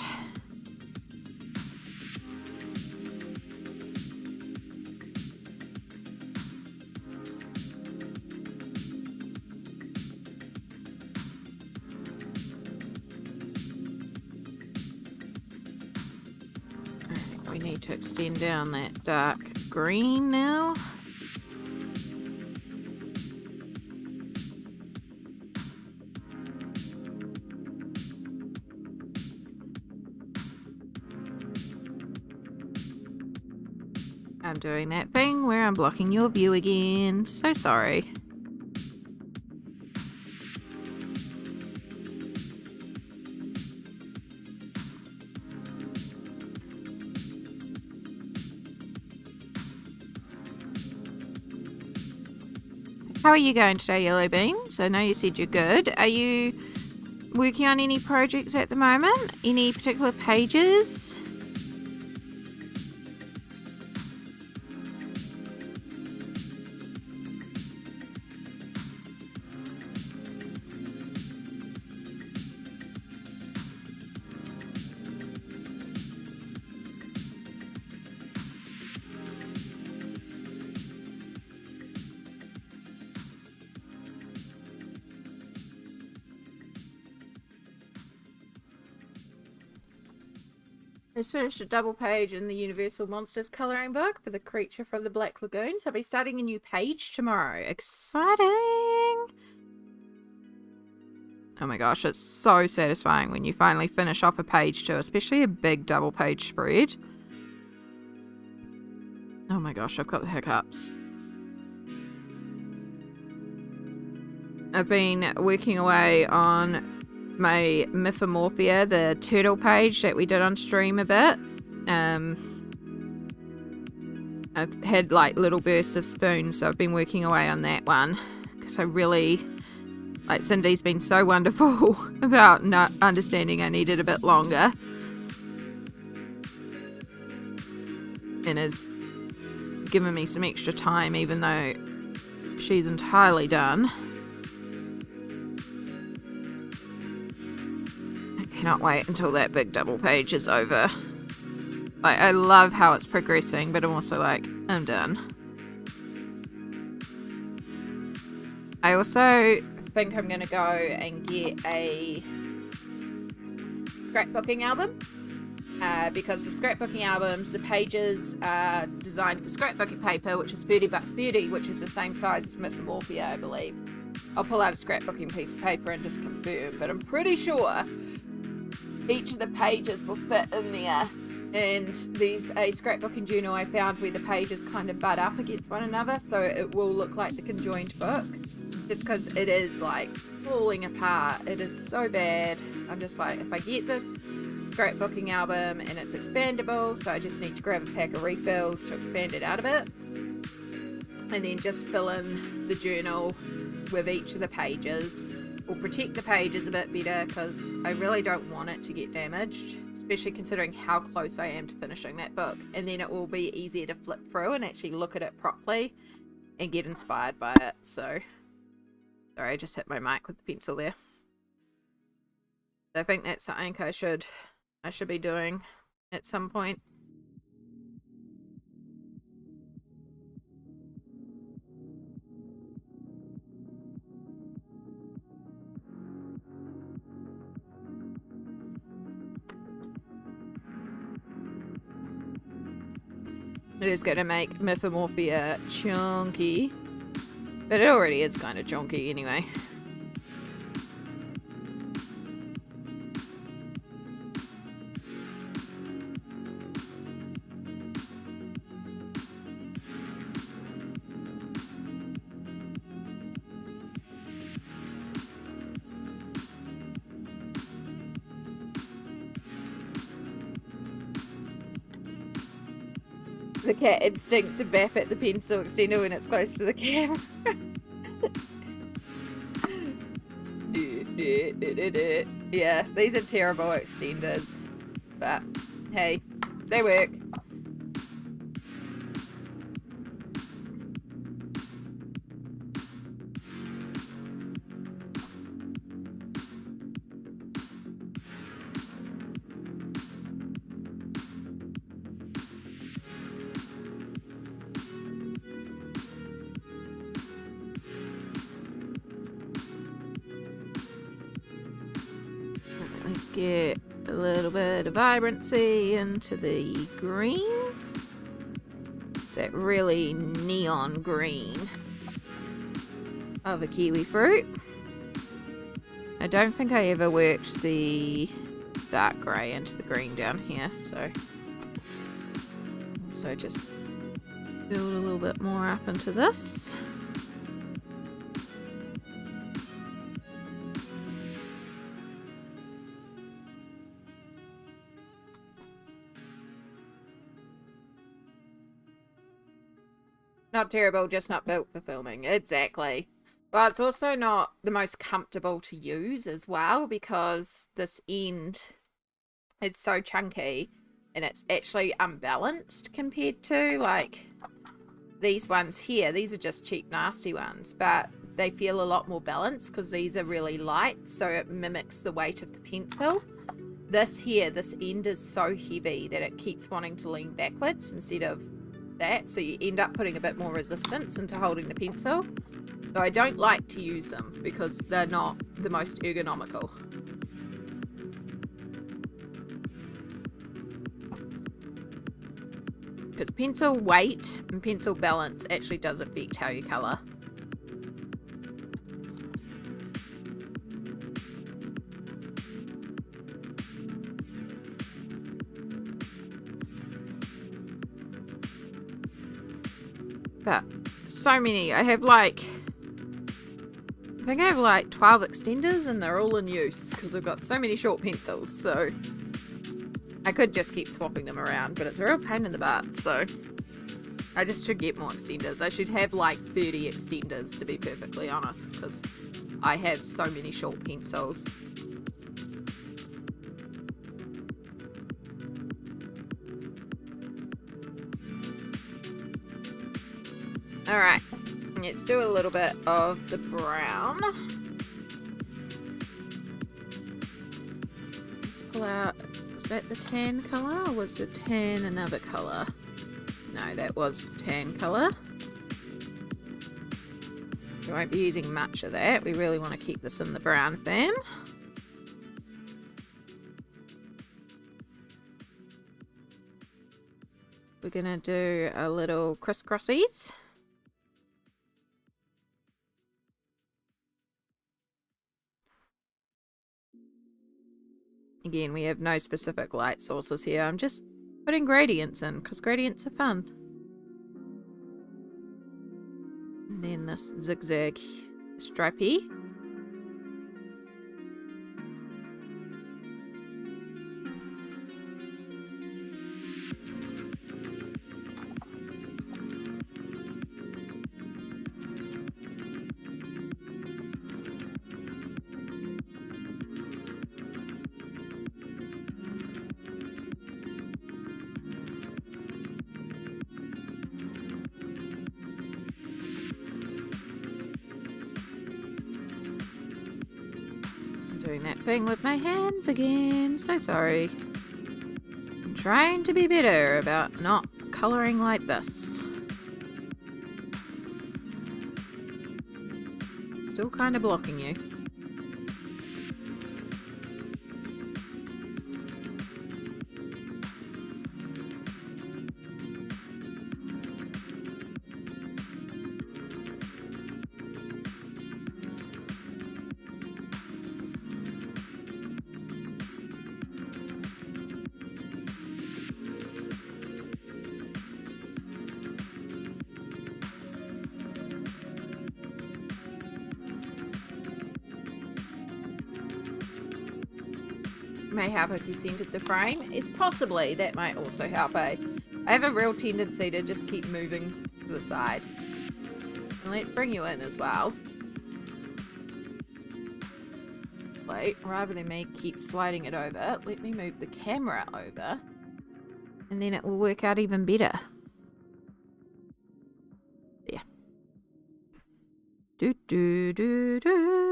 Speaker 1: We need to extend down that dark green now. I'm doing that thing where I'm blocking your view again. So sorry. How are you going today, Yellow Beans? I know you said you're good. Are you working on any projects at the moment? Any particular pages? I just finished a double page in the Universal Monsters colouring book for the creature from the Black Lagoons. I'll be starting a new page tomorrow. Exciting! Oh my gosh, it's so satisfying when you finally finish off a page too, especially a big double page spread. Oh my gosh, I've got the hiccups. I've been working away on my Mythomorphia, the turtle page that we did on stream a bit. I've had like little bursts of spoons, so I've been working away on that one because I really like... Cindy's been so wonderful about not understanding I needed a bit longer and has given me some extra time even though she's entirely done. cannot wait until that big double page is over. Like, I love how it's progressing, but I'm also like, I'm done. I also think I'm going to go and get a scrapbooking album. Because the scrapbooking albums, the pages are designed for scrapbooking paper, which is 30 by 30, which is the same size as Mythomorphia, I believe. I'll pull out a scrapbooking piece of paper and just confirm, but I'm pretty sure each of the pages will fit in there. And there's a scrapbooking journal I found where the pages kind of butt up against one another, so it will look like the conjoined book, just because it is like falling apart. It is so bad. I'm just like, if I get this scrapbooking album and it's expandable, so I just need to grab a pack of refills to expand it out a bit, and then just fill in the journal with each of the pages. Will protect the pages a bit better because I really don't want it to get damaged, especially considering how close I am to finishing that book. And then it will be easier to flip through and actually look at it properly and get inspired by it. So sorry, I just hit my mic with the pencil there. I think that's something I should be doing at some point. It is going to make Mythomorphia chunky, but it already is kind of chunky anyway. The cat instinct to bap at the pencil extender when it's close to the camera. Yeah, these are terrible extenders, but hey, they work. Let's get a little bit of vibrancy into the green. It's that really neon green of a kiwi fruit. I don't think I ever worked the dark grey into the green down here, so also just build a little bit more up into this. Not terrible, just not built for filming. Exactly. But it's also not the most comfortable to use as well, because this end is so chunky and it's actually unbalanced compared to like these ones here. These are just cheap nasty ones, but they feel a lot more balanced because these are really light, so it mimics the weight of the pencil. This here, this end is so heavy that it keeps wanting to lean backwards instead of that, so you end up putting a bit more resistance into holding the pencil. So I don't like to use them because they're not the most ergonomical. Because pencil weight and pencil balance actually does affect how you colour. But so many. I think I have like 12 extenders and they're all in use because I've got so many short pencils, so I could just keep swapping them around, but it's a real pain in the butt, so I just should get more extenders. I should have like 30 extenders, to be perfectly honest, because I have so many short pencils. Alright, let's do a little bit of the brown. Let's pull out, was that the tan colour or was the tan another colour? No, that was the tan colour. We won't be using much of that. We really want to keep this in the brown theme. We're going to do a little crisscrossies. Again, we have no specific light sources here. I'm just putting gradients in because gradients are fun. And then this zigzag stripey. Doing that thing with my hands again. So sorry. I'm trying to be better about not colouring like this. Still kind of blocking you. May help if you centered the frame. It's possibly that might also help. I have a real tendency to just keep moving to the side. And let's bring you in as well. Wait, rather than me keep sliding it over, let me move the camera over and then it will work out even better. There. Do do do do.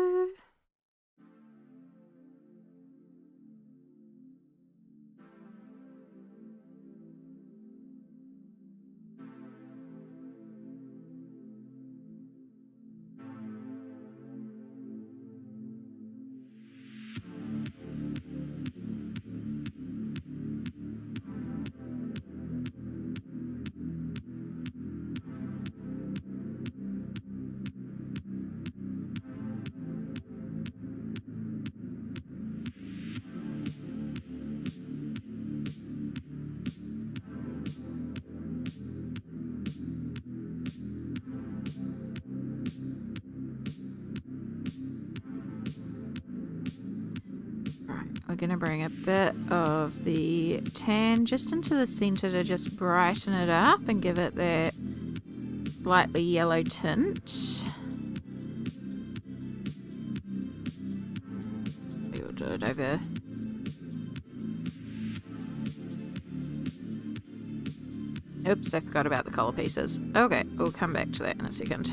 Speaker 1: We're going to bring a bit of the tan just into the center to just brighten it up and give it that slightly yellow tint. We'll do it over. Oops, I forgot about the color pieces. Okay, we'll come back to that in a second.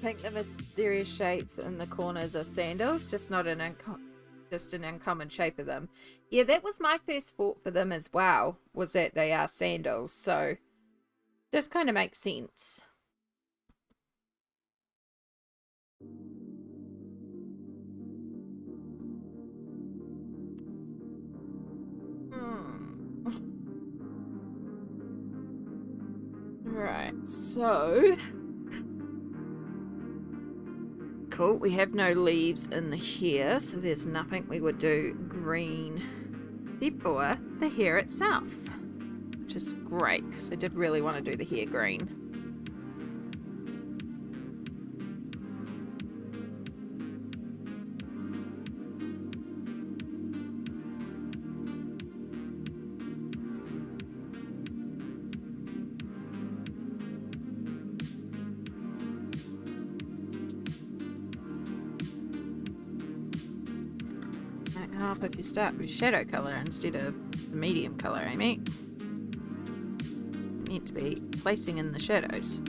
Speaker 1: think the mysterious shapes in the corners are sandals, just not an uncommon shape of them. Yeah, that was my first thought for them as well, was that they are sandals, so just kind of makes sense. Right, so cool, we have no leaves in the hair, so there's nothing we would do green except for the hair itself, which is great because I did really want to do the hair green. If you start with shadow colour instead of the medium colour, Amy. Meant to be placing in the shadows.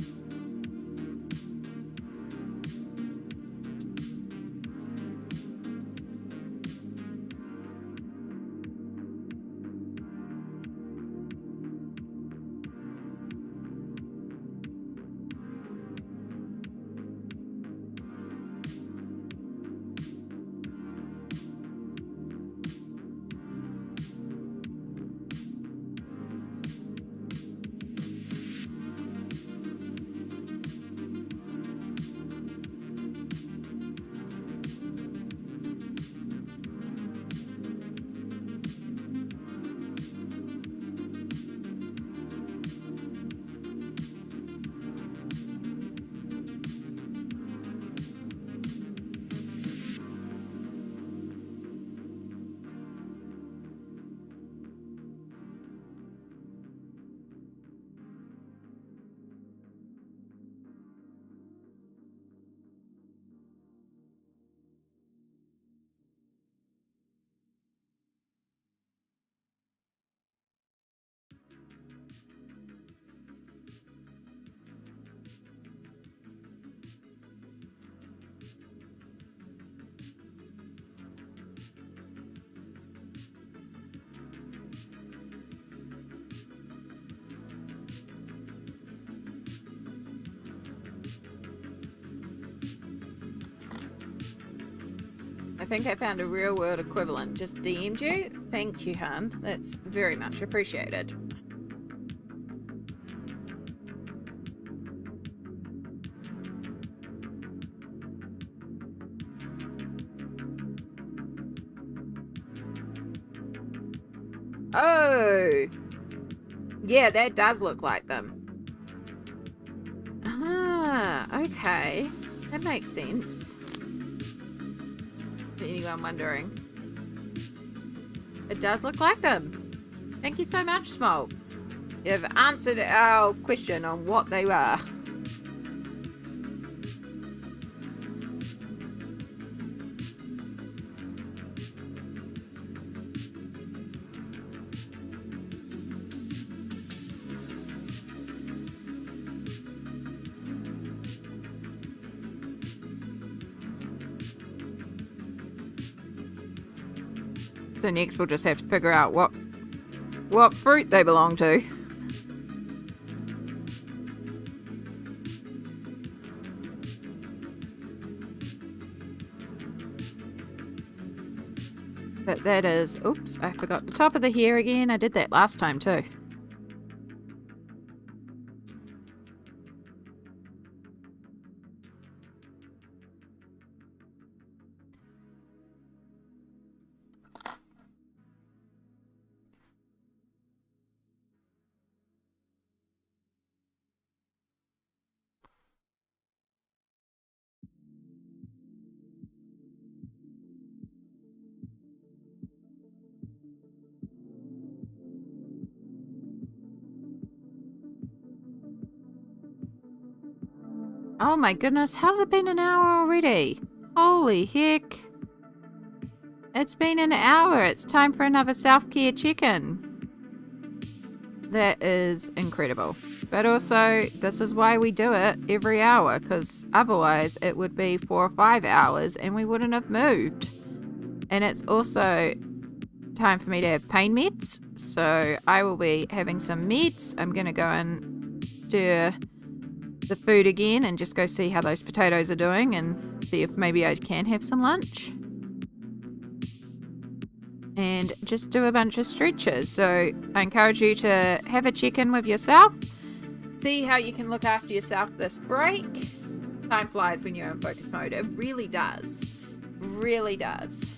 Speaker 1: I think I found a real world equivalent. Just DM'd you. Thank you, hun. That's very much appreciated. Oh! Yeah, that does look like them. Ah, okay. That makes sense. For anyone wondering. It does look like them. Thank you so much, Small. You've answered our question on what they were. So next we'll just have to figure out what fruit they belong to. But that is, oops, I forgot the top of the hair again. I did that last time too. Oh my goodness, how's it been an hour already? Holy heck. It's been an hour. It's time for another self-care check-in. that is incredible. But also, this is why we do it every hour, because otherwise it would be 4 or 5 hours and we wouldn't have moved. And it's also time for me to have pain meds, so I will be having some meds. I'm going to go and stir the food again and just go see how those potatoes are doing and see if maybe I can have some lunch. And just do a bunch of stretches. So I encourage you to have a check-in with yourself. See how you can look after yourself this break. Time flies when you're in focus mode. It really does. Really does.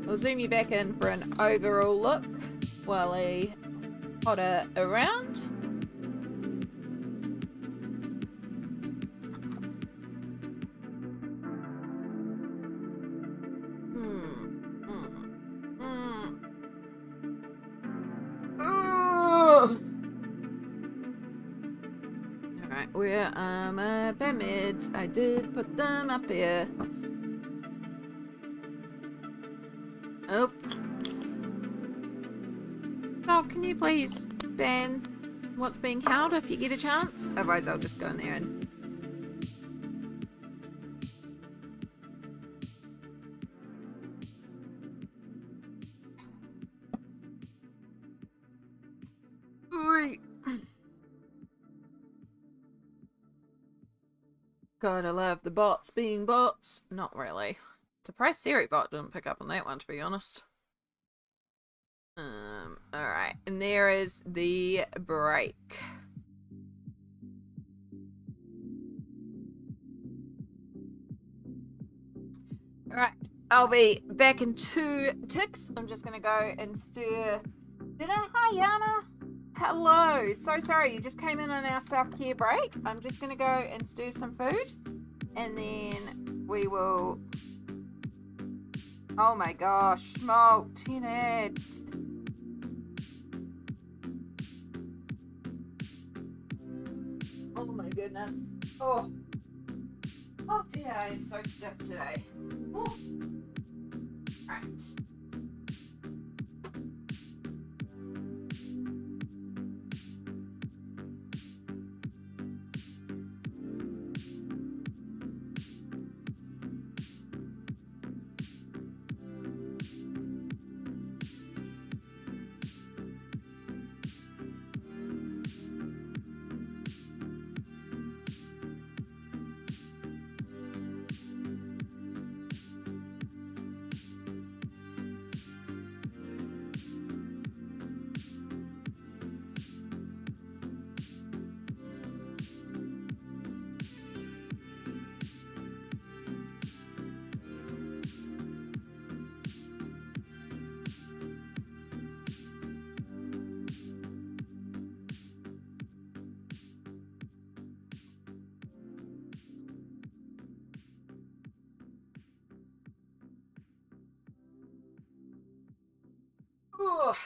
Speaker 1: I'll zoom you back in for an overall look while I potter around. Where are my pyramids? I did put them up here. Oh. Oh, can you please ban what's being held if you get a chance? Otherwise I'll just go in there and... God, I love the bots being bots. Not really. Surprised Siri bot didn't pick up on that one, to be honest. Alright. And there is the break. Alright. I'll be back in 2 ticks. I'm just going to go and stir dinner. Hi, Yana. Hello. So sorry, you just came in on our self-care break. I'm just going to go and stir some food. And then we will... Oh my gosh. Smoked 10 eggs. Oh my goodness. Oh. Oh dear, I am so stiff today. Ooh. Right.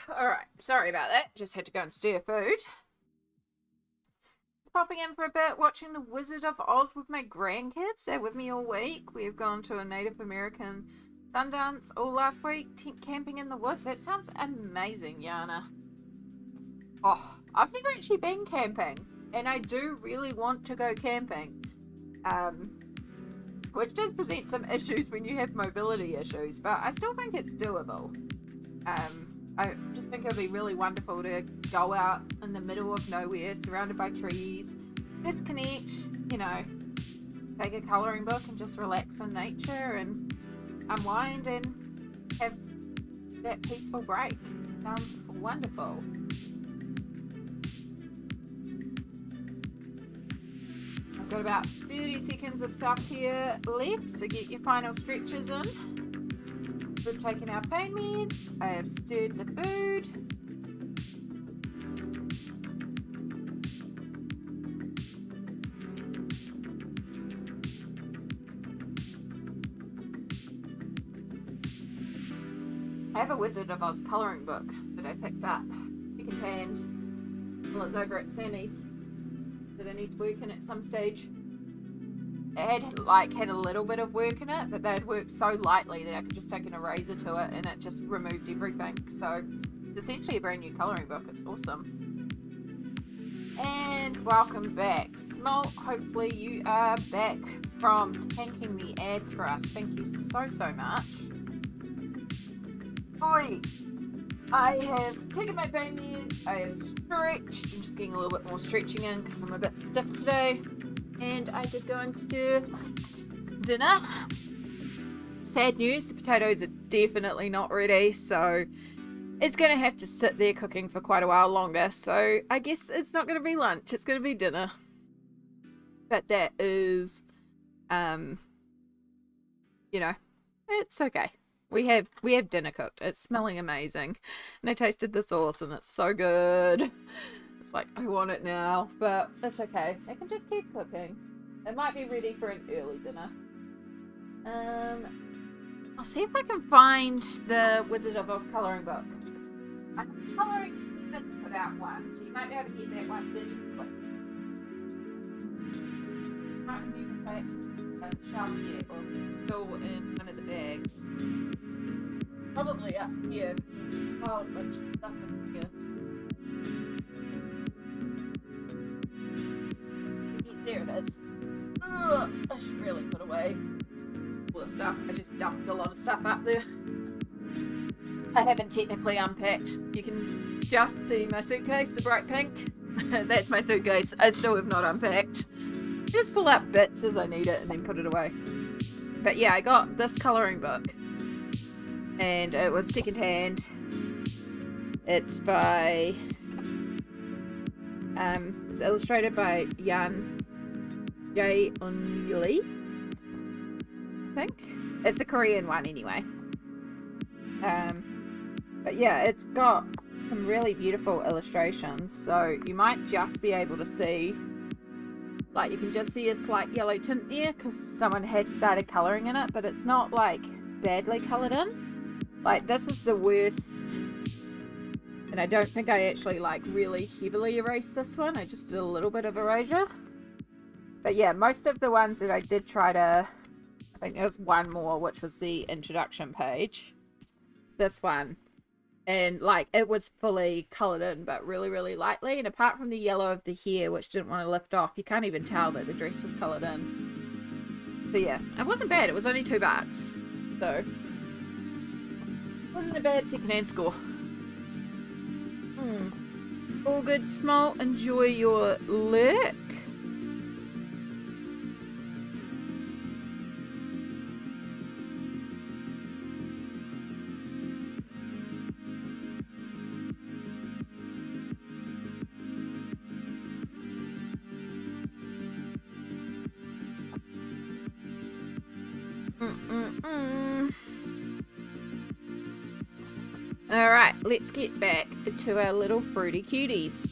Speaker 1: Alright, sorry about that. Just had to go and stir food. Just popping in for a bit, watching The Wizard of Oz with my grandkids. They're with me all week. We've gone to a Native American Sundance all last week, camping in the woods. That sounds amazing, Yana. Oh, I've never actually been camping, and I do really want to go camping. Which does present some issues when you have mobility issues, but I still think it's doable. I just think it would be really wonderful to go out in the middle of nowhere, surrounded by trees, disconnect, you know, take a colouring book and just relax in nature and unwind and have that peaceful break. Sounds wonderful. I've got about 30 seconds of self-care left, so get your final stretches in. We've taken our pain meds. I have stirred the food. I have a Wizard of Oz colouring book that I picked up second-hand while it's over at Sammy's that I need to work in at some stage. It had a little bit of work in it, but they'd worked so lightly that I could just take an eraser to it and it just removed everything. So essentially a brand new colouring book. It's awesome. And welcome back. Small, hopefully you are back from tanking the ads for us. Thank you so much. Oi! I have taken my pain meds, I have stretched. I'm just getting a little bit more stretching in because I'm a bit stiff today. And I did go and stir dinner. Sad news, the potatoes are definitely not ready, so it's going to have to sit there cooking for quite a while longer. So I guess it's not going to be lunch, it's going to be dinner. But that is, you know, it's okay. We have dinner cooked. It's smelling amazing. And I tasted the sauce and it's so good. It's like, I want it now. But it's okay. I can just keep cooking. It might be ready for an early dinner. I'll see if I can find the Wizard of Oz colouring book. I can colouring even put out one, so you might be able to get that one digitally. I can't remember if I actually shelf yet or fill in one of the bags. Probably up here because there's a whole bunch of stuff in here. There it is. Ugh, I should really put away all the stuff. I just dumped a lot of stuff up there. I haven't technically unpacked. You can just see my suitcase, the bright pink. That's my suitcase. I still have not unpacked. Just pull out bits as I need it and then put it away. But yeah, I got this colouring book. And it was secondhand. It's by it's illustrated by Jan J. Unli, I think. It's a Korean one anyway. But yeah, it's got some really beautiful illustrations, so you might just be able to see, like, you can just see a slight yellow tint there because someone had started colouring in it, but it's not like badly coloured in. Like, this is the worst, and I don't think I actually like really heavily erased this one. I just did a little bit of erasure. But yeah, most of the ones that I did try to, I think there was one more, which was the introduction page. This one. And like, it was fully coloured in, but really lightly. And apart from the yellow of the hair, which didn't want to lift off, you can't even tell that the dress was coloured in. So yeah, it wasn't bad. It was only $2. So wasn't a bad secondhand score. All good, Small. Enjoy your lurk. Alright, let's get back to our little fruity cuties.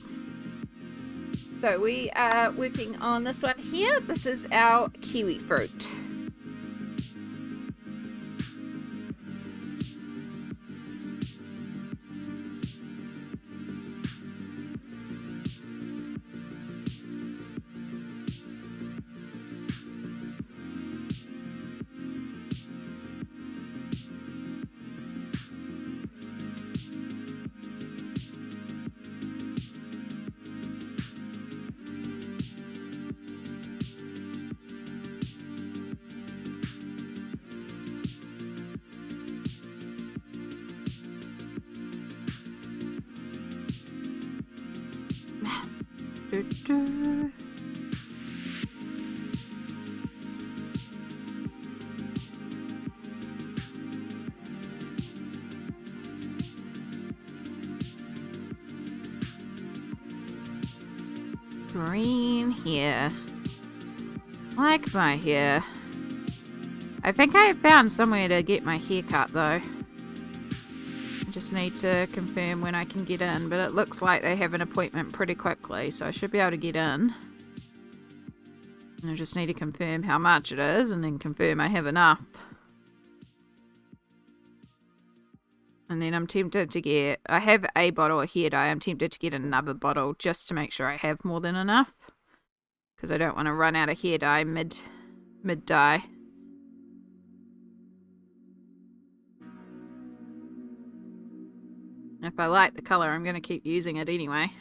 Speaker 1: So we are working on this one here. This is our kiwi fruit. Green here. Like my hair. I think I found somewhere to get my hair cut though. I just need to confirm when I can get in, but it looks like they have an appointment pretty quickly, so I should be able to get in. I just need to confirm how much it is and then confirm I have enough. And then I'm tempted to get, I have a bottle of hair dye. I'm tempted to get another bottle just to make sure I have more than enough. Because I don't want to run out of hair dye mid-dye. If I like the colour, I'm going to keep using it anyway.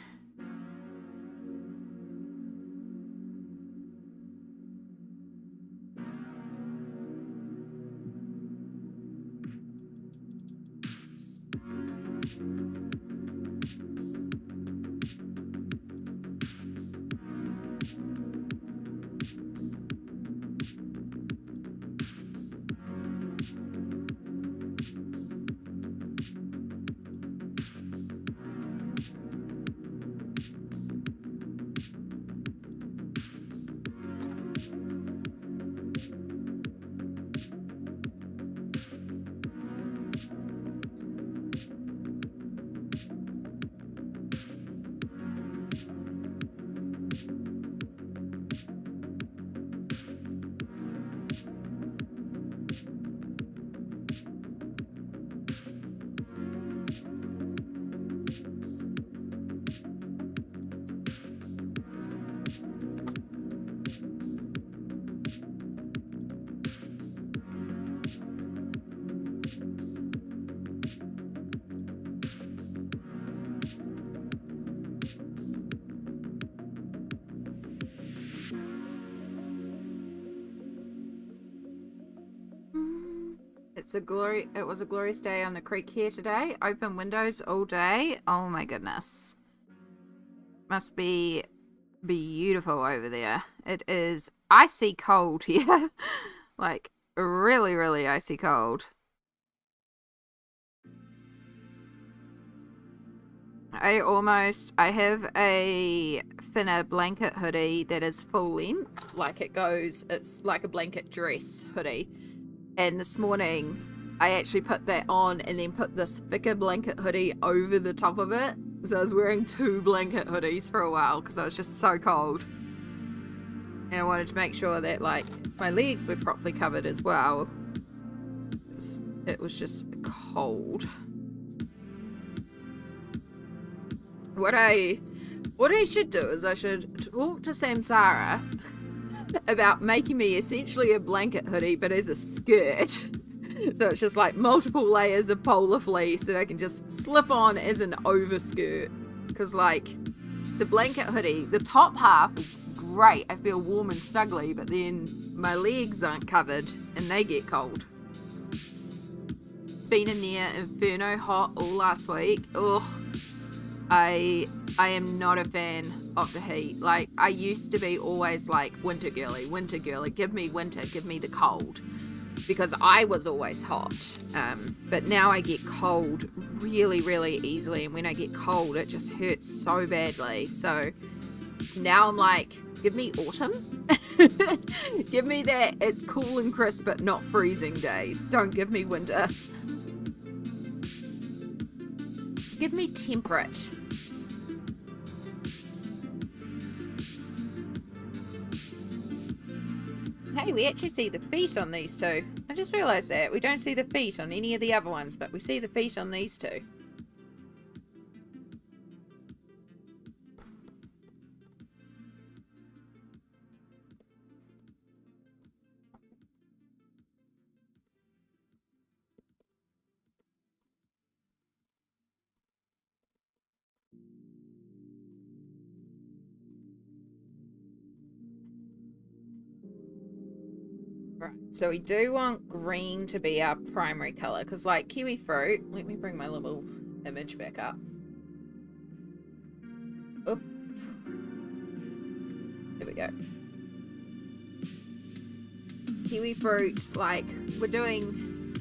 Speaker 1: It was a glorious day on the creek here today. Open windows all day. Oh my goodness. Must be beautiful over there. It is icy cold here. Like, really, really icy cold. I have a thinner blanket hoodie that is full length. Like it's like a blanket dress hoodie. And this morning, I actually put that on and then put this thicker blanket hoodie over the top of it. So I was wearing 2 blanket hoodies for a while because I was just so cold. And I wanted to make sure that, like, my legs were properly covered as well. It was just cold. What I should do is I should talk to Samsara about making me essentially a blanket hoodie, but as a skirt. So it's just like multiple layers of polar fleece that I can just slip on as an overskirt. Because, like, the blanket hoodie, the top half is great. I feel warm and snuggly, but then my legs aren't covered and they get cold. It's been a near inferno hot all last week. Ugh. I am not a fan of the heat. Like, I used to be always like winter girly, give me winter, give me the cold, because I was always hot, but now I get cold really, really easily, and when I get cold it just hurts so badly. So now I'm like, give me autumn. Give me that it's cool and crisp but not freezing days. Don't give me winter. Give me temperate. Hey, we actually see the feet on these two. I just realised that. We don't see the feet on any of the other ones, but we see the feet on these two. Right, so we do want green to be our primary colour, because like kiwi fruit, let me bring my little image back up. Oop. There we go. Kiwi fruit, like, we're doing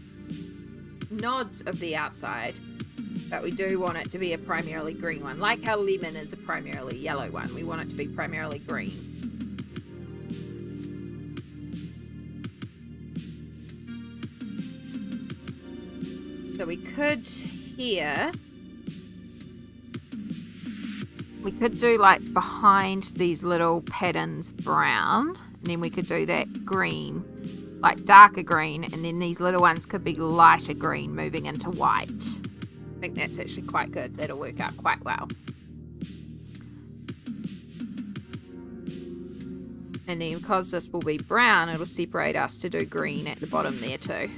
Speaker 1: nods of the outside, but we do want it to be a primarily green one. Like how lemon is a primarily yellow one, we want it to be primarily green. So we could here, we could do like behind these little patterns brown, and then we could do that green, like darker green, and then these little ones could be lighter green moving into white. I think that's actually quite good. That'll work out quite well. And then because this will be brown, it'll separate us to do green at the bottom there too.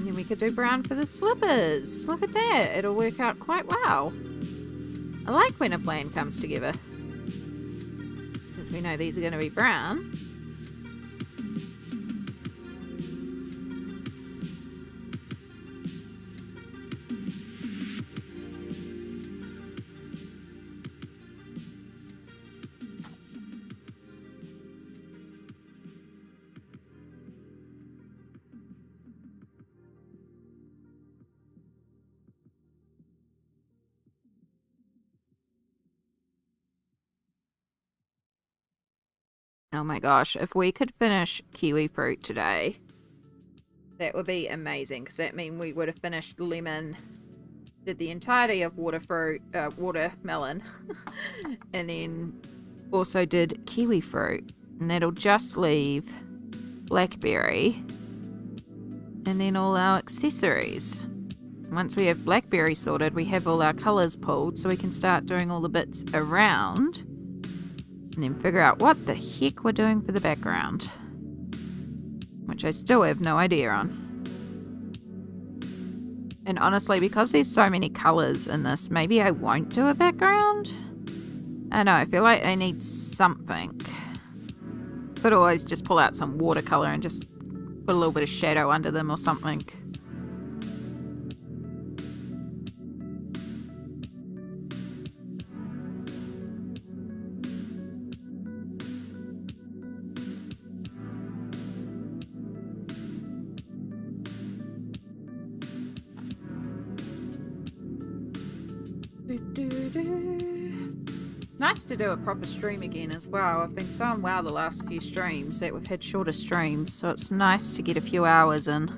Speaker 1: And then we could do brown for the slippers. Look at that. It'll work out quite well. I like when a plan comes together. Since we know these are going to be brown. Oh my gosh, if we could finish kiwi fruit today, that would be amazing, because that means we would have finished lemon, did the entirety of watermelon, and then also did kiwi fruit. And that'll just leave blackberry, and then all our accessories. Once we have blackberry sorted, we have all our colours pulled, so we can start doing all the bits around. And then figure out what the heck we're doing for the background. Which I still have no idea on. And honestly, because there's so many colours in this, maybe I won't do a background? I don't know, I feel like I need something. Could always just pull out some watercolour and just put a little bit of shadow under them or something. It's nice to do a proper stream again as well. I've been so unwell the last few streams that we've had shorter streams, so it's nice to get a few hours in.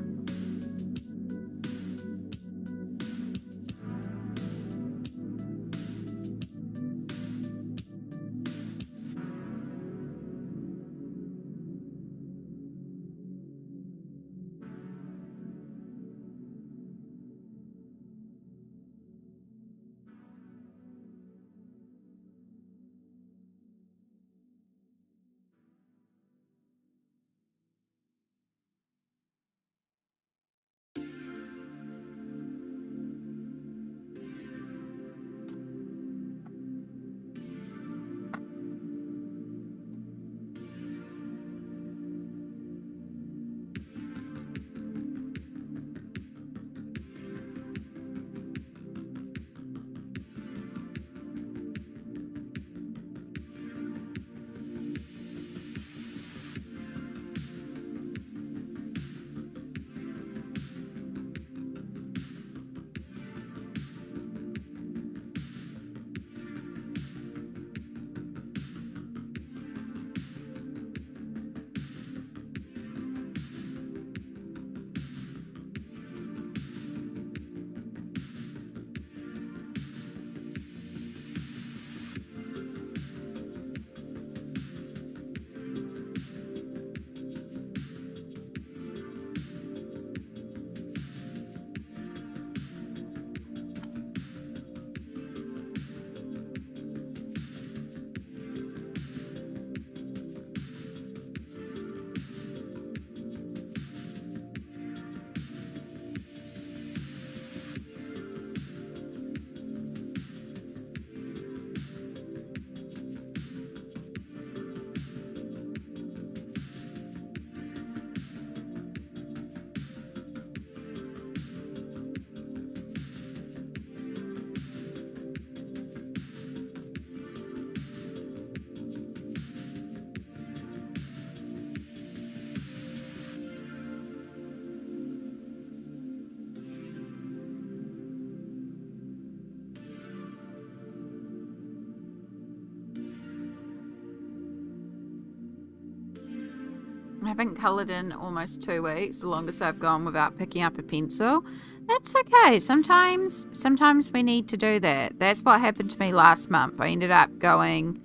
Speaker 1: I haven't coloured in almost 2 weeks, the longest I've gone without picking up a pencil. That's okay. Sometimes we need to do that. That's what happened to me last month. I ended up going,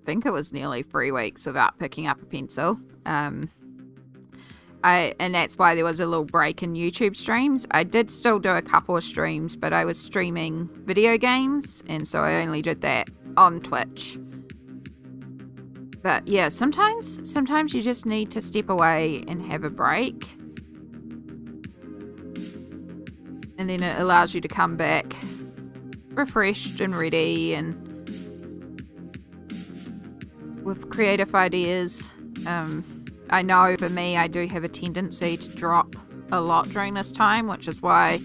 Speaker 1: I think it was nearly 3 weeks without picking up a pencil. And that's why there was a little break in YouTube streams. I did still do a couple of streams, but I was streaming video games, and so I only did that on Twitch. But yeah, sometimes you just need to step away and have a break. And then it allows you to come back refreshed and ready and with creative ideas. I know for me, I do have a tendency to drop a lot during this time, which is why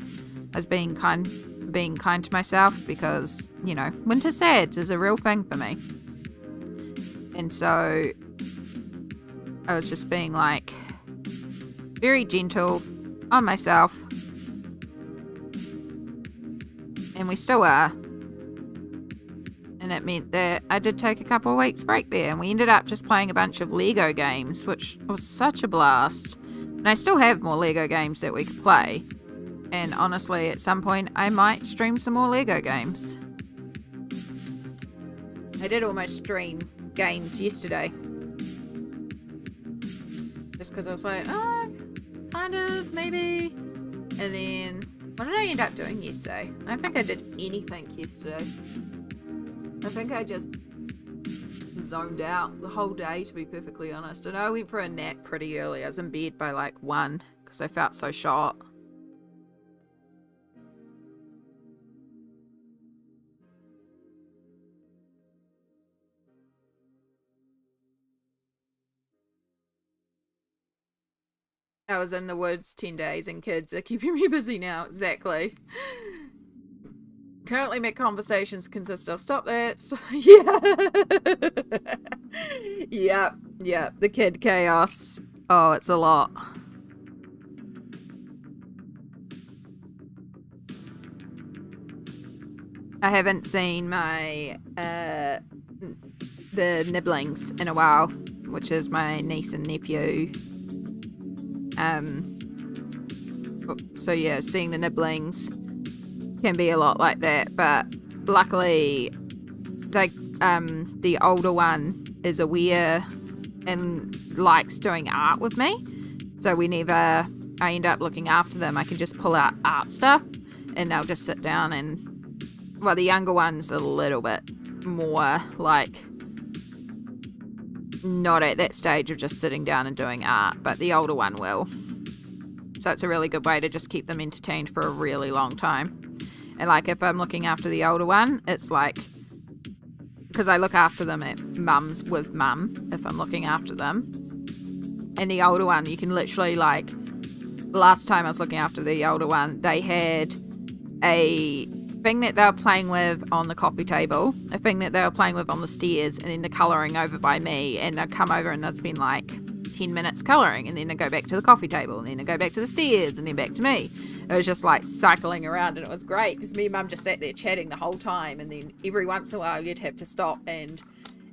Speaker 1: I was being kind to myself, because, you know, winter sads is a real thing for me. And so I was just being like very gentle on myself, and we still are. And it meant that I did take a couple of weeks break there, and we ended up just playing a bunch of Lego games, which was such a blast. And I still have more Lego games that we could play. And honestly, at some point, I might stream some more Lego games. I did almost stream games yesterday. Just because I was like, kind of, maybe. And then, what did I end up doing yesterday? I don't think I did anything yesterday. I think I just zoned out the whole day, to be perfectly honest. And I went for a nap pretty early. I was in bed by like 1 because I felt so shot. I was in the woods 10 days and kids are keeping me busy now. Exactly. Currently my conversations consist of stop that. Yeah. Yep. The kid chaos. Oh, it's a lot. I haven't seen my the nibblings in a while, which is my niece and nephew. So yeah, seeing the nibblings can be a lot like that, but luckily the older one is aware and likes doing art with me, so whenever I end up looking after them, I can just pull out art stuff and they'll just sit down. And well, the younger one's a little bit more like not at that stage of just sitting down and doing art, but the older one will. So it's a really good way to just keep them entertained for a really long time. And like if I'm looking after the older one, it's like, because I look after them at mum's with mum if I'm looking after them. And the older one, you can literally, like, last time I was looking after the older one, they had a thing that they were playing with on the coffee table, a thing that they were playing with on the stairs, and then the colouring over by me, and they'd come over and they'd spend like 10 minutes colouring, and then they'd go back to the coffee table, and then they'd go back to the stairs, and then back to me. It was just like cycling around, and it was great because me and mum just sat there chatting the whole time, and then every once in a while you'd have to stop and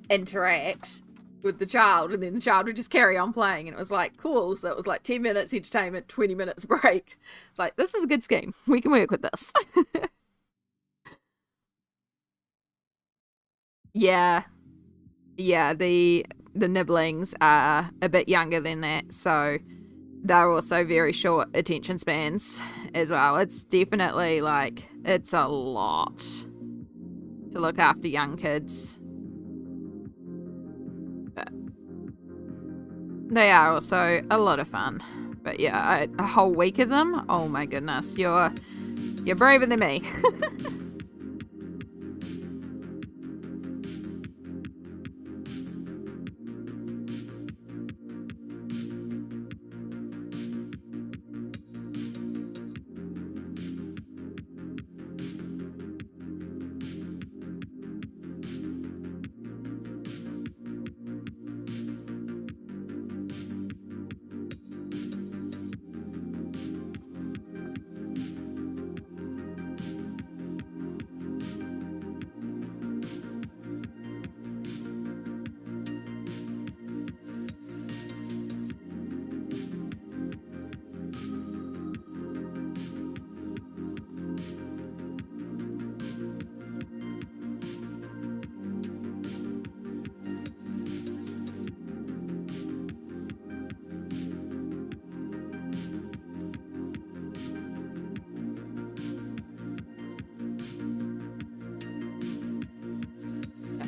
Speaker 1: interact with the child, and then the child would just carry on playing, and it was like cool. So it was like 10 minutes entertainment, 20 minutes break. It's like, this is a good scheme, we can work with this. Yeah, the nibblings are a bit younger than that, so they're also very short attention spans as well. It's definitely like, it's a lot to look after young kids, but they are also a lot of fun. But yeah, a whole week of them, oh my goodness, you're braver than me.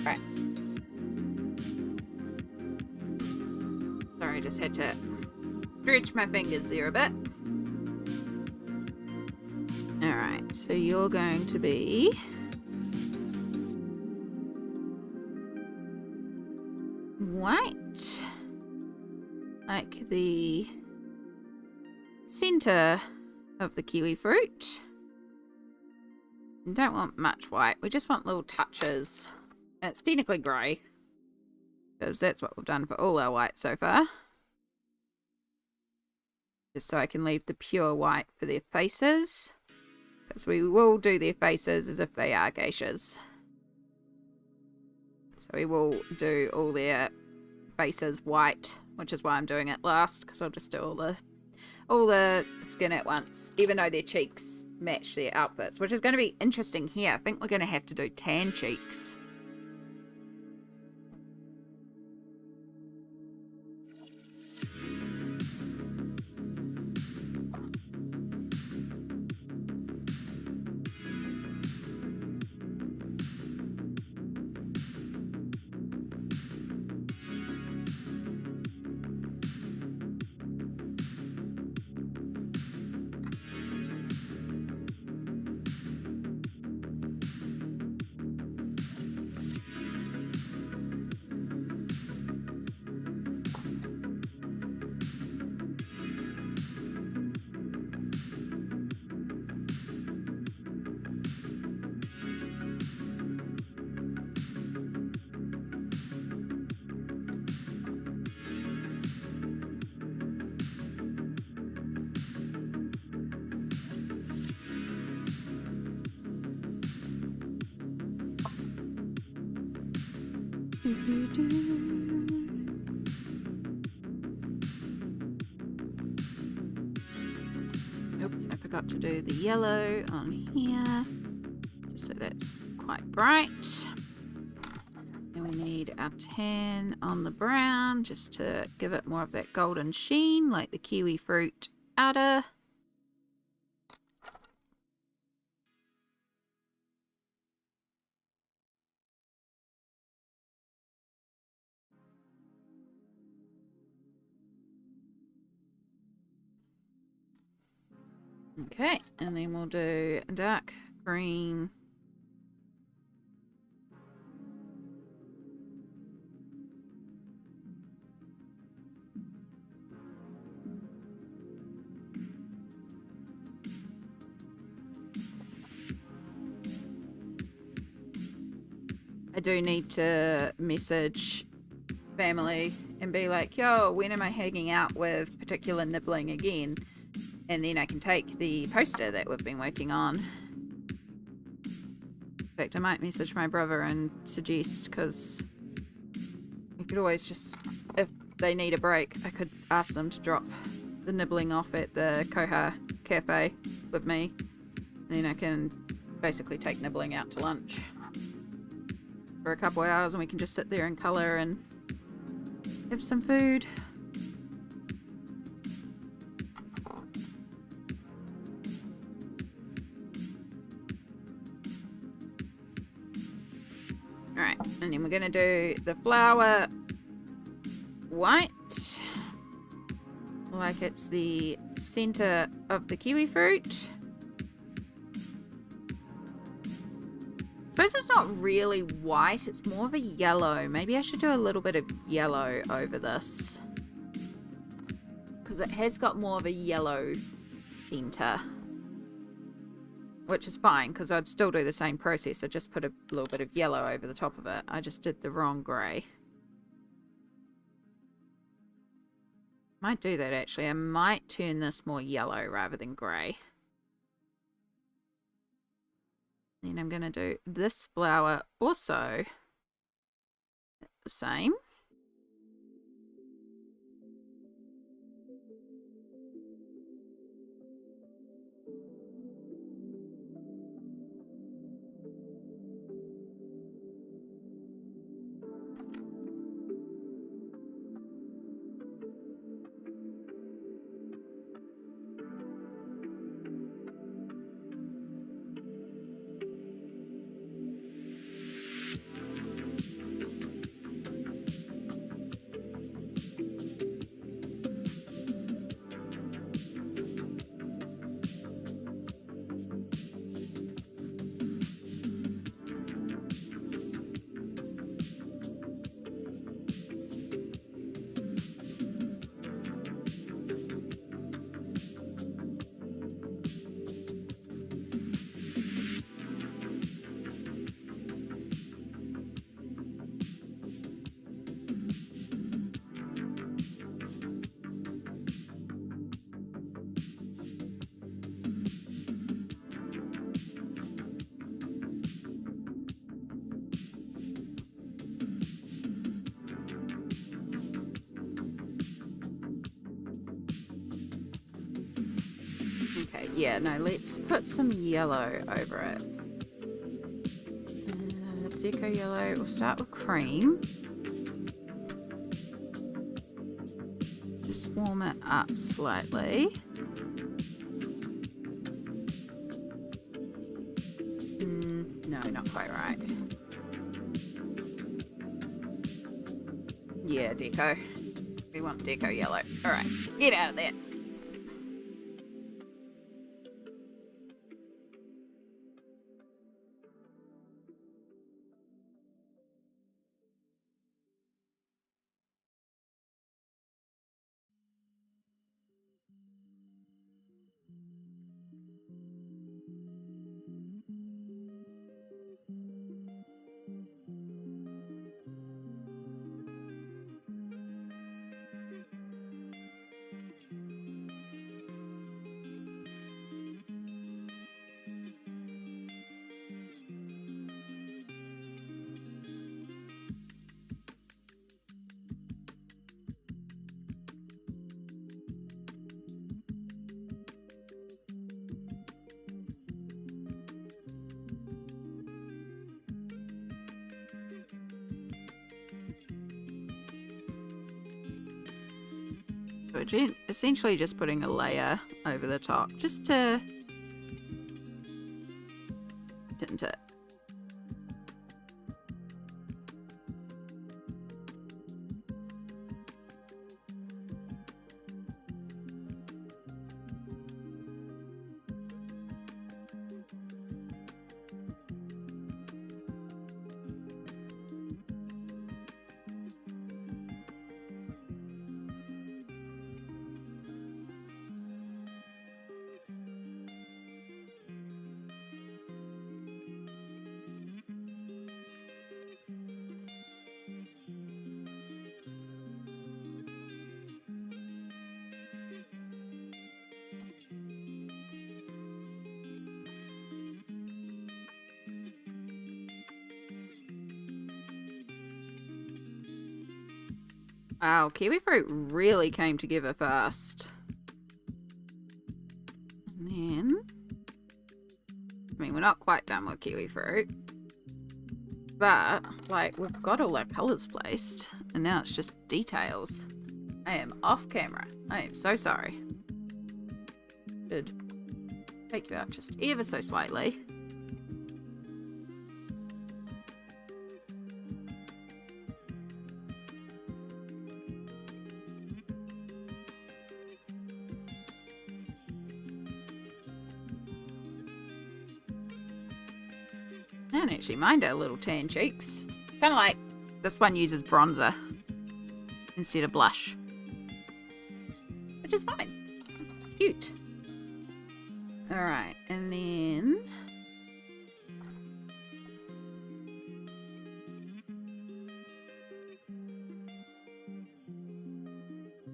Speaker 1: Right. Sorry, I just had to stretch my fingers there a bit. So you're going to be white, like the center of the kiwi fruit. We don't want much white, we just want little touches. It's technically grey, because that's what we've done for all our white so far. Just so I can leave the pure white for their faces, because we will do their faces as if they are geishas. So we will do all their faces white, which is why I'm doing it last, because I'll just do all the skin at once, even though their cheeks match their outfits, which is going to be interesting here. I think we're going to have to do tan cheeks. Oops, I forgot to do the yellow on here, just so that's quite bright. And we need our tan on the brown, just to give it more of that golden sheen, like the kiwi fruit outer. Okay, and then we'll do dark green. I do need to message family and be like, yo, when am I hanging out with particular nibbling again? And then I can take the poster that we've been working on. In fact, I might message my brother and suggest, because you could always just, if they need a break, I could ask them to drop the nibbling off at the Koha cafe with me. And then I can basically take nibbling out to lunch for a couple hours, and we can just sit there and colour and have some food. Alright, and then we're going to do the flower white, like it's the centre of the kiwi fruit. I suppose it's not really white, it's more of a yellow. Maybe I should do a little bit of yellow over this, because it has got more of a yellow centre. Which is fine, because I'd still do the same process. I just put a little bit of yellow over the top of it. I just did the wrong grey. Might do that actually. I might turn this more yellow rather than grey. Then I'm going to do this flower also the same. yeah, no, let's put some yellow over it. Deco yellow. We'll start with cream. Just warm it up slightly. No, not quite right. Yeah, deco. We want deco yellow. Alright, get out of there. We're essentially just putting a layer over the top just to tint it. Wow, kiwi fruit really came together fast. And then, I mean, we're not quite done with kiwi fruit. But, like, we've got all our colours placed. And now it's just details. I am off camera. I am so sorry. Should take you out just ever so slightly. I don't actually mind our little tan cheeks. It's kind of like this one uses bronzer instead of blush, which is fine. Cute. Alright, and then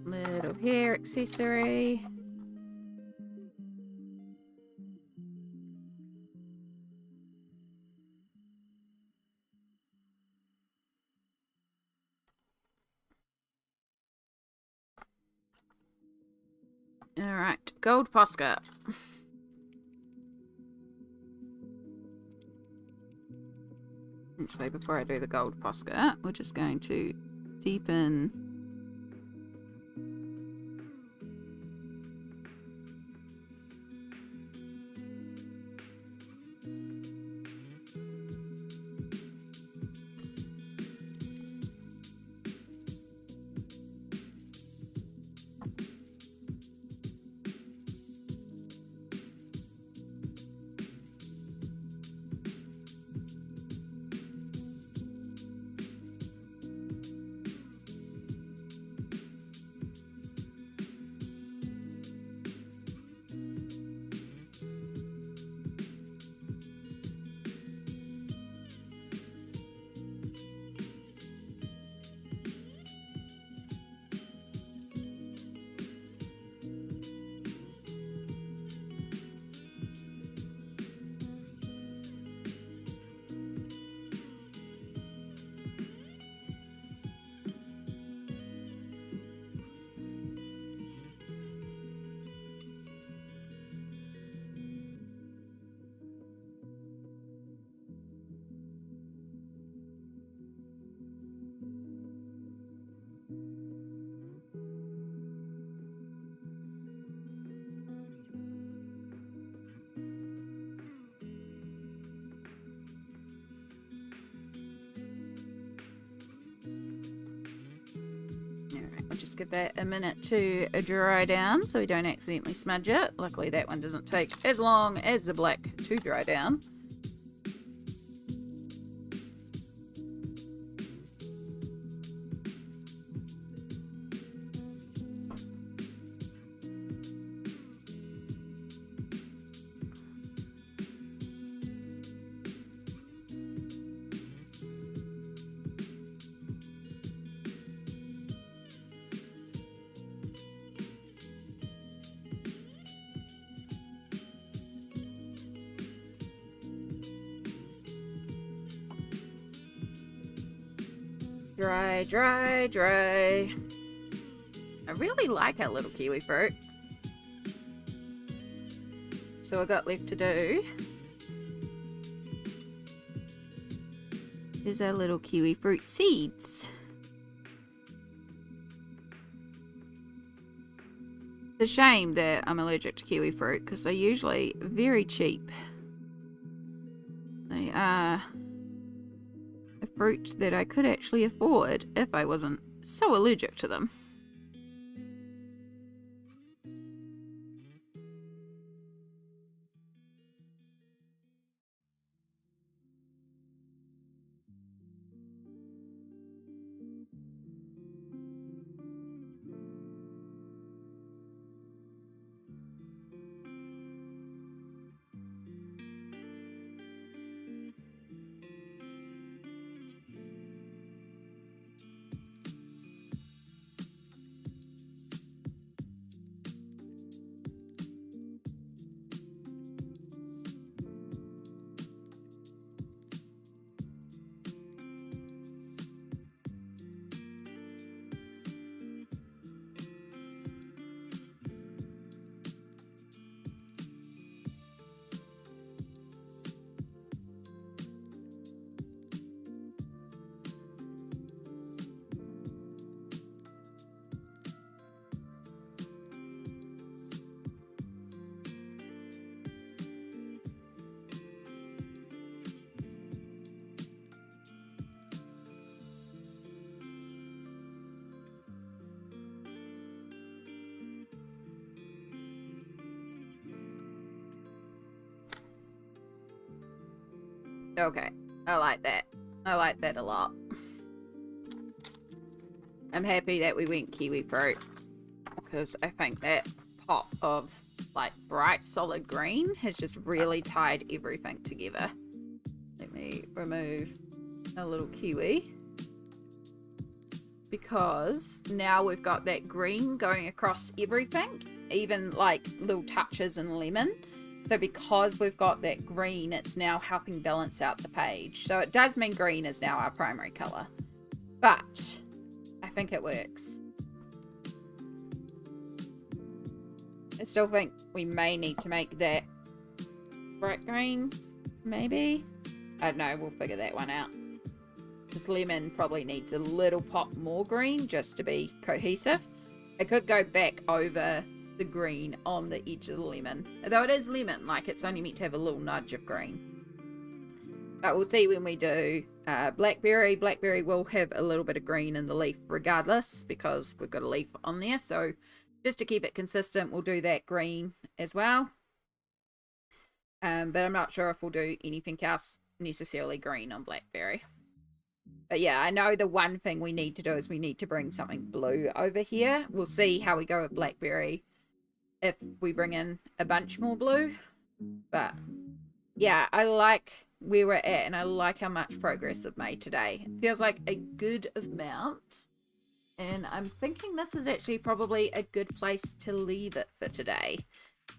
Speaker 1: little hair accessory. Alright, gold Posca. Actually, before I do the gold Posca, we're just going to deepen I'll just give that a minute to dry down so we don't accidentally smudge it. Luckily that one doesn't take as long as the black to dry down. Dry, dry, dry. I really like our little kiwi fruit. So what I got left to do is our little kiwi fruit seeds. It's a shame that I'm allergic to kiwi fruit because they're usually very cheap. They are a fruit that I could actually afford if I wasn't so allergic to them. Okay, I like that. I like that a lot. I'm happy that we went kiwi fruit because I think that pop of like bright solid green has just really tied everything together. Let me remove a little kiwi because now we've got that green going across everything, even like little touches in lemon. So because we've got that green, it's now helping balance out the page. So it does mean green is now our primary color, but I think it works. I still think we may need to make that bright green, maybe. I don't know, we'll figure that one out. This lemon probably needs a little pop more green just to be cohesive. I could go back over the green on the edge of the lemon, although it is lemon, like it's only meant to have a little nudge of green. But we'll see when we do blackberry. Blackberry will have a little bit of green in the leaf regardless because we've got a leaf on there, so just to keep it consistent we'll do that green as well. But I'm not sure if we'll do anything else necessarily green on blackberry. But yeah, I know the one thing we need to do is we need to bring something blue over here. We'll see how we go with blackberry if we bring in a bunch more blue. But yeah, I like where we're at and I like how much progress we've made today. It feels like a good amount, and I'm thinking this is actually probably a good place to leave it for today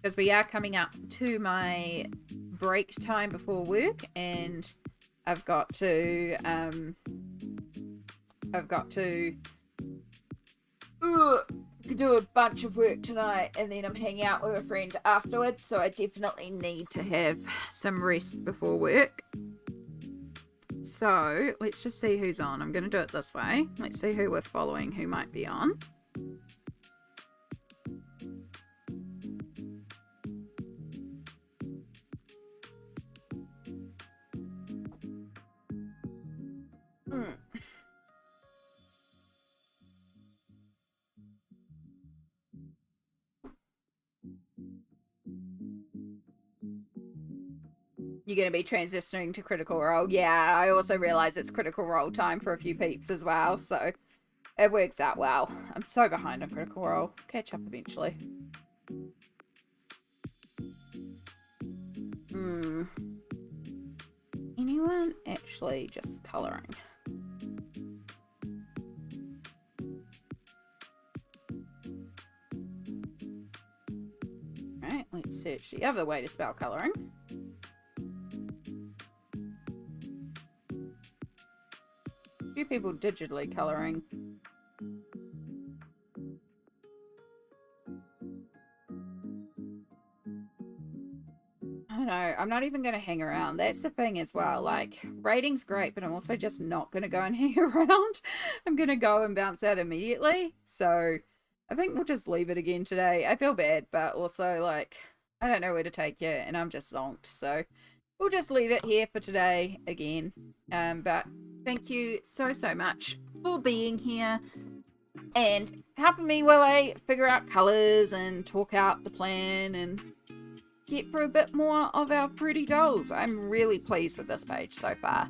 Speaker 1: because we are coming up to my break time before work and I've got to do a bunch of work tonight and then I'm hanging out with a friend afterwards, so I definitely need to have some rest before work. So let's just see who's on. I'm going to do it this way. Let's see who we're following, who might be on. You're going to be transitioning to Critical Role. Yeah, I also realize it's Critical Role time for a few peeps as well, so it works out well. I'm so behind on Critical Role. Catch up eventually. Anyone actually just colouring? Right, let's search the other way to spell colouring. A few people digitally colouring. I don't know. I'm not even going to hang around. That's the thing as well. Like, rating's great, but I'm also just not going to go and hang around. I'm going to go and bounce out immediately. So I think we'll just leave it again today. I feel bad, but also, like, I don't know where to take you, and I'm just zonked. So we'll just leave it here for today again. But thank you so much for being here and helping me while I figure out colours and talk out the plan and get for a bit more of our fruity dolls. I'm really pleased with this page so far.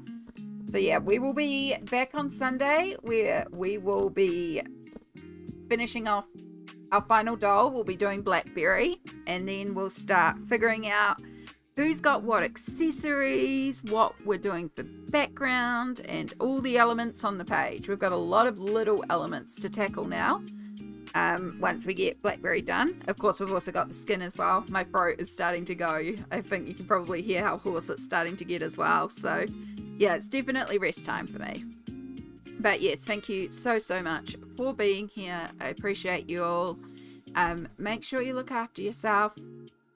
Speaker 1: So yeah, we will be back on Sunday where we will be finishing off our final doll. We'll be doing Blackberry, and then we'll start figuring out who's got what accessories, what we're doing for background, and all the elements on the page. We've got a lot of little elements to tackle now. Once we get Blackberry done. Of course, we've also got the skin as well. My throat is starting to go. I think you can probably hear how hoarse it's starting to get as well. So yeah, it's definitely rest time for me. But yes, thank you so much for being here. I appreciate you all. Make sure you look after yourself,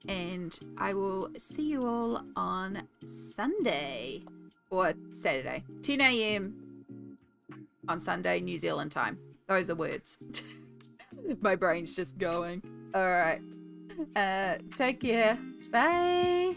Speaker 1: and I will see you all on Sunday or Saturday, 10 a.m. on Sunday, New Zealand time. Those are words. My brain's just going. All right. Take care. Bye.